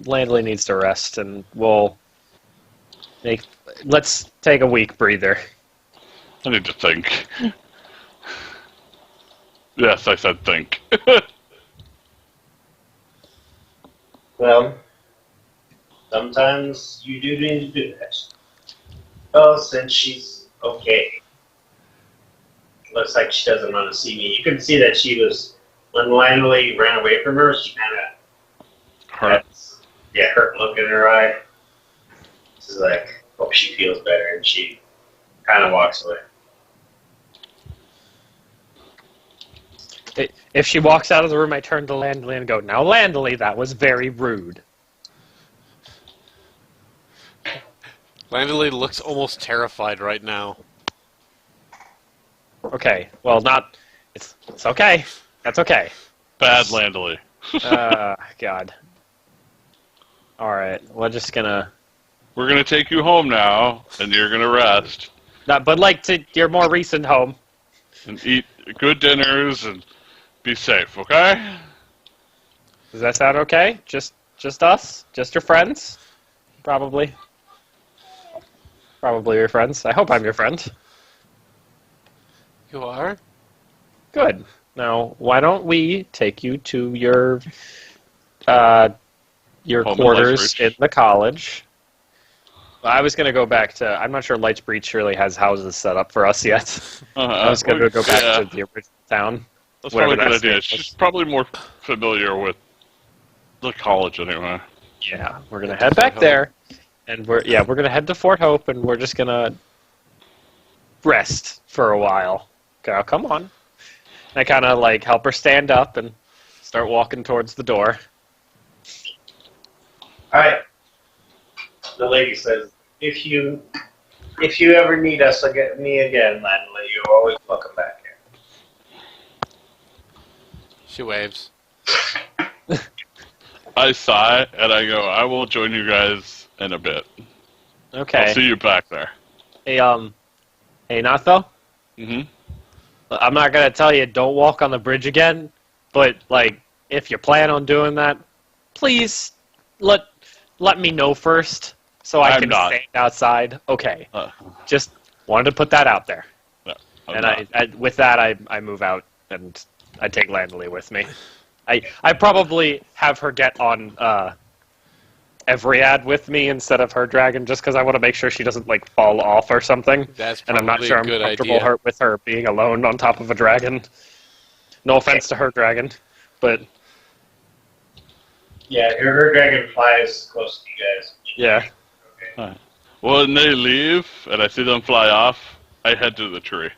Landley needs to rest, and let's take a week breather. I need to think. Yes, I said think. Well, sometimes you do need to do that. Well, since she's okay, looks like she doesn't want to see me. You can see that she was when Landley ran away from her. She kind of Hurt. hurt look in her eye. She's like, hope she feels better, and she kind of walks away. If she walks out of the room, I turn to Landley and go, "Now, Landley, that was very rude." Landely looks almost terrified right now. Okay, well, it's okay. That's okay. Bad Landely. God. All right, we're just gonna. We're gonna take you home now, and you're gonna rest But like to your more recent home. and eat good dinners and be safe, okay? Does that sound okay? Just us? Just your friends? Probably your friends. I hope I'm your friend. You are? Good. Now, why don't we take you to your Your Home in quarters Lightsbreach. in the college. I was going to go back to... I'm not sure Lightsbreach really has houses set up for us yet. I was going to go back to the original town. That's whatever probably a good that idea. state was. She's probably more familiar with the college anyway. Yeah, we're going to head back there. And we're going to head to Fort Hope, and we're just going to rest for a while. Girl, come on. And I kind of, like, help her stand up and start walking towards the door. All right. The lady says, "If you ever need us again, Landley, you're always welcome back here." She waves. I sigh and I go, I will join you guys in a bit. Okay. I'll see you back there. Hey, Natho? Mm-hmm. I'm not gonna tell you don't walk on the bridge again, but like if you plan on doing that, please let me know first so I I'm can not. stand outside. Okay, Uh, just wanted to put that out there. no, I'm And not. I with that I move out and I take Landley with me. I probably have her get on every ad with me instead of her dragon just because I want to make sure she doesn't like fall off or something. That's And I'm not probably sure a I'm good comfortable idea. with her being alone on top of a dragon. No offense to her dragon, but Yeah, her dragon flies close to you guys. yeah. Okay. When they leave and I see them fly off, I head to the tree.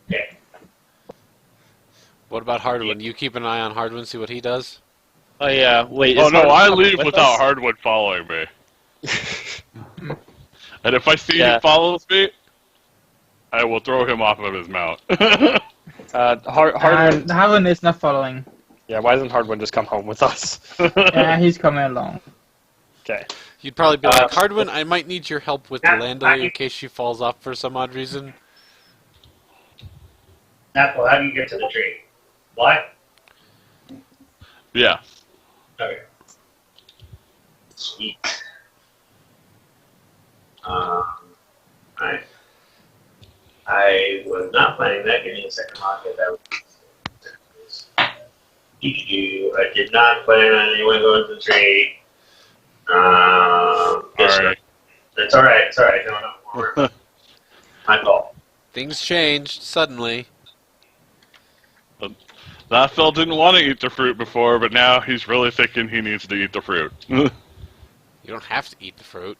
Okay. What about Hardwin? You keep an eye on Hardwin, see what he does. Oh yeah. Wait. Oh is no, Hardwood I coming leave with without us? Hardwood following me. And if I see Yeah. he follows me, I will throw him off of his mount. Hardwood. Howard is not following. Yeah. Why doesn't Hardwood just come home with us? Yeah, he's coming along. Okay. You'd probably be like, Hardwin, I might need your help with Nah, Landley in case she falls off for some odd reason. Apple, how do you get to the tree? Fly? Yeah. Okay. Sweet. I was not planning that. Give me a second. I'll get that. I did not plan on anyone going to the tree. Yes, Alright. It's all right. It's all right. No, no. My fault. Things changed suddenly. Phil didn't want to eat the fruit before, but now he's really thinking he needs to eat the fruit. You don't have to eat the fruit.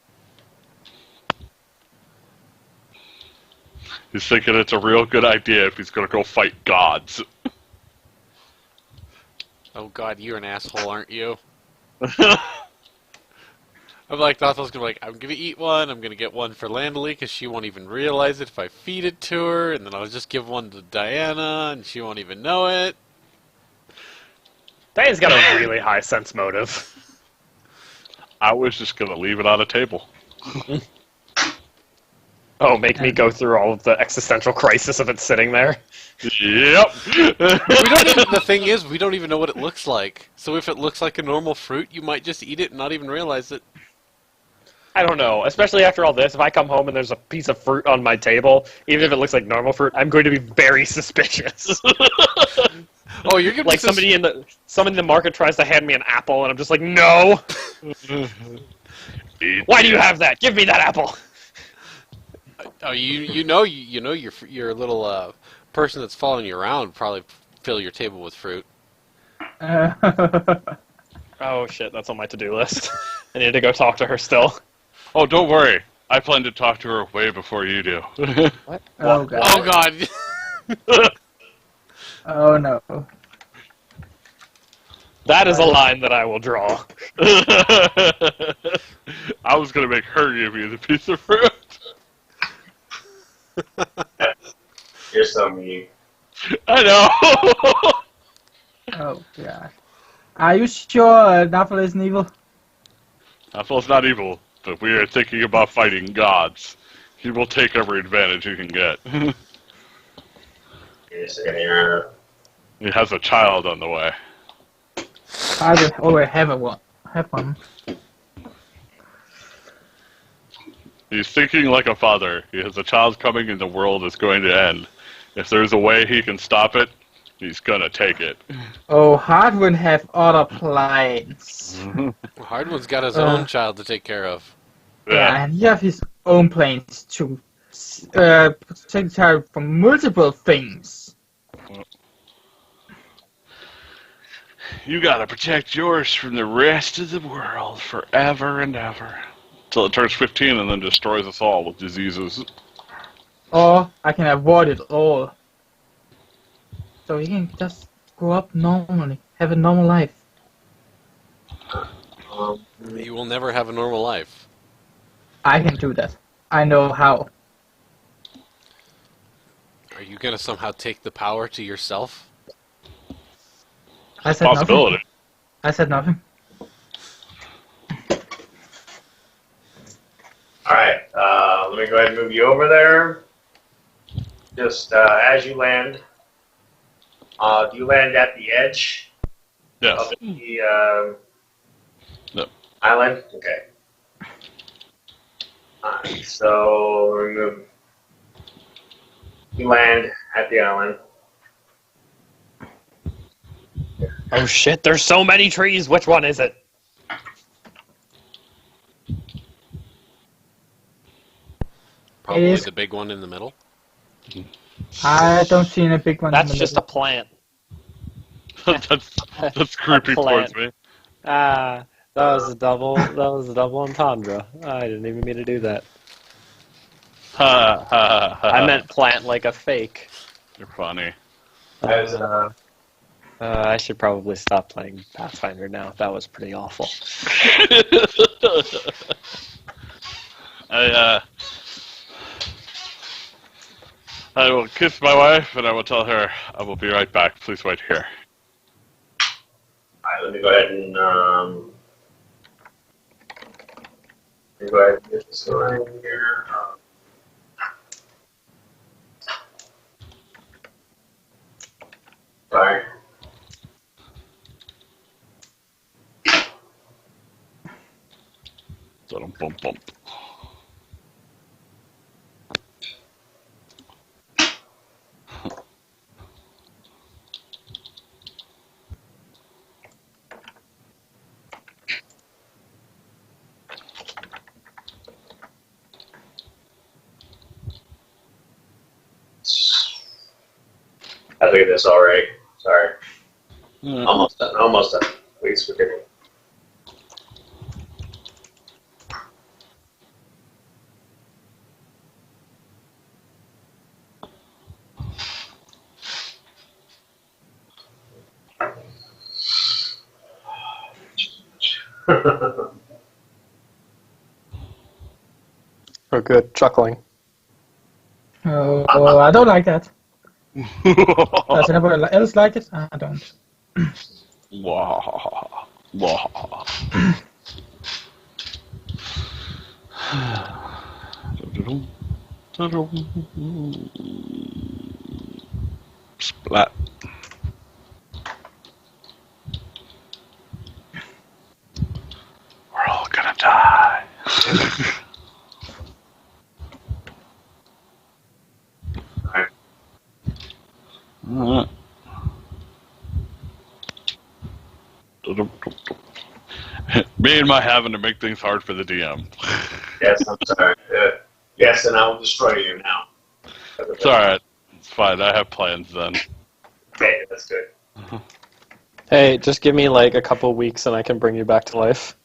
He's thinking it's a real good idea if he's going to go fight gods. Oh god, you're an asshole, aren't you? I'm like, Nothel's gonna be like, I'm gonna eat one, I'm gonna get one for Landley, because she won't even realize it if I feed it to her, and then I'll just give one to Diana, and she won't even know it. Diane's got a really high sense motive. I was just going to leave it on the table. Oh, make me go through all of the existential crisis of it sitting there. Yep. We don't even, the thing is, we don't even know what it looks like. So if it looks like a normal fruit, you might just eat it and not even realize it. I don't know, especially after all this, if I come home and there's a piece of fruit on my table, even if it looks like normal fruit, I'm going to be very suspicious. Oh, you're gonna Like be somebody in the market tries to hand me an apple and I'm just like, "No. Why do you have that? Give me that apple." Oh, you know your little person that's following you around would probably fill your table with fruit. Oh shit, that's on my to-do list. I need to go talk to her still. Oh, don't worry. I plan to talk to her way before you do. Oh god. Oh god. Oh no. That is a line that I will draw. I was going to make her give you the piece of fruit. You're so mean. I know. Oh god. Are you sure Naffle isn't evil? Aphel's not evil, but we are thinking about fighting gods. He will take every advantage he can get. You're just sitting here. He has a child on the way. I will already have one. He's thinking like a father. He has a child coming and the world is going to end. If there's a way he can stop it, He's gonna take it. Oh, Hardwood have other plans. Hardwood's got his Uh. own child to take care of. Yeah, and he have his own plans to take care from multiple things. You gotta protect yours from the rest of the world forever and ever. Till it turns 15 and then destroys us all with diseases. Or I can avoid it all. So he can just grow up normally, have a normal life. You will never have a normal life. I can do that. I know how. Are you going to somehow take the power to yourself? I said Possibility. nothing. I said nothing. Alright, let me go ahead and move you over there. Just as you land, do you land at the edge Yes. of the No. island? Okay. Alright, so remove. You land at the island. Oh shit, there's so many trees. Which one is it? Probably is- the big one in the middle. I don't see any big one. That's just a plant. that's creepy plant. towards me. Ah, that was a double. That was a double entendre. I didn't even mean to do that. Ha ha ha. I meant plant like a fake. You're funny. As, I should probably stop playing Pathfinder now. That was pretty awful. I will kiss my wife and I will tell her I will be right back. Please wait here. Alright, let me go ahead and let me go ahead and get this around here. Sorry. Bump bump. I look at this already. Sorry. Mm. Almost done. Almost done. Please forgive me. Oh, good. Chuckling. Oh, I don't like that. Does anybody else like it? I don't. Wah, wah. Splat. We're all gonna die. Me and my having to make things hard for the DM. Yes, I'm sorry. Yes, and I will destroy you now. It's alright. It's fine. I have plans then. Okay, that's good. Hey, just give me like a couple weeks and I can bring you back to life.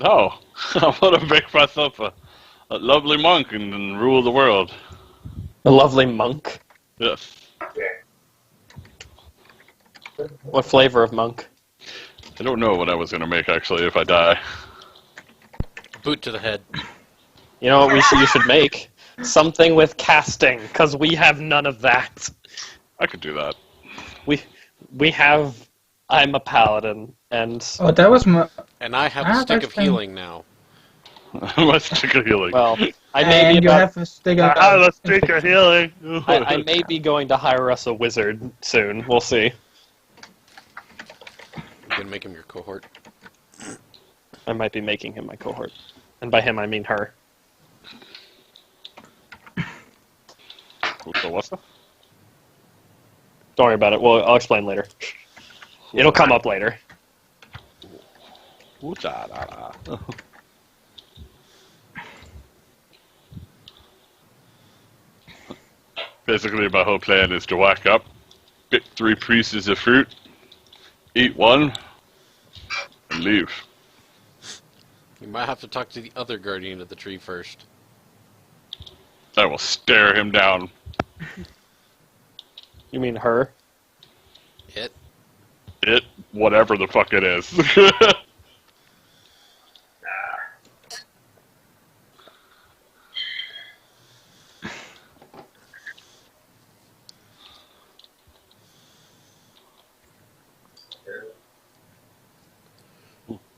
No. I want to make myself a lovely monk and rule the world. A lovely monk. Yes. Okay. What flavor of monk? I don't know what I was going to make, actually, if I die. Boot to the head. You know what you should make? Something with casting, because we have none of that. I could do that. We have... I'm a paladin, and... Oh, that was my. And I have a stick of that's fine. healing now. My stick of healing. Well, I may And be you about... have a stick of. a stick of healing. I may be going to hire us a wizard soon. We'll see. You can make him your cohort. I might be making him my cohort. And by him, I mean her. So what's that? Don't worry about it. Well, I'll explain later. It'll come up later. Ooh, da, da, da. Basically, my whole plan is to walk up, pick 3 pieces of fruit, eat one, and leave. You might have to talk to the other guardian of the tree first. I will stare him down. You mean her? It. It, whatever the fuck it is.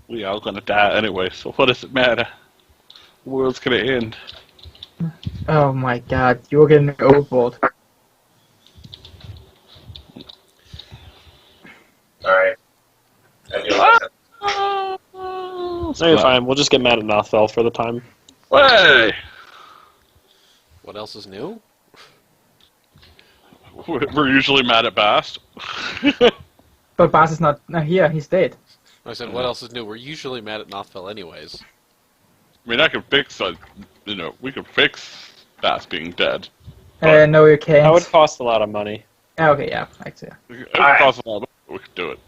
We are gonna die anyway, so what does it matter? The world's gonna end. Oh my god, you're getting overboard. Sorry. I do like that. No, you're fine. We'll just get mad at Nothfell for the time. Hey! What else is new? We're usually mad at Bast. But Bas is not here, he's dead. I said, what else is new? We're usually mad at Nothfell anyways. I mean, I can fix, we can fix Bast being dead. No, you can't. That would cost a lot of money. Okay, yeah, actually. It would cost a lot, but we could do it.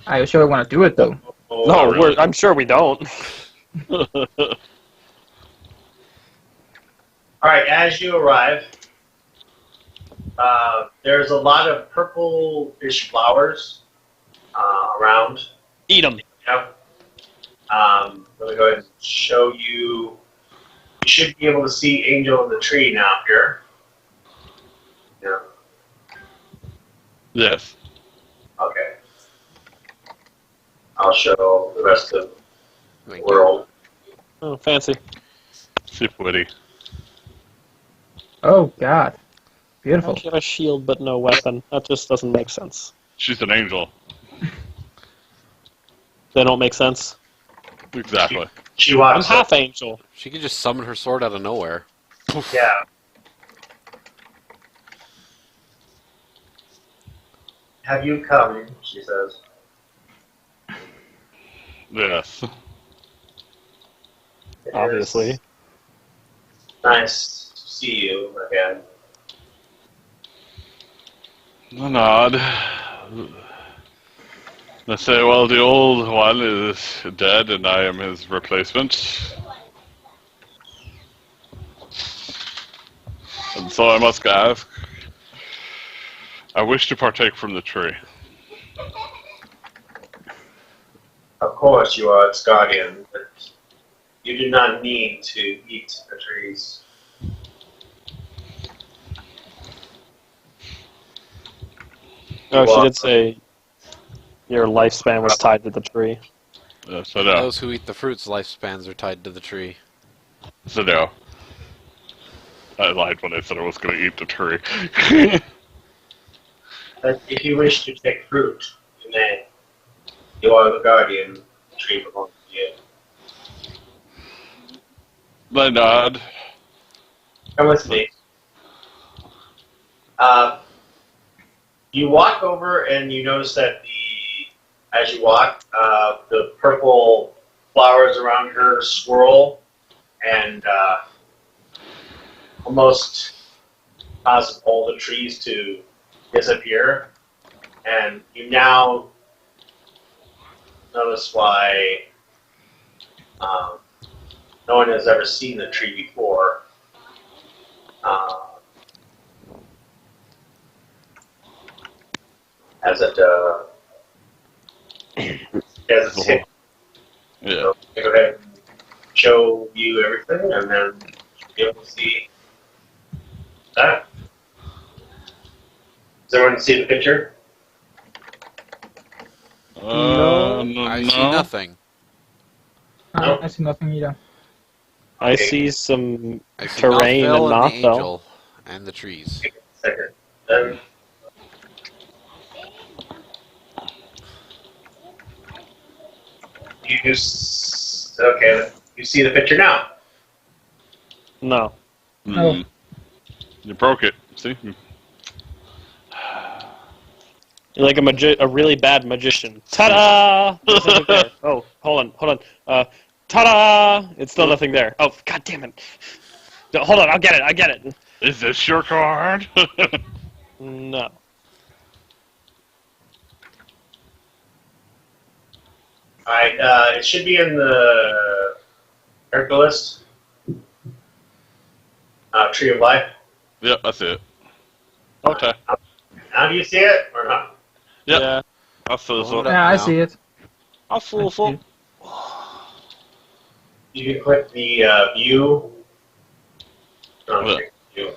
I sure want to do it though. Oh, No, really? I'm sure we don't. Alright, as you arrive, there's a lot of purple-ish flowers around. Eat them. Yep. I'm going to go ahead and show you. You should be able to see Angel in the tree now here. Yeah. Yes. Okay. I'll show the rest of the Thank you. world. Oh, fancy. Super witty. Oh god. How Beautiful. she have a shield but no weapon? That just doesn't make sense. She's an angel. They don't make sense. Exactly. She I'm walks half angel. She could just summon her sword out of nowhere. Poof. Yeah. Have you come? She says. Yes. It Obviously. is nice to see you again. Nod. They say, well, the old one is dead and I am his replacement. And so I must ask, I wish to partake from the tree. Of course, you are its guardian, but you do not need to eat the trees. Oh, she did say your lifespan was tied to the tree. Yes, I know. Those who eat the fruits' lifespans are tied to the tree. So no. I lied when I said I was going to eat the tree. But if you wish to take fruit, you may. You are the guardian. The tree belongs to you. I nod. Come with me. You walk over and you notice that as you walk, the purple flowers around her swirl and almost cause all the trees to disappear. And you now notice why no one has ever seen the tree before. As it as it's hit. Yeah. So go ahead and show you everything, and then you'll be able to see that. Does everyone see the picture? I see nothing. Nope. I see nothing either. I see some I see terrain and Nothfell not the though. angel and the trees. Second. Then okay. You see the picture now. No. Oh. You broke it. See? You're like a really bad magician. Ta-da! There's nothing there. Oh, hold on. Ta-da! It's still nothing there. Oh, god damn it. No, hold on, I'll get it. Is this your card? No. Alright, it should be in the character list. Tree of Life. Yep, that's it. Okay. Now do you see it or not? Yep. Yeah. That's the Hold Yeah, I now. see it. That's full. You can click the view. No, What? view.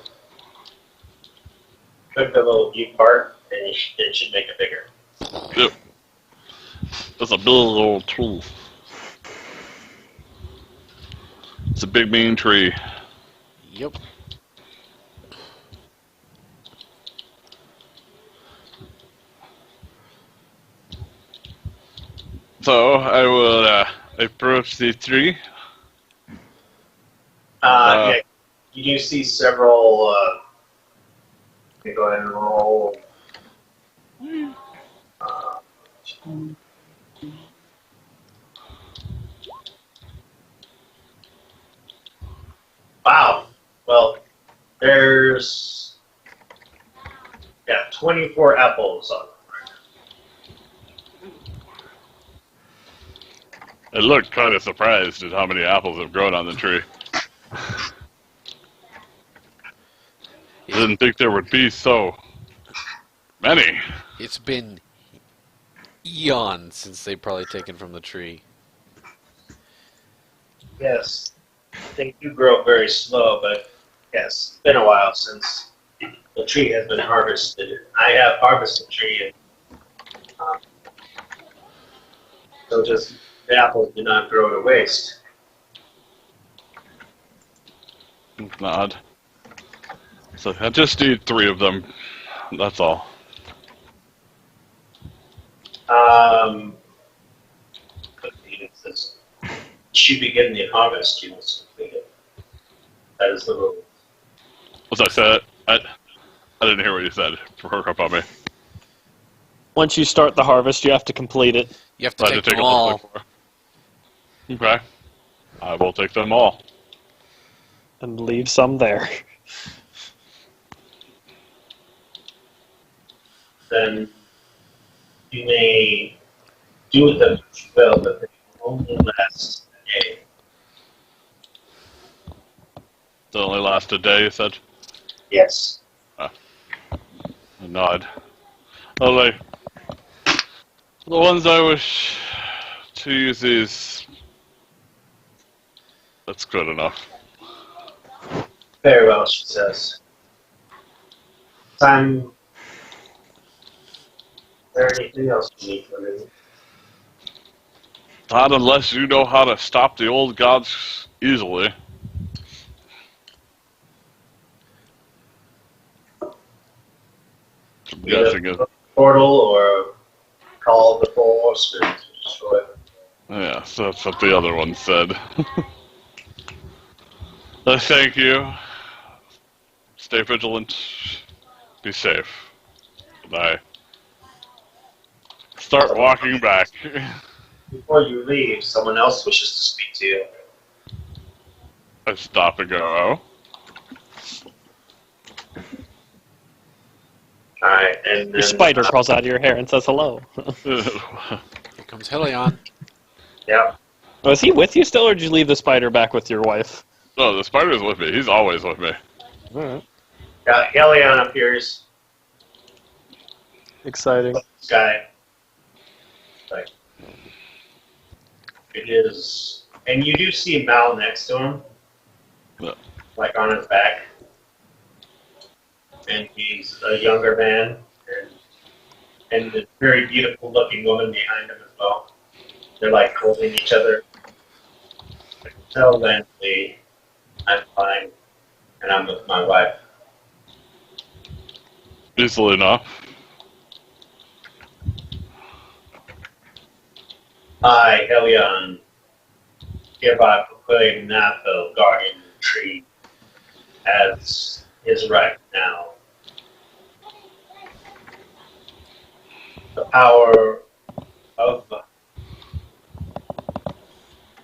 Click the little view part, and it should make it bigger. Yep. That's a big old tree. It's a big mean tree. Yep. So I will approach the tree. Yeah, you do see several. Let me go ahead and roll. Wow. Well, there's 24 apples on. I looked kind of surprised at how many apples have grown on the tree. I didn't think there would be so many. It's been eons since they've probably taken from the tree. Yes, they do grow very slow, but yes, it's been a while since the tree has been harvested. I have harvested the tree, and so just the apples do not grow to waste. Nod. So I just need 3 of them. That's all. But it says, should begin the harvest, you must complete it. That is the rule. As I said, I didn't hear what you said. It broke up on me. Once you start the harvest, you have to complete it. You have to I had take to take them a all. look for. Okay. I will take them all. And leave some there. Then you may do with them as well, but they only last a day. They only last a day, you said? Yes. A nod. Only the ones I wish to use these. That's good enough. Very well, she says. Time. Is there anything else you need from me? Not unless you know how to stop the old gods easily. I'm guessing it. Portal or call the four horsemen to destroy them. Yeah, so that's what the other one said. Thank you. Stay vigilant. Be safe. And I start walking back. Before you leave, someone else wishes to speak to you. I stop and go, Alright, and then, Your spider crawls out of your hair and says hello. oh. Here comes Helion. Yep. Oh, is he with you still, or did you leave the spider back with your wife? No, the spider's with me. He's always with me. Alright. Helion appears. Exciting. This guy. Like, it is. And you do see Mal next to him. Yeah. Like on his back. And he's a younger man. And a very beautiful looking woman behind him as well. They're like holding each other. Tell Lansley I'm fine. And I'm with my wife. Easily enough. I, Helion, hereby proclaim Nathel guardian of the tree as his right now. power of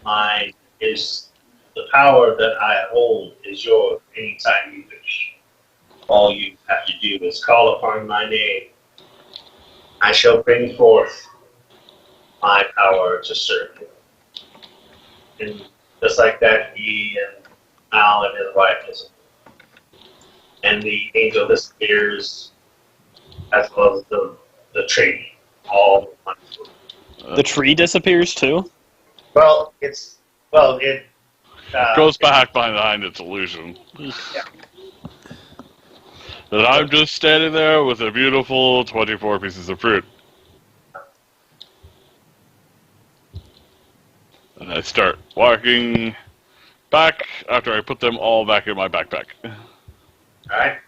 mine is the power that I hold is yours anytime you wish. All you have to do is call upon my name. I shall bring forth my power to serve you. And just like that, he and Mal and his wife disappear. And the angel disappears, as well as the tree. All one. The tree disappears too? It Goes back behind its illusion. Yeah. That I'm just standing there with a beautiful 24 pieces of fruit. And I start walking back after I put them all back in my backpack. Alright.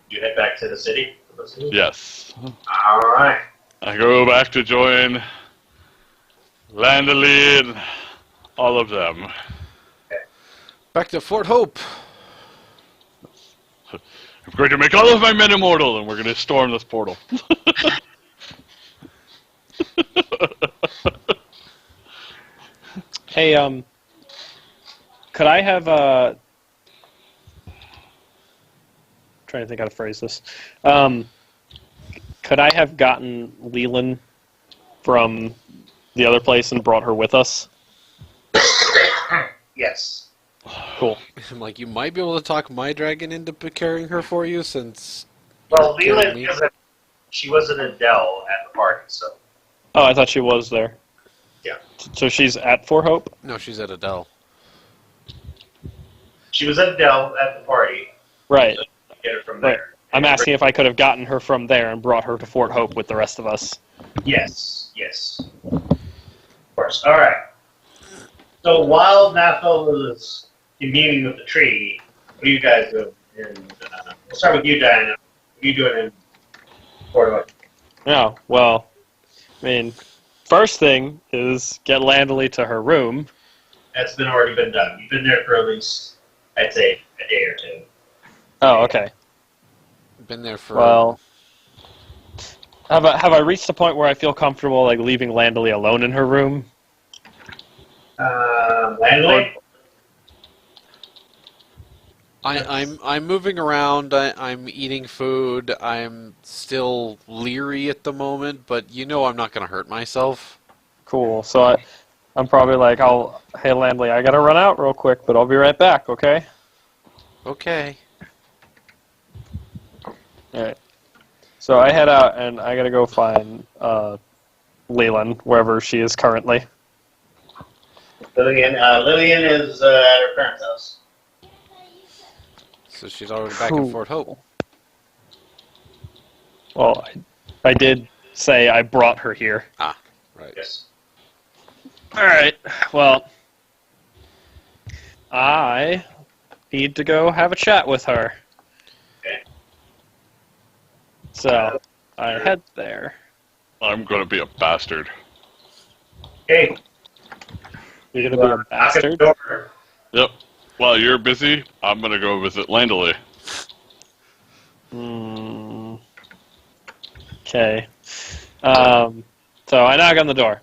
You head back to the city? Yes. Alright. I go back to join Landely and all of them. Back to Fort Hope. I'm going to make all of my men immortal, and we're going to storm this portal. Hey, could I have, trying to think how to phrase this. Could I have gotten Leland from the other place and brought her with us? Yes. Cool. I'm like, you might be able to talk my dragon into carrying her for you, since... Well, Kidding Leland me? she was an Adele at the party, so. Oh, I thought she was there. Yeah. So she's at Fort Hope? No, she's at Adele. She was at Adele at the party. Right. So get her from Right. there. I'm asking if I could have gotten her from there and brought her to Fort Hope with the rest of us. Yes. Of course. Alright. So while Nathal was communing with the tree, what are you guys doing? We'll start with you, Diana. What are you doing in Fort Hope? Oh, well, I mean, first thing is get Landely to her room. That's already been done. You've been there for at least, I'd say, a day or two. Oh, okay. Been there for... Well, have I reached the point where I feel comfortable like leaving Landely alone in her room? Landlord? I'm moving around. I'm eating food. I'm still leery at the moment, but you know I'm not going to hurt myself. Cool. So I'm probably like, hey Landely, I gotta run out real quick, but I'll be right back. Okay. Okay. All right. So I head out and I gotta go find Leland wherever she is currently. Lillian is at her parents' house. So she's already back in Fort Hope. Well, I did say I brought her here. Ah, right. Yes. All right. Well, I need to go have a chat with her. Okay. So I head there. I'm going to be a bastard. Okay. You're gonna be a Knock at the bastard. door. Yep. While you're busy, I'm going to go visit Landely. Okay. So I knock on the door.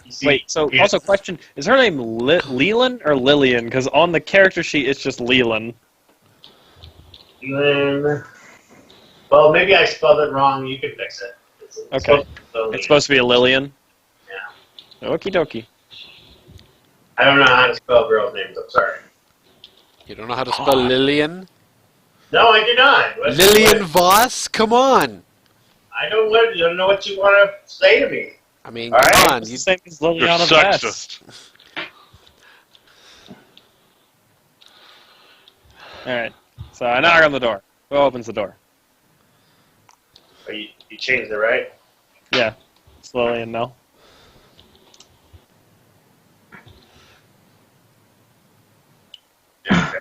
You see- Wait. So yes. also question: is her name Leland or Lillian? Because on the character sheet it's just Leland. Lillian. Well, maybe I spelled it wrong. You can fix it. Okay. Lillian. It's supposed to be a Lillian. Yeah. Okie dokie. I don't know how to spell girls' names. I'm sorry. You don't know how to spell Lillian? No, I do not. What- Lillian Voss? Come on! I don't know what you want to say to me. I mean, All right. come on. It's You, the same as You're Liliana Vess. sexist. All right. So I knock on the door. Who opens the door? Oh, you changed it, right? Yeah. It's Lillian. No. Yeah. Okay.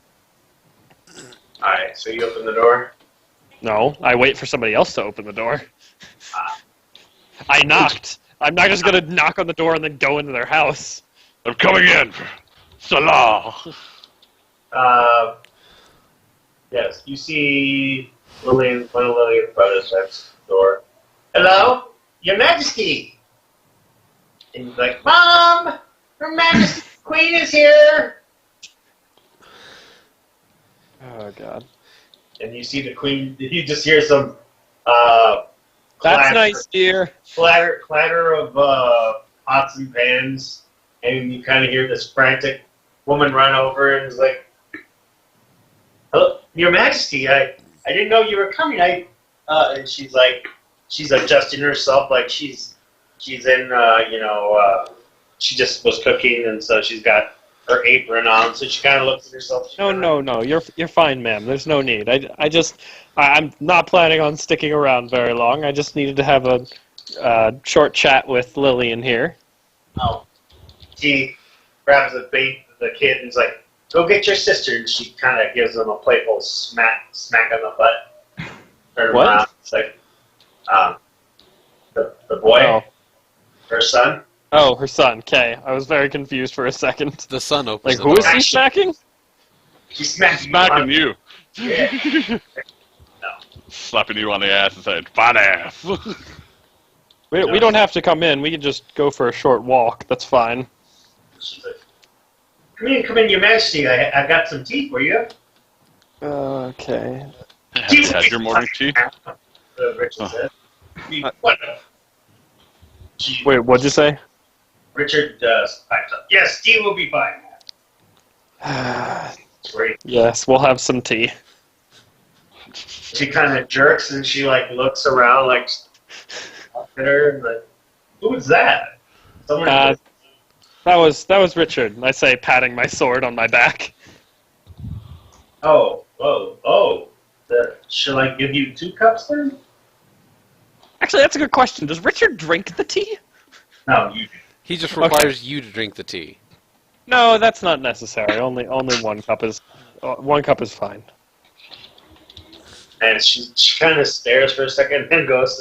All right. So you open the door. No. I wait for somebody else to open the door. I knocked. I'm not just gonna knock on the door and then go into their house. I'm coming in. Salah. Yes. You see One of Lillian's brothers opens the door. Hello, Your Majesty. And he's like, Mom, Her Majesty the Queen is here. Oh god. And you see the Queen. You just hear some That's clatter, nice, dear. clatter of pots and pans, and you kind of hear this frantic woman run over and is like, "Hello, Your Majesty, I didn't know you were coming. And she's like, she's adjusting herself like she's in she just was cooking, and so she's got her apron on, so she kind of looks at herself. No. You're fine, ma'am. There's no need. I'm not planning on sticking around very long. I just needed to have a short chat with Lillian here. Oh, she grabs the kid and is like, "Go get your sister." And she kind of gives him a playful smack on the butt. Turn him What? around. It's like, the boy, Oh. her son. Oh, her son. Okay, I was very confused for a second. The sun opens Like, the who is door. he smacking? She's smacking Smacking you. Yeah. Slapping you on the ass and saying, fat ass. We don't have to come in. We can just go for a short walk. That's fine. She's like, come in, Your Majesty. I've got some tea for you. Okay. Have you had your morning tea? Richard said. What? Wait, what'd you say? Richard pipes up. Yes, tea will be fine. Great. Yes, we'll have some tea. She kind of jerks and she like looks around like up at her and like, who's that? Someone. That was Richard. I say, patting my sword on my back. Oh. Shall I give you 2 cups then? Actually, that's a good question. Does Richard drink the tea? No, you do. He just requires you to drink the tea. No, that's not necessary. Only 1 cup is 1 cup is fine. And she kind of stares for a second and goes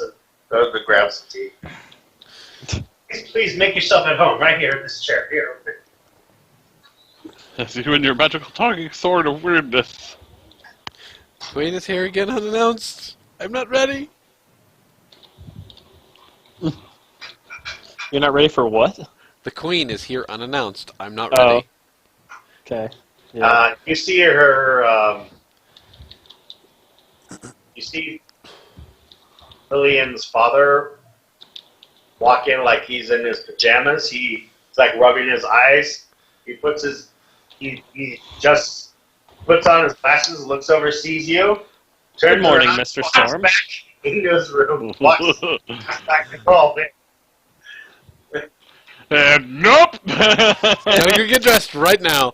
to grab some tea. Please make yourself at home right here in this chair. Here. That's you and your magical talking sword of weirdness. Queen is here again unannounced. I'm not ready. You're not ready for what? The Queen is here unannounced. I'm not Oh. ready. Okay. Yeah. You see her. You see Lillian's father walk in like he's in his pajamas. He's like rubbing his eyes. He just puts on his glasses, looks over, sees you. Good morning, around, Mr. walks Storm. back into his room. Walks back to call it. Nope! Tell you get dressed right now.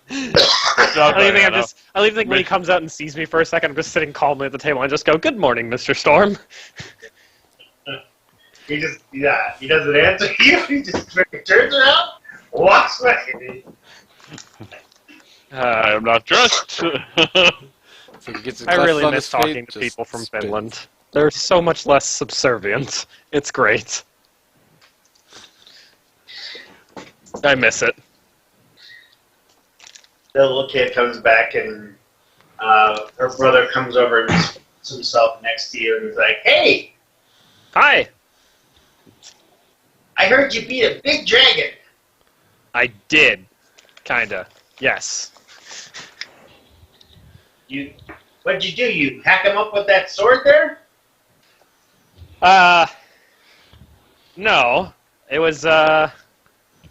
I don't think when he comes out and sees me for a second, I'm just sitting calmly at the table and I just go, "Good morning, Mr. Storm." He doesn't answer you. He just turns around, walks back. I am not dressed. So he gets his I glasses really on miss his talking feet, to just people from spins. Finland. They're so much less subservient. It's great. I miss it. The little kid comes back and her brother comes over and puts himself next to you and is like, "Hey, Hi. I heard you beat a big dragon." I did. Kinda. Yes. What'd you do? You hack him up with that sword there? No. It was,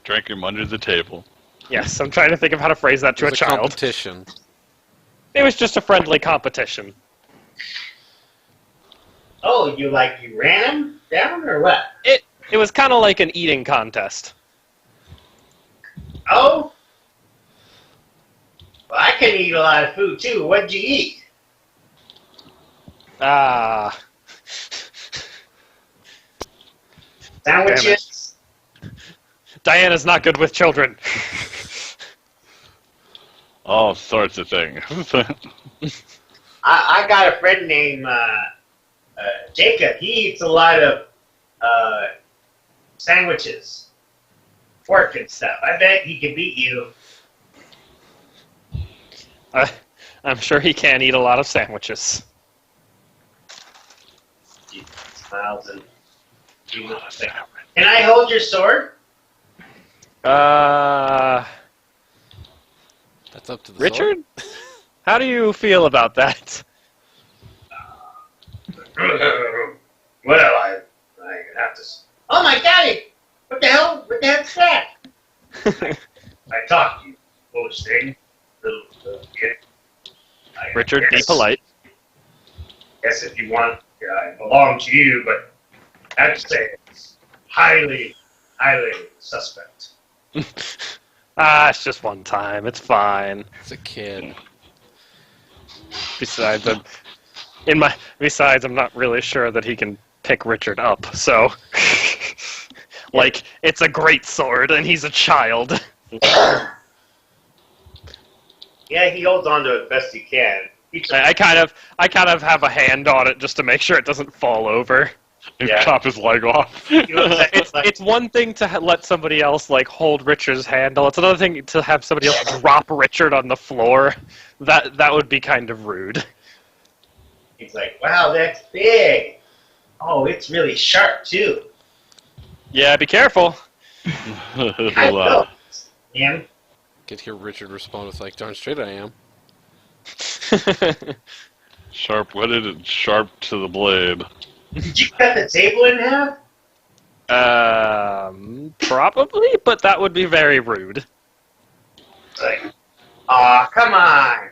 Drank him under the table. yes, I'm trying to think of how to phrase that to It a was child. competition. It was just a friendly competition. Oh, you ran him down or what? It was kind of like an eating contest. Oh? Well, I can eat a lot of food too. What'd you eat? Sandwiches? Diana's not good with children. All sorts of things. I got a friend named Jacob. He eats a lot of sandwiches, pork and stuff. I bet he can beat you. I'm sure he can eat a lot of sandwiches. He smiles and he looks like, "Can I hold your sword?" That's up to the Richard? How do you feel about that? Well, I have to. Oh my God! What the hell? What the heck's that? I talked to you, foolish thing, little kid. Richard, be polite. Guess if you want, I belong to you, but I have to say it's highly, highly suspect. It's just one time. It's fine. It's a kid. Besides, I'm not really sure that he can pick Richard up. So, like, it's a great sword, and he's a child. Yeah, he holds on to it best he can. I kind of have a hand on it just to make sure it doesn't fall over. And Yeah. chop his leg off. It's one thing to let somebody else like hold Richard's handle. It's another thing to have somebody else drop Richard on the floor. That would be kind of rude. He's like, "Wow, that's big. Oh, it's really sharp too." Yeah, be careful. I He'll, know. Man, Could hear Richard respond with like, "Darn straight I am." sharp-witted and sharp to the blade. did you cut the table in half? Probably, but that would be very rude. It's like, aw, come on.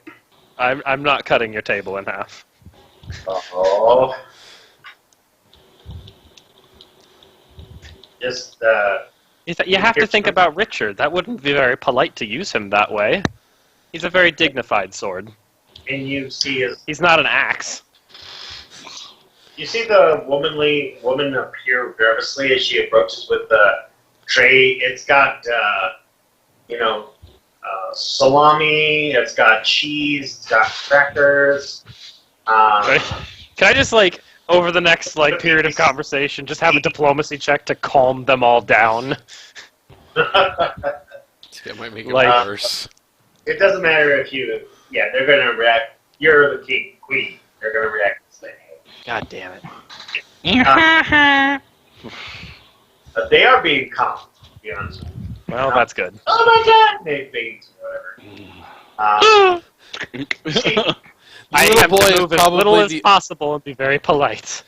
I'm not cutting your table in half. Oh. Just, You have to think about Richard. That wouldn't be very polite to use him that way. He's a very dignified sword. and you see his, He's not an axe. you see the woman appear nervously as she approaches with the tray. It's got, salami, it's got cheese, it's got crackers. Right? Can I just over the next period of conversation, just have a diplomacy check to calm them all down? It might make it Like- worse. It doesn't matter if they're going to react. You're the queen. They're going to react the same. God damn it! But they are being calm, to be honest with you. Well, that's good. Oh my God! They beat whatever. I Little have boy to is move as probably little as the- possible and be very polite.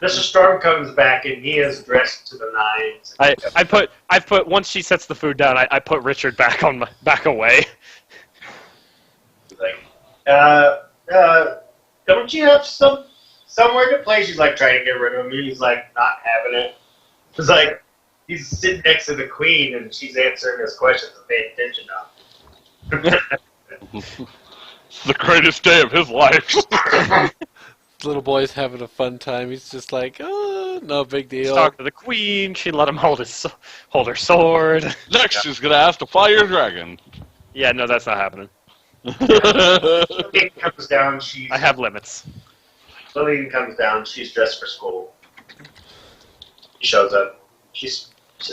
Mr. Storm comes back and he is dressed to the nines. I put once she sets the food down, I put Richard back away. He's like, don't you have somewhere to play? She's like trying to get rid of him. He's like not having it. It's like he's sitting next to the queen and she's answering his questions and paying attention now. It's the greatest day of his life. The little boy's having a fun time. He's just like, oh, no big He's deal. talking to the queen. She let him hold her sword. Next, she's gonna ask to fly your dragon. Yeah, no, that's not happening. Lillian comes down. I have limits. Lillian comes down. She's dressed for school. She shows up. She's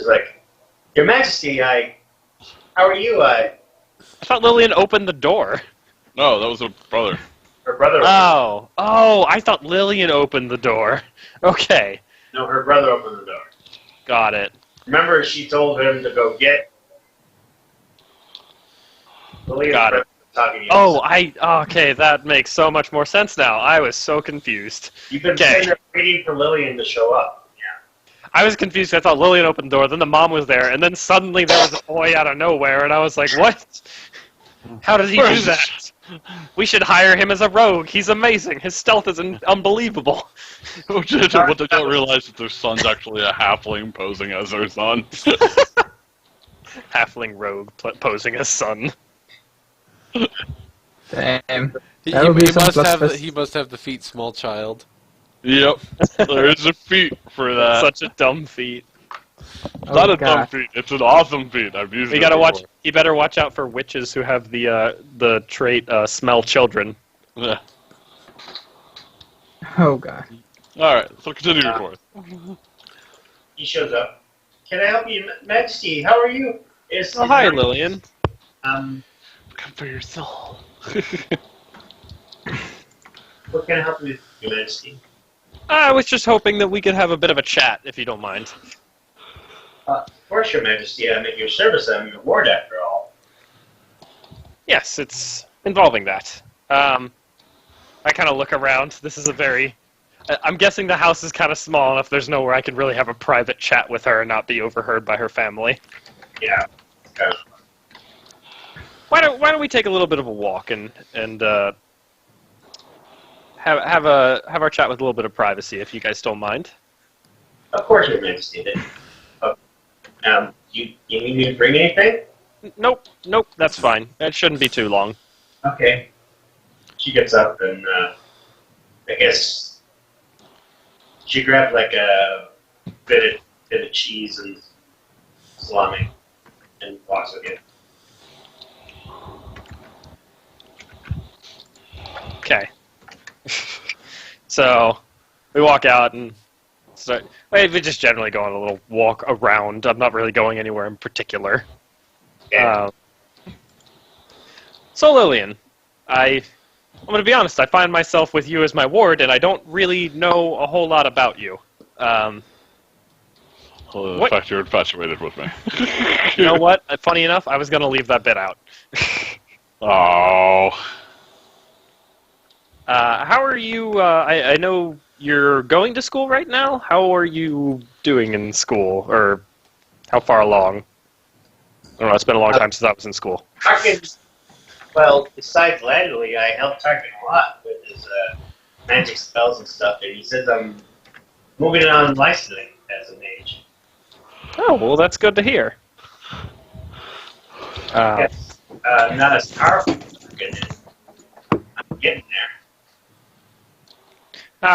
like, Your Majesty, how are you? I thought Lillian opened the door. No, that was her brother. Her brother. Oh, I thought Lillian opened the door. Okay, No, her brother opened the door. got it. Remember, she told him to go get. Lillian's Got it. brother talking to you. Oh, okay, that makes so much more sense now. I was so confused. You've been okay. sitting there waiting for Lillian to show up. Yeah. I was confused. I thought Lillian opened the door, then the mom was there, and then suddenly there was a boy out of nowhere, and I was like, what? How did he do that? We should hire him as a rogue. He's amazing. His stealth is unbelievable. What they don't realize is their son's actually a halfling posing as their son. Halfling rogue posing as son. Damn. He, That would be he some must have plus- he must have the feet small child. Yep, there is a feat for that. Such a dumb feat. It's not Oh, a dumb God. feat. It's an awesome feat. I've used You it gotta before. watch. You better watch out for witches who have the trait smell children. Yeah. Oh god. All right, so continue your course. He shows up. Can I help you, Majesty? How are you? Oh, hi, Lillian. Come for your soul. What can I help you with, Your Majesty? I was just hoping that we could have a bit of a chat, if you don't mind. Of course, Your Majesty. I'm at your service. I'm your ward, after all. Yes, it's involving that. I kind of look around. This is a very... I'm guessing the house is kind of small enough. There's nowhere I could really have a private chat with her and not be overheard by her family. Yeah. Okay. Why don't we take a little bit of a walk and have our chat with a little bit of privacy, if you guys don't mind. Of course, Your Majesty. You need me to bring anything? Nope, that's fine. It shouldn't be too long. Okay. She gets up and I guess she grabbed like a bit of cheese and salami and walks with you. Okay. So we walk out and start. We just generally go on a little walk around. I'm not really going anywhere in particular. Okay. So Lillian, I'm going to be honest. I find myself with you as my ward, and I don't really know a whole lot about you. Well, the What? fact you're infatuated with me. You know what? Funny enough, I was going to leave that bit out. Oh. How are you? I know you're going to school right now. How are you doing in school, or how far along? I don't know. It's been a long time since I was in school. Tarkin, well, besides latterly, I helped Tarkin a lot with his magic spells and stuff, and he says I'm moving on licensing as a mage. Oh, well, that's good to hear. Yes. Not as powerful as Tarkin is. I'm getting there.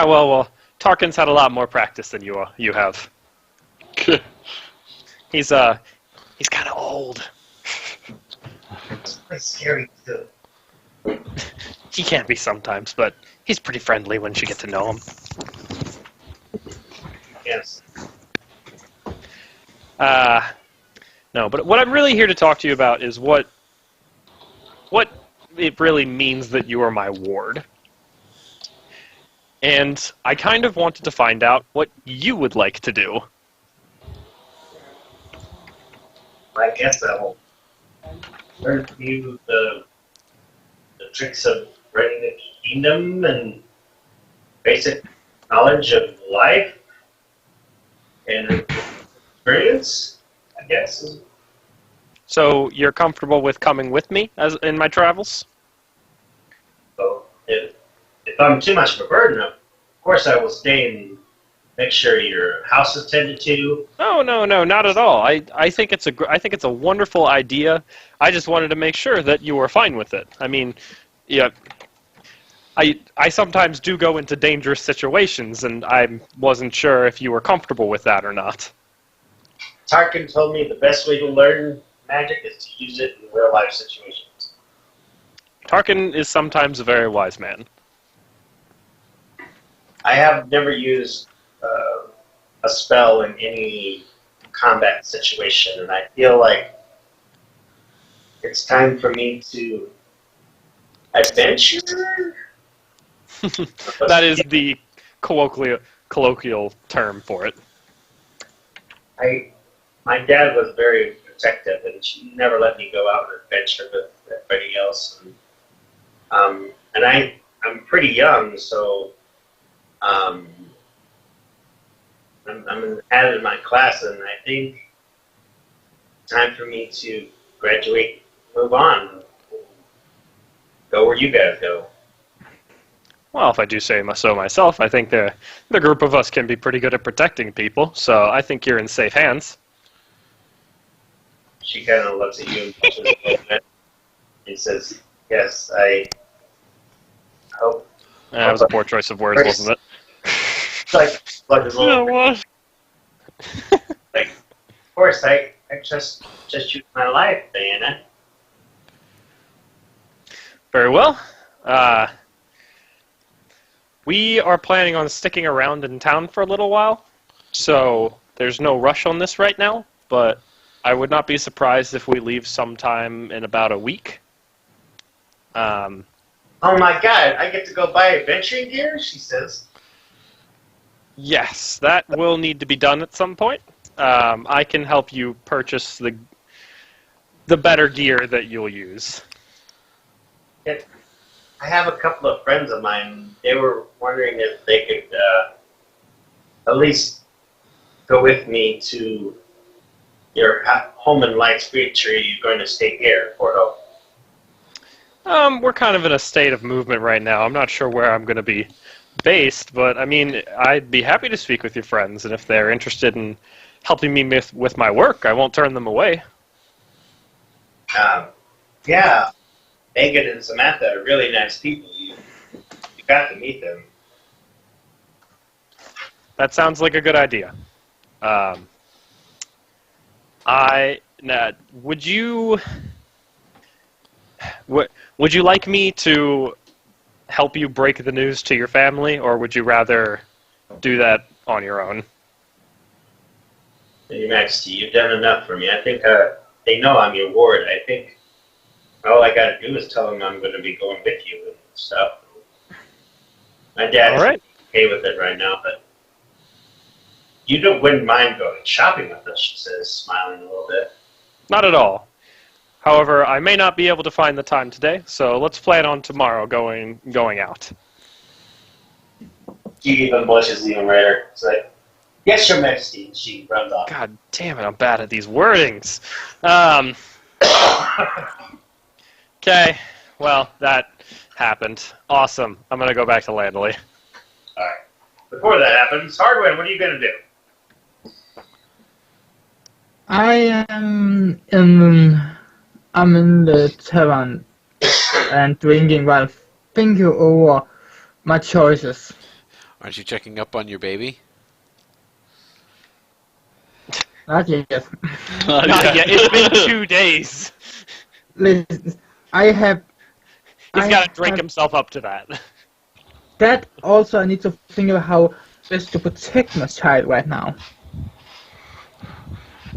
Well, Tarkin's had a lot more practice than you have. He's kind of old. It's quite scary, too. He can be sometimes, but he's pretty friendly once you get to know him. Yes. No, but what I'm really here to talk to you about is what it really means that you are my ward. And I kind of wanted to find out what you would like to do. I guess I will learn from you the tricks of running the kingdom and basic knowledge of life and experience, I guess. So you're comfortable with coming with me as in my travels? So if I'm too much of a burden, of course I will stay and make sure your house is tended to. No, not at all. I think it's a wonderful idea. I just wanted to make sure that you were fine with it. I mean, yeah, I sometimes do go into dangerous situations, and I wasn't sure if you were comfortable with that or not. Tarkin told me the best way to learn magic is to use it in real life situations. Tarkin is sometimes a very wise man. I have never used a spell in any combat situation, and I feel like it's time for me to adventure. That is the colloquial term for it. My dad was very protective, and she never let me go out and adventure with everybody else. And I'm pretty young, so I'm ahead in my class, and I think it's time for me to graduate, move on, go where you guys go. Well, if I do say so myself, I think the group of us can be pretty good at protecting people, so I think you're in safe hands. She kind of looks at you and touches a little bit and says, "Yes, I hope." That was a poor choice of words, wasn't it? Like his little what? like, of course, I just use my life, Diana. Very well. We are planning on sticking around in town for a little while, so there's no rush on this right now, but I would not be surprised if we leave sometime in about a week. Oh my god, I get to go buy adventuring gear? She says. Yes, that will need to be done at some point. I can help you purchase the better gear that you'll use. I have a couple of friends of mine. They were wondering if they could at least go with me to your home in Lights Beach, or are you going to stay here, Fort Hope? We're kind of in a state of movement right now. I'm not sure where I'm going to be based, but I mean, I'd be happy to speak with your friends, and if they're interested in helping me with my work, I won't turn them away. Yeah, Megan and Samantha are really nice people. You got to meet them. That sounds like a good idea. Would you like me to help you break the news to your family, or would you rather do that on your own? Your Majesty, you've done enough for me. I think they know I'm your ward. I think all I got to do is tell them I'm going to be going with you and stuff. My dad's okay with it right now, but wouldn't mind going shopping with us, she says, smiling a little bit. Not at all. However, I may not be able to find the time today, so let's plan on tomorrow going out. She even blushes even redder. It's like, yes, Your Majesty. She runs off. God damn it, I'm bad at these wordings. Okay, well, that happened. Awesome. I'm going to go back to Landley. Alright. Before that happens, Hardwin, what are you going to do? I'm in the tavern and drinking while thinking over my choices. Aren't you checking up on your baby? Not yet. Not yet. It's been 2 days. Listen, He's got to drink himself up to that. That also, I need to think about how best to protect my child right now.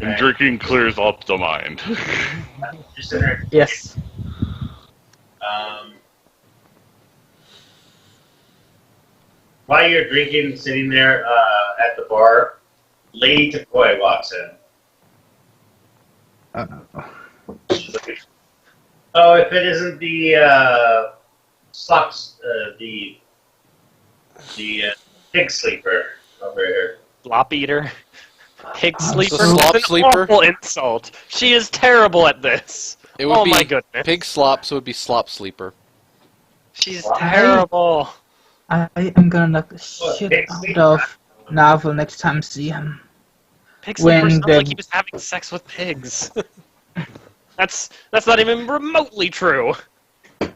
And drinking clears up the mind. Yes. While you're drinking, sitting there at the bar, Lady Takoi walks in. She's looking. Oh, if it isn't the pig sleeper over here. Slop eater. Pig sleeper. slop It's an sleeper? awful insult. She is terrible at this. It would be my goodness. pig slop, so it would be slop sleeper. She's terrible. I am gonna knock the shit out of Navel next time I see him. Pig sleeper When sounds the- like he was having sex with pigs. That's not even remotely true.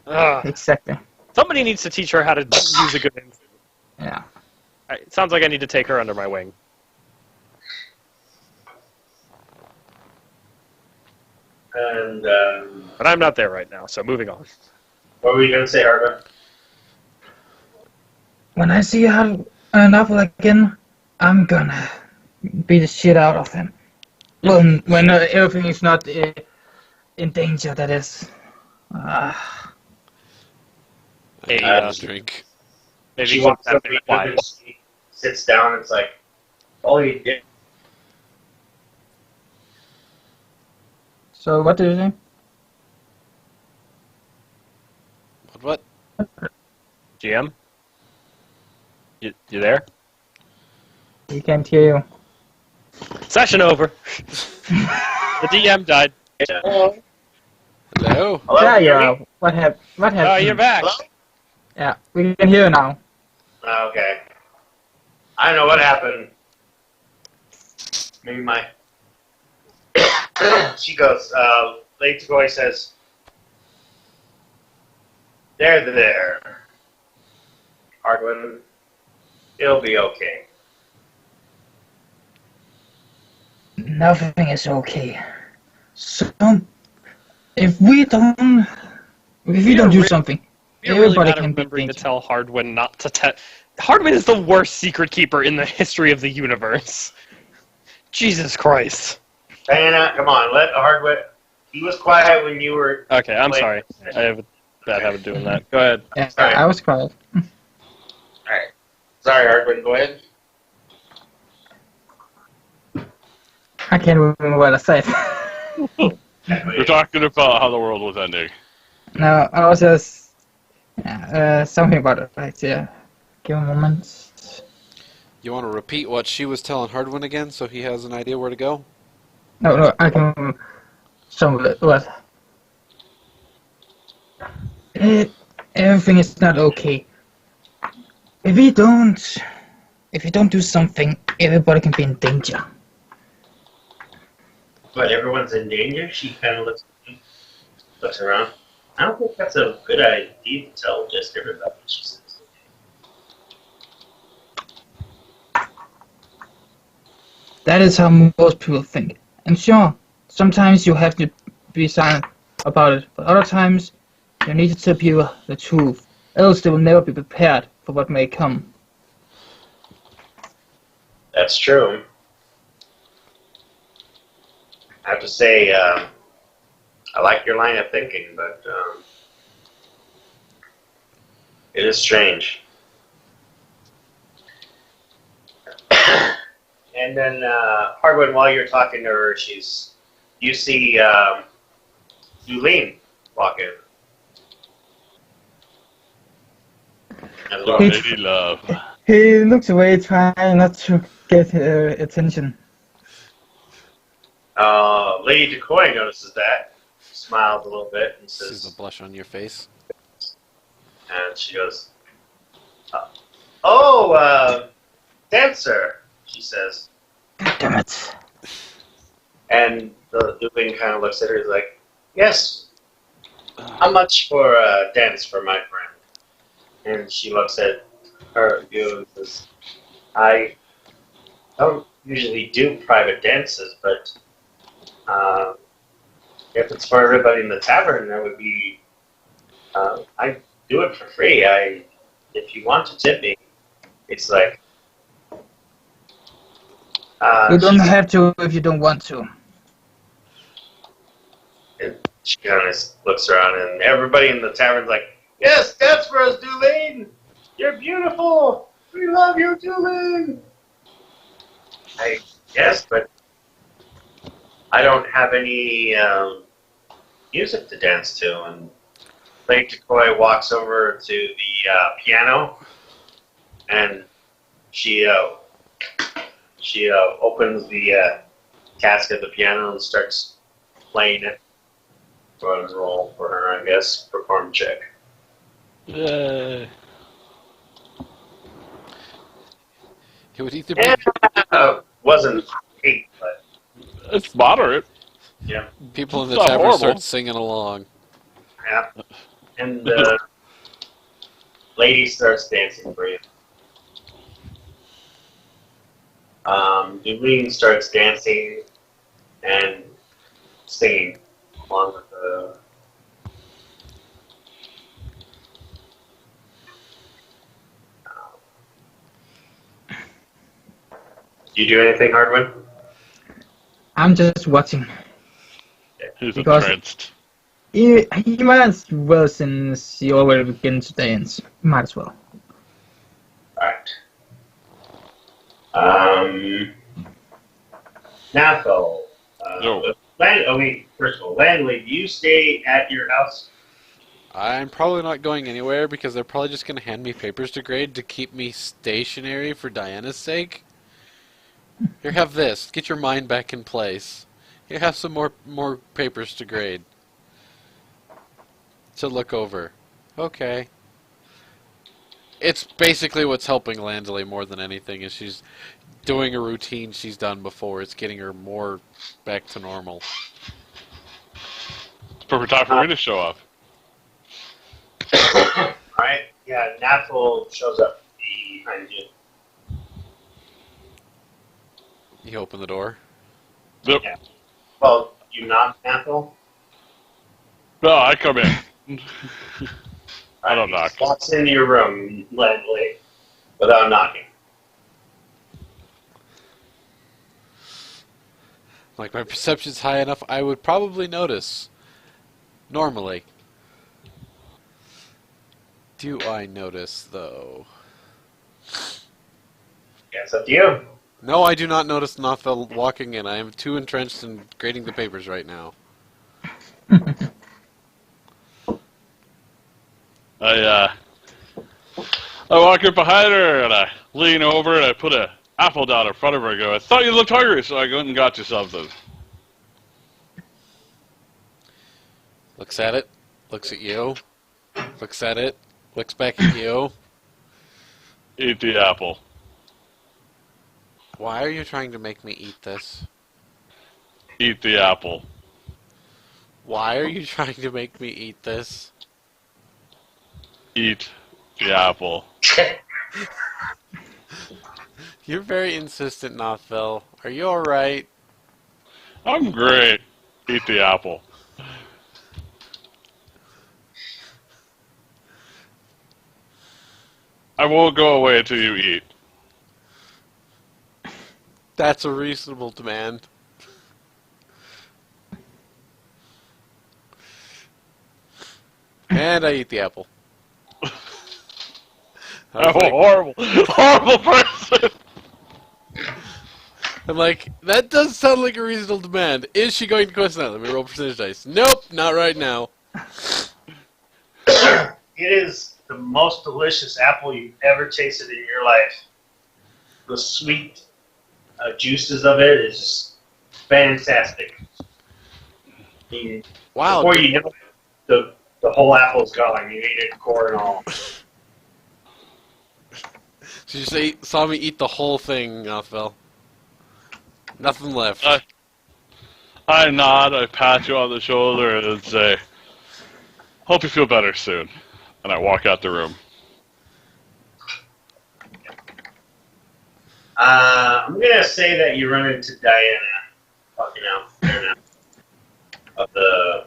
Ugh. Exactly. Somebody needs to teach her how to use a good insult. Yeah. It sounds like I need to take her under my wing. And But I'm not there right now, so moving on. what were you going to say, Hardwin? When I see Navel again, I'm gonna beat the shit out of him. When everything is not in danger, that is. Hey, Drink. maybe She you walks have up to to be you quiet. and she sits down. It's like, all you did. So what do you think? What? GM? You there? He can't hear you. Session over. The DM died. Hello? Hello, There you hear me? are. What happened? Oh, you're back. Hello? Yeah, we can hear you now. Okay. I don't know what happened. Maybe my... She goes, Lady Takoi says, there. Hardwin, it'll be okay. Nothing is okay. So, if we don't do something, You're really everybody bad at can be remembering to thinking. tell Hardwin not to tell. Hardwin is the worst secret keeper in the history of the universe. Jesus Christ. Diana, come on, let Hardwin... He was quiet when you were... Okay, I'm playing. sorry. I have bad habit of doing that. Go ahead. Yeah, Sorry. I was quiet. Alright. Sorry, Hardwin, go ahead. I can't remember what I said. You're talking about how the world was ending. No, I was just something about it. Right, yeah. Give me a moment. You want to repeat what she was telling Hardwin again, so he has an idea where to go? No, I can. Some what? Everything is not okay. If you don't do something, everybody can be in danger. But everyone's in danger? She kind of looks around. I don't think that's a good idea to tell just everybody. She says. That is how most people think. And sure, sometimes you have to be silent about it, but other times you need to tell people the truth, else they will never be prepared for what may come. That's true. I have to say, I like your line of thinking, but it is strange. And then, Hardwood, while you're talking to her, you see Dulene walk in. So, lady love. He looks away, trying not to get her attention. Lady Decoy notices that, smiles a little bit, and Sees the says, blush on your face. and she goes, "Oh, Dancer," she says. God damn it. And the Dulene kind of looks at her, he's like, "Yes, how much for a dance for my friend?" And she looks at her view and says, "I don't usually do private dances, but if it's for everybody in the tavern, that would be, I do it for free. If you want to tip me," it's like, You don't have to if you don't want to. and she kind of looks around, and everybody in the tavern's like, "Yes, dance for us, Dulene! You're beautiful! We love you, Dulene!" I guess, but I don't have any music to dance to. And Lady Decoy walks over to the piano, and she opens the casket of the piano and starts playing it. Go ahead and roll for her, I guess. Perform check. Yay. It would either be Wasn't 8, but It's moderate. yeah. people in the It's not tavern horrible. start singing along. Yeah. And the lady starts dancing for you. Dulene starts dancing and singing along with the. Do you do anything, Hardwin? I'm just watching. He's Because- entranced. He might as well, since he already begins to dance. Might as well. Alright. Nathal. No. First of all, Landley, do you stay at your house? I'm probably not going anywhere because they're probably just going to hand me papers to grade to keep me stationary for Diana's sake. Here, have this. Get your mind back in place. Here, have some more papers to grade. To look over. Okay. It's basically what's helping Landley more than anything is she's doing a routine she's done before. It's getting her more back to normal. It's perfect time for me to show up. Alright, yeah, Nathal shows up behind you. You open the door. Yep. Yeah. Well, you knock, Nathal? No, I come in. I don't knock. Walks into your room, Landley, without knocking. Like, my perception's high enough, I would probably notice. Normally. do I notice, though? Yeah, it's up to you. No, I do not notice Nothville walking in. I am too entrenched in grading the papers right now. I walk up behind her and I lean over and I put an apple down in front of her and go, I thought you looked hungry, so I went and got you something. Looks at it, looks at you, looks at it, looks back at you. Eat the apple. Why are you trying to make me eat this? Eat the apple. Why are you trying to make me eat this? Eat the apple. You're very insistent, Nothville. Are you alright? I'm great. Eat the apple. I won't go away until you eat. That's a reasonable demand. And I eat the apple. I I'm was a like, horrible person. I'm like, that does sound like a reasonable demand. Is she going to question that? Let me roll percentage dice. Nope, not right now. It is the most delicious apple you've ever tasted in your life. The sweet juices of it is just fantastic. Wow. Before you know it, the whole apple's gone. You eat it core and all. Did you say saw me eat the whole thing, Nothville? Nothing left. I nod, I pat you on the shoulder and say, hope you feel better soon. And I walk out the room. I'm gonna say that you run into Diana. Fucking out there now. Of the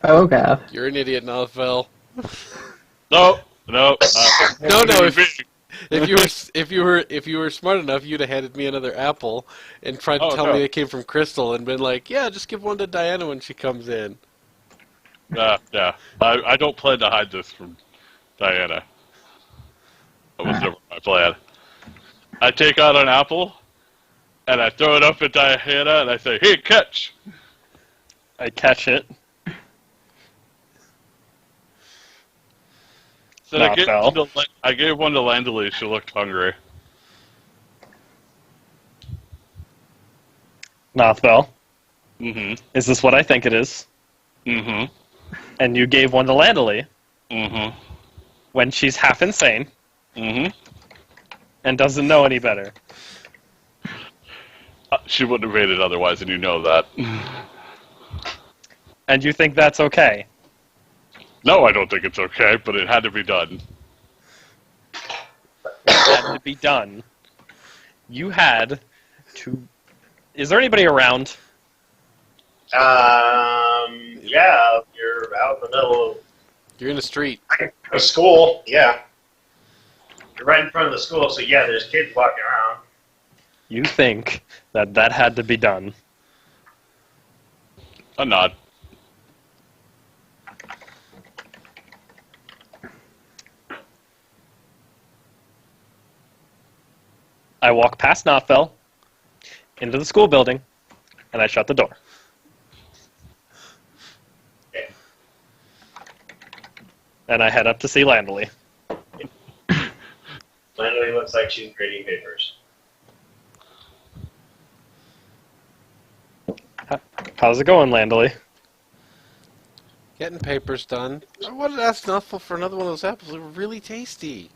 Oh god. You're an idiot, Nothville. No. No. If you were smart enough, you'd have handed me another apple and tried to tell me it came from Crystal and been like, yeah, just give one to Diana when she comes in. Yeah. I don't plan to hide this from Diana. That was never my plan. I take out an apple, and I throw it up at Diana, and I say, hey, catch! I catch it. Then I gave one to Landely. She looked hungry. Nothville, Mm-hmm. is this what I think it is? Mm-hmm. And you gave one to Landely Mm-hmm. when she's half insane Mm-hmm. and doesn't know any better. She wouldn't have made it otherwise, and you know that. And you think that's okay? No, I don't think it's okay, but it had to be done. It had to be done. You had to... Is there anybody around? Yeah, you're out in the middle of You're in the street. a school. Yeah, you're right in front of the school. So yeah, there's kids walking around. You think that that had to be done. A nod. I walk past Nothville into the school building, and I shut the door. Okay. And I head up to see Landely. Landely looks like she's grading papers. How's it going, Landely? Getting papers done. I wanted to ask Nuffle for another one of those apples. They were really tasty.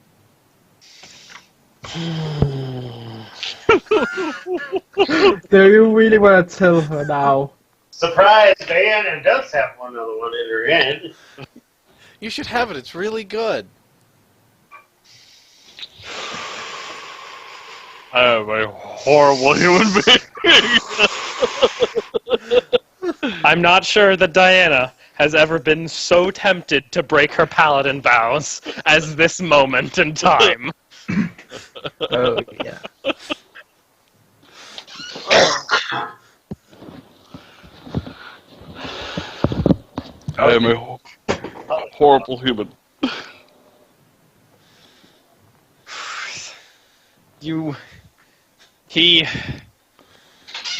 Do you really want to tell her now? Surprise! Diana does have one other one in her hand. You should have it. It's really good. I am a horrible human being. I'm not sure that Diana has ever been so tempted to break her paladin vows as this moment in time. Oh yeah. I am a horrible human.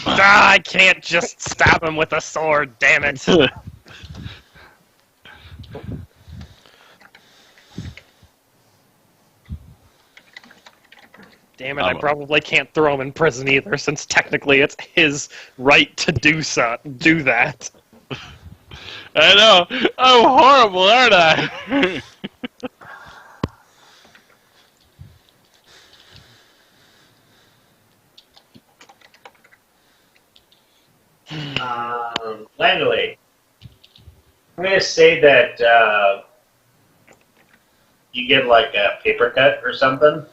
I can't just stab him with a sword, damn it. Damn it, I probably can't throw him in prison either, since technically it's his right to do that. I know. I'm horrible, aren't I? Langley, I'm going to say that you get like a paper cut or something,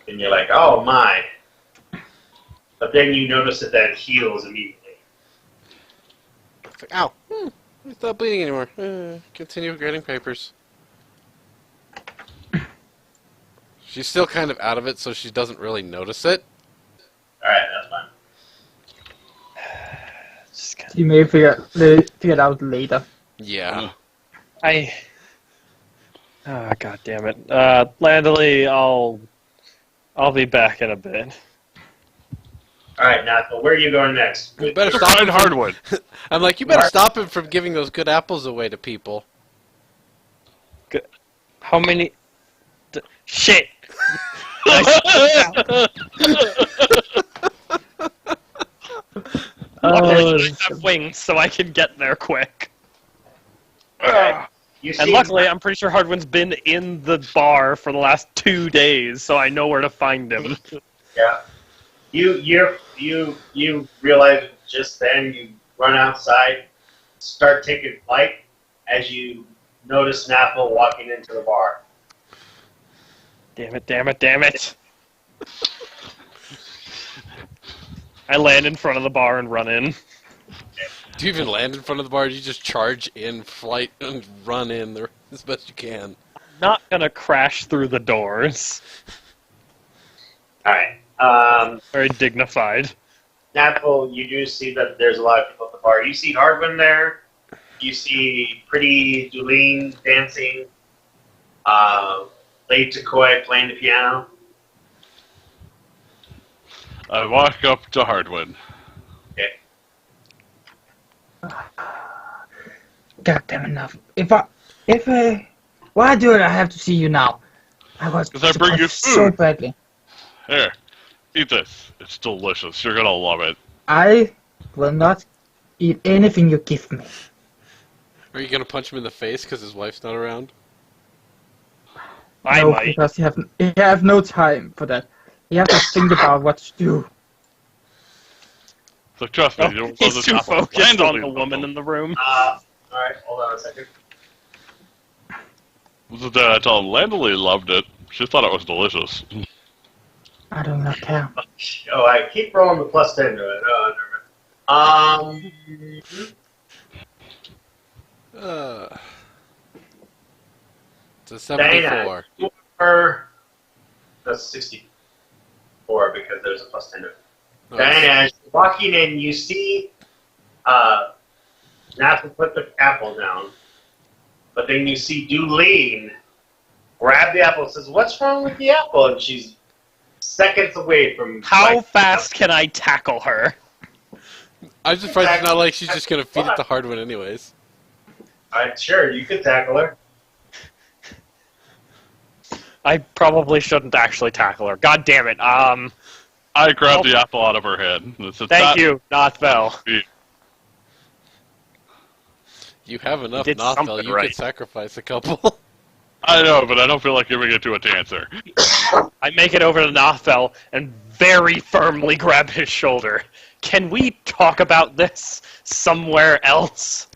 and you're like, oh my. But then you notice that that heals immediately. It's like, ow. It's not bleeding anymore. Continue grading papers. She's still kind of out of it, so she doesn't really notice it. Alright, that's fine. You may figure it out later. Yeah. Oh, god damn it. Landley, I'll be back in a bit. Alright, Nathal, where are you going next? You better To stop find him from- hardwood. I'm like, you better stop him from giving those good apples away to people. How many... Shit! Luckily, I have wings, so I can get there quick. Okay. You And see- luckily, I'm pretty sure Hardwin's been in the bar for the last 2 days, so I know where to find him. Yeah. You realize just then you run outside, start taking flight as you notice Nathal walking into the bar. Damn it, damn it, damn it! I land in front of the bar and run in. Do you even land in front of the bar? Or do you just charge in flight and run in there as best you can? Not gonna crash through the doors. Alright. Very dignified. Nathal, you do see that there's a lot of people at the bar. You see Hardwin there. You see pretty Julene dancing. Lady Takoi playing the piano. I walk up to Hardwin. Okay. God damn enough. Why do I have to see you now? I was 'Cause I bring you so food. badly. Here, eat this. It's delicious. You're gonna love it. I will not eat anything you give me. Are you gonna punch him in the face because his wife's not around? I No, might. because you have no time for that. You have to think about what to do. So trust me, Oh, you don't love he's this too apple. focused on Randomly the love woman them. in the room. Alright, hold on a second. So then I told him Landley loved it. She thought it was delicious. I do not care. Oh, I keep rolling the plus 10 to it. Oh, never mind. It's a 74. That's 64 because there's a plus 10 to it. Oh, Diana, as you're walking in, you see Nathal put the apple down, but then you see Julene grab the apple and says, "What's wrong with the apple?" And she's seconds away from... How like, fast can I tackle her? I'm just afraid it's not like she's just gonna feed it to Hardwin anyways. Sure, you could tackle her. I probably shouldn't actually tackle her. God damn it. I grabbed the apple out of her head. Thank you, Nothbell. You have enough did Nothel, something you right. could sacrifice a couple. I know, but I don't feel like giving it to a dancer. I make it over to Nothbell and very firmly grab his shoulder. Can we talk about this somewhere else?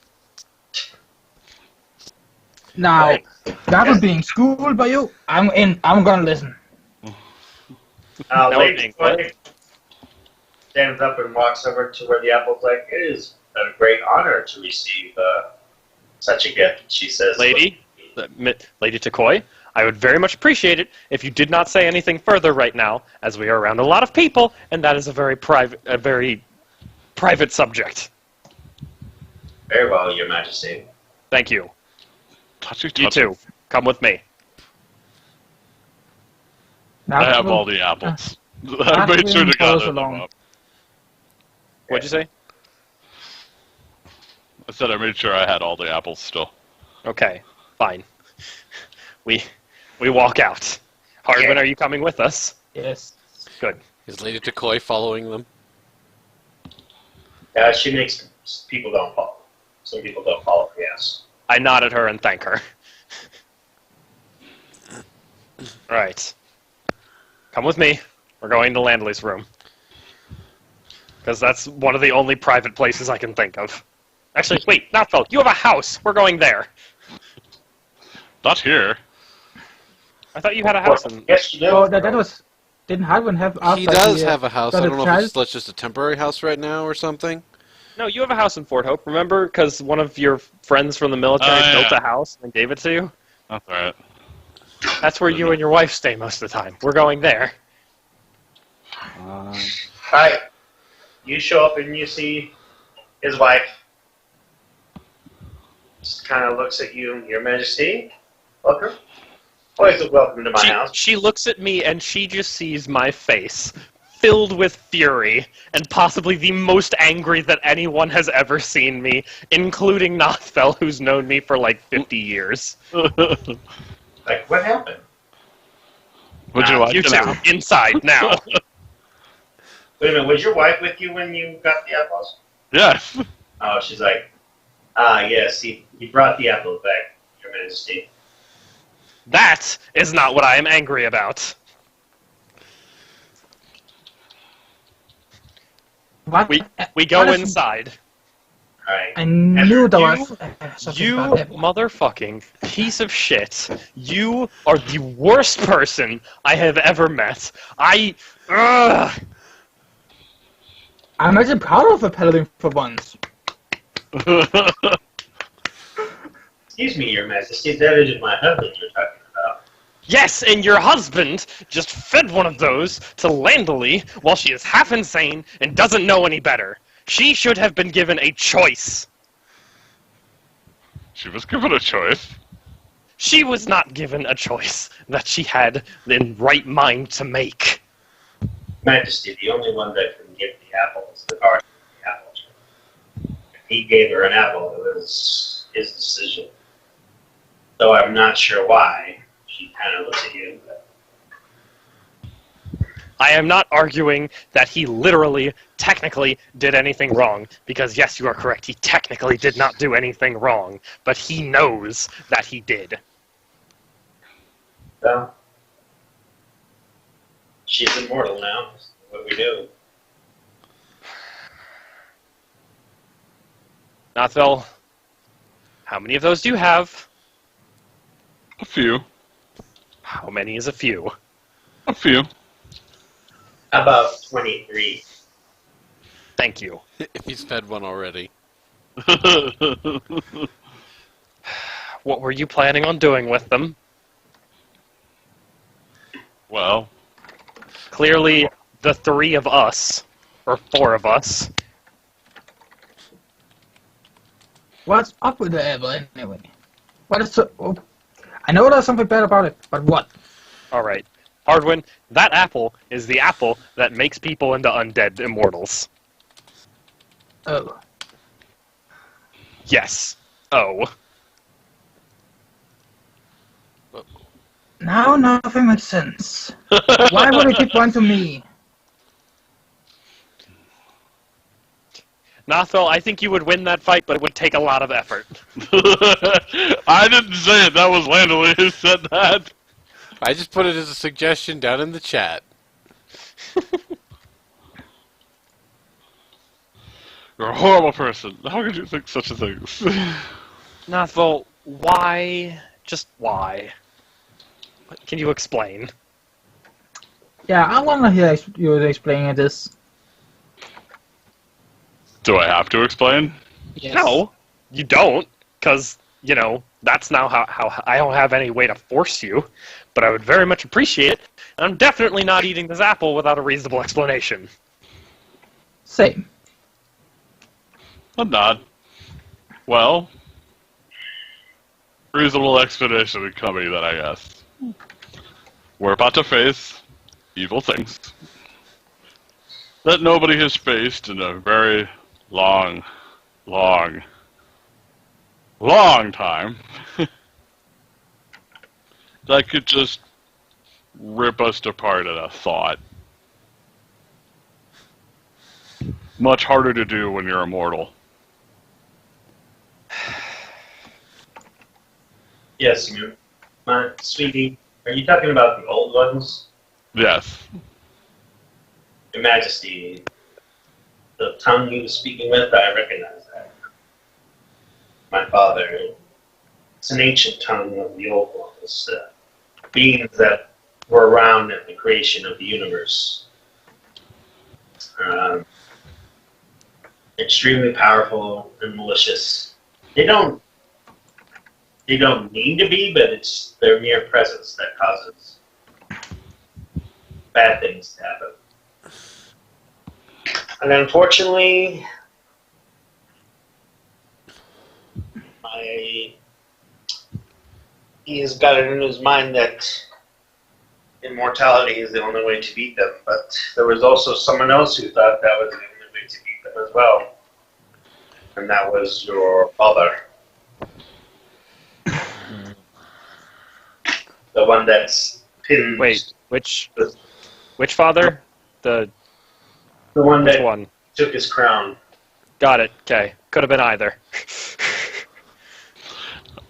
Now, Right. that was being schooled by you. I'm in. I'm gonna listen. That would Lady be good. Toy stands up and walks over to where the apple's like, "It is a great honor to receive such a gift," she says. Lady Takoi, I would very much appreciate it if you did not say anything further right now, as we are around a lot of people, and that is a very private subject. Very well, Your Majesty. Thank you. Touchy, You touchy. two, come with me. I have all the apples. I Not made sure to really follows gather them along. up. What'd you say? I said I made sure I had all the apples still. Okay, fine. We walk out. Hardman, Yeah. are you coming with us? Yes. Good. Is Lady Decoy following them? She makes people don't follow. Some people don't follow. Yes. I nod at her and thank her. Right. Come with me. We're going to Landley's room. Because that's one of the only private places I can think of. Actually, wait, Nathville, you have a house. We're going there. Not here. I thought you had a house in... Yes, you do. Oh, that was. Didn't Hardwin have? He after does he, have a house. got I a don't know if child? it's that's just a temporary house right now or something. No, you have a house in Fort Hope, remember? Because one of your friends from the military Oh, built yeah. a house and gave it to you. That's alright. That's where you and your wife stay most of the time. We're going there. Alright. You show up and you see his wife. Just kind of looks at you, Your Majesty. Welcome. Always welcome to my house. She looks at me and she just sees my face filled with fury and possibly the most angry that anyone has ever seen me, including Nothfell, who's known me for like 50 years. Like, what happened? Would you like You to two, know? inside now. Wait a minute, was your wife with you when you got the apples? Yes. Oh, she's like, yes, he brought the apples back, Your Majesty. That is not what I am angry about. What? We go What is- inside. Alright. I knew there You- was. Something You about that. motherfucking piece of shit. You are the worst person I have ever met. Ugh. I'm actually proud of a paladin for once. Excuse me, Your Majesty, that is my husband you're talking about. Yes, and your husband just fed one of those to Landely while she is half insane and doesn't know any better. She should have been given a choice. She was given a choice. She was not given a choice that she had in right mind to make. Majesty, the only one that can give the apple is the guardian of the apple. If he gave her an apple, it was his decision. Though I'm not sure why. She kind of looks at you. But I am not arguing that he literally, technically, did anything wrong, because yes, you are correct, he technically did not do anything wrong, but he knows that he did. well, she's immortal now. That's what we do. Nathville, how many of those do you have? A few. How many is a few? A few. About 23. Thank you. If he's fed one already. What were you planning on doing with them? Well, Clearly, the three of us, or four of us, What's up with the apple anyway? What is so? Oh, I know there's something bad about it, but what? alright. Hardwin, that apple is the apple that makes people into undead immortals. Oh, Yes. Oh. now nothing makes sense. Why would it give one to me? Nathville, I think you would win that fight, but it would take a lot of effort. I didn't say it. That was Landley who said that. I just put it as a suggestion down in the chat. You're a horrible person. How could you think such a thing? Nathville, why? Just why? Can you explain? Yeah, I wanna hear you explaining this. Do I have to explain? Yes. No, you don't, because, you know, that's now how I don't have any way to force you, but I would very much appreciate it, and I'm definitely not eating this apple without a reasonable explanation. Same. I'm not. Well, reasonable explanation in coming, then, I guess. We're about to face evil things that nobody has faced in a very long, long, long time. That could just rip us apart in a thought. Much harder to do when you're immortal. Yes, my sweetie. Are you talking about the old ones? Yes. Your Majesty, the tongue he was speaking with, I recognize that. My father, it's an ancient tongue of the old ones, beings that were around at the creation of the universe. Extremely powerful and malicious. They don't need to be, but it's their mere presence that causes bad things to happen. And unfortunately, he has got it in his mind that immortality is the only way to beat them. But there was also someone else who thought that was the only way to beat them as well. And that was your father. The one that's pinned. Wait, which father? The one which that one? took his crown. Got it. Okay, could have been either.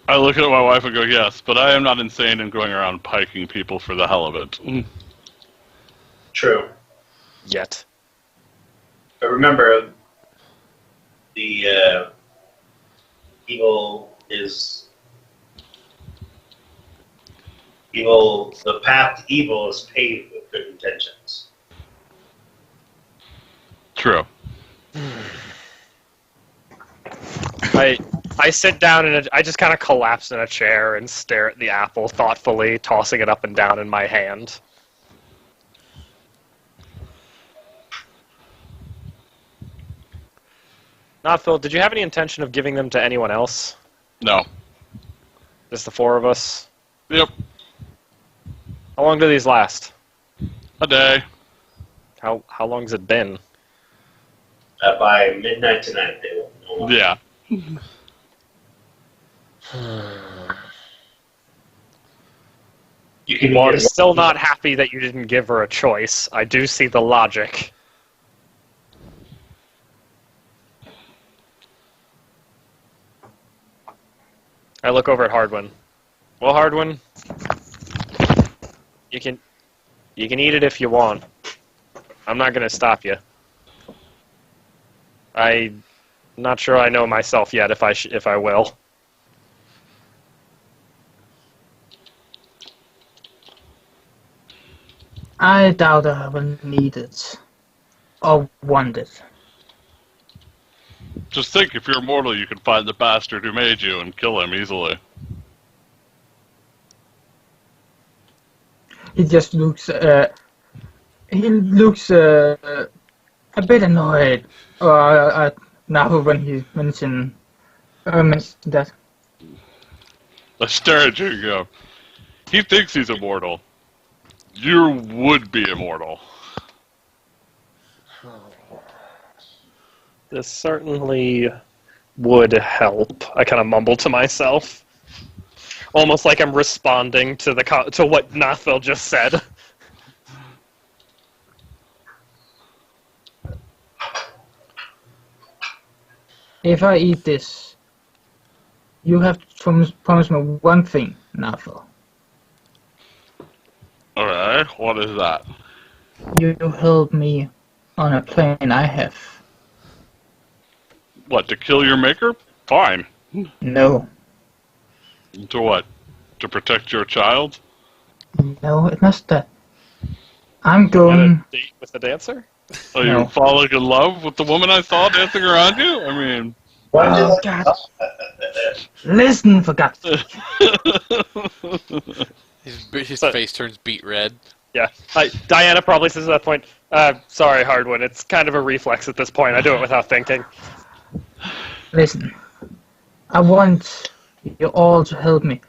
I look at my wife and go, yes, but I am not insane and going around piking people for the hell of it. True. Yet. But remember, the the path to evil is paved with good intentions. True. I sit down and I just kind of collapse in a chair and stare at the apple thoughtfully, tossing it up and down in my hand. Not Phil, did you have any intention of giving them to anyone else? No. Just the four of us? Yep. How long do these last? A day. How long's it been? By midnight tonight, they will no longer. Yeah. You can Well, I'm either- still not happy that you didn't give her a choice. I do see the logic. I look over at Hardwin. Well, Hardwin, you can eat it if you want. I'm not gonna stop you. I'm not sure I know myself yet if I will. I doubt I will need it. Or want it. Just think, if you're immortal, you can find the bastard who made you and kill him easily. He just looks, a bit annoyed now when he mentioned that. I stare at you and go, he thinks he's immortal. You would be immortal. This certainly would help. I kind of mumble to myself, almost like I'm responding to to what Nathville just said. If I eat this, you have to promise me one thing, Nathville. Alright, what is that? You help me on a plan I have. What, to kill your maker? Fine. No. To what? To protect your child? No, it's not that. I'm You going... want a date with the dancer? Are No. you falling in love with the woman I saw dancing around you? I mean... Why did Oh, I- God. Listen, for God's sake. His So- face turns beet red. Yeah. Diana probably says at that point, sorry, Hardwin, it's kind of a reflex at this point. I do it without thinking. Listen. I want you all to help me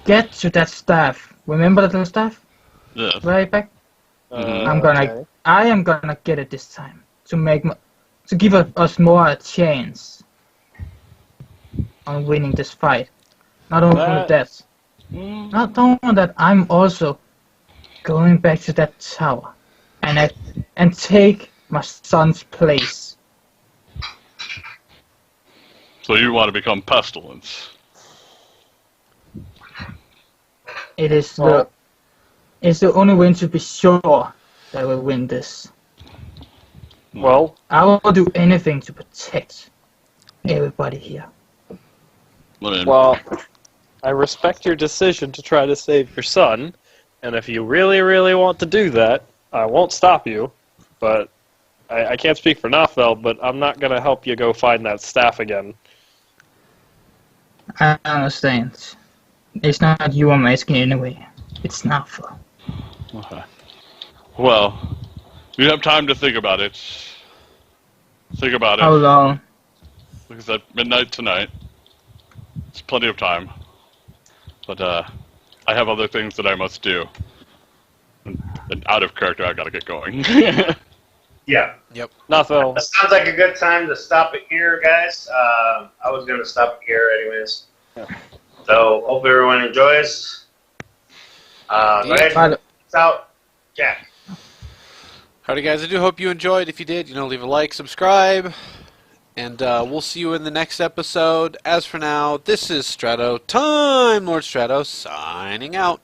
get to that staff. Remember that little staff? Yes. Right back? Mhm. I am gonna get it this time to give us more a chance on winning this fight. Not only That- that, not only that, I'm also going back to that tower and take my son's place. So you want to become Pestilence? It is Well- it's the only way to be sure that we'll win this. Well, I will do anything to protect everybody here. I mean, well, I respect your decision to try to save your son, and if you really, really want to do that, I won't stop you. But I can't speak for Nothvel, but I'm not going to help you go find that staff again. I understand. It's not you I'm asking anyway. It's not for. okay. Well, you have time to think about it. Think about How it. long? Because at midnight tonight, it's plenty of time. But I have other things that I must do. And out of character, I gotta get going. Yeah. Nothvel, That sounds like a good time to stop it here, guys. I was going to stop it here anyways. So, hope everyone enjoys. Go ahead. By the- It's out. Jack. Alrighty, guys, I do hope you enjoyed. If you did, leave a like, subscribe, and we'll see you in the next episode. As for now, this is Strato Time Lord Strato signing out.